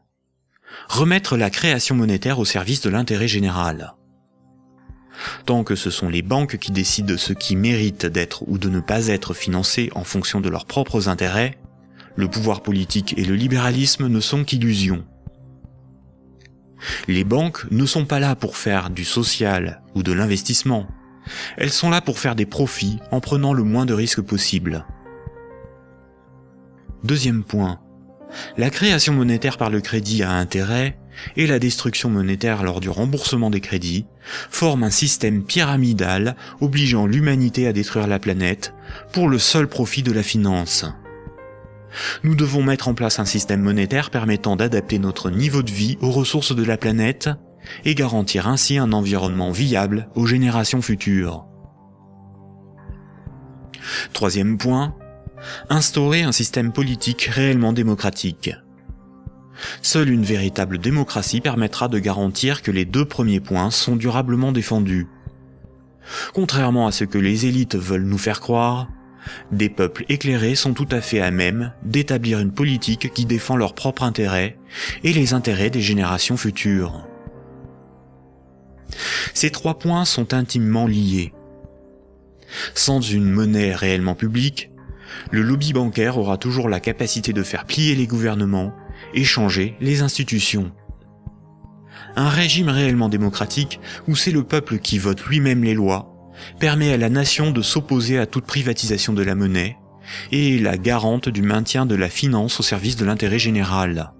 Remettre la création monétaire au service de l'intérêt général. Tant que ce sont les banques qui décident ce qui mérite d'être ou de ne pas être financé en fonction de leurs propres intérêts, le pouvoir politique et le libéralisme ne sont qu'illusions. Les banques ne sont pas là pour faire du social ou de l'investissement. Elles sont là pour faire des profits en prenant le moins de risques possible. Deuxième point. La création monétaire par le crédit à intérêt et la destruction monétaire lors du remboursement des crédits forment un système pyramidal obligeant l'humanité à détruire la planète pour le seul profit de la finance. Nous devons mettre en place un système monétaire permettant d'adapter notre niveau de vie aux ressources de la planète et garantir ainsi un environnement viable aux générations futures. Troisième point, instaurer un système politique réellement démocratique. Seule une véritable démocratie permettra de garantir que les 2 premiers points sont durablement défendus. Contrairement à ce que les élites veulent nous faire croire, des peuples éclairés sont tout à fait à même d'établir une politique qui défend leurs propres intérêts et les intérêts des générations futures. Ces 3 points sont intimement liés. Sans une monnaie réellement publique, le lobby bancaire aura toujours la capacité de faire plier les gouvernements et changer les institutions. Un régime réellement démocratique, où c'est le peuple qui vote lui-même les lois, permet à la nation de s'opposer à toute privatisation de la monnaie et est la garante du maintien de la finance au service de l'intérêt général.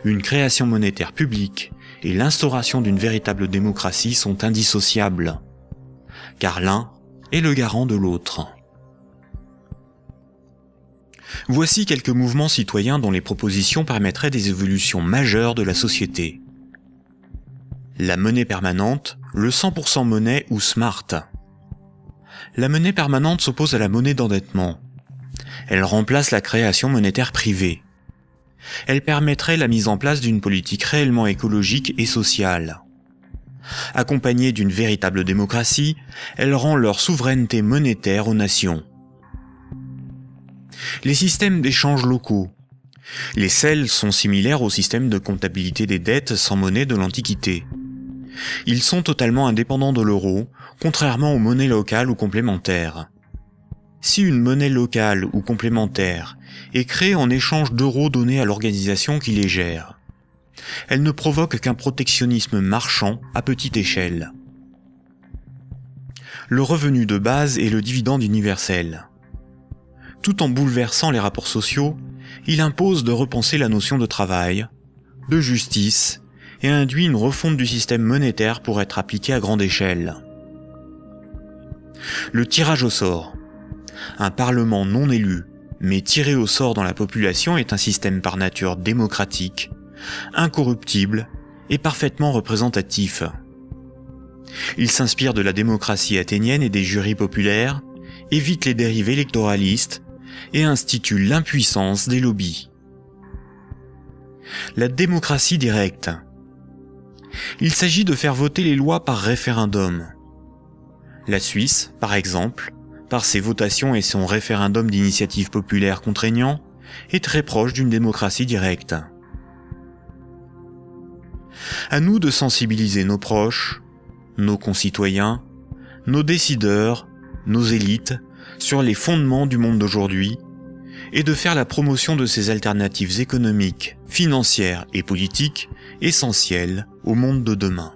Une création monétaire publique et l'instauration d'une véritable démocratie sont indissociables, car l'un est le garant de l'autre. Voici quelques mouvements citoyens dont les propositions permettraient des évolutions majeures de la société. La monnaie permanente, le 100% monnaie ou smart. La monnaie permanente s'oppose à la monnaie d'endettement. Elle remplace la création monétaire privée. Elle permettrait la mise en place d'une politique réellement écologique et sociale. Accompagnée d'une véritable démocratie, elle rend leur souveraineté monétaire aux nations. Les systèmes d'échange locaux. Les CEL sont similaires au système de comptabilité des dettes sans monnaie de l'Antiquité. Ils sont totalement indépendants de l'euro, contrairement aux monnaies locales ou complémentaires. Si une monnaie locale ou complémentaire est créée en échange d'euros donnés à l'organisation qui les gère, elle ne provoque qu'un protectionnisme marchand à petite échelle. Le revenu de base est le dividende universel. Tout en bouleversant les rapports sociaux, il impose de repenser la notion de travail, de justice, et induit une refonte du système monétaire pour être appliqué à grande échelle. Le tirage au sort. Un parlement non élu, mais tiré au sort dans la population est un système par nature démocratique, incorruptible et parfaitement représentatif. Il s'inspire de la démocratie athénienne et des jurys populaires, évite les dérives électoralistes et institue l'impuissance des lobbies. La démocratie directe. Il s'agit de faire voter les lois par référendum. La Suisse, par exemple, par ses votations et son référendum d'initiative populaire contraignant, est très proche d'une démocratie directe. À nous de sensibiliser nos proches, nos concitoyens, nos décideurs, nos élites, sur les fondements du monde d'aujourd'hui, et de faire la promotion de ces alternatives économiques, financières et politiques essentielles au monde de demain.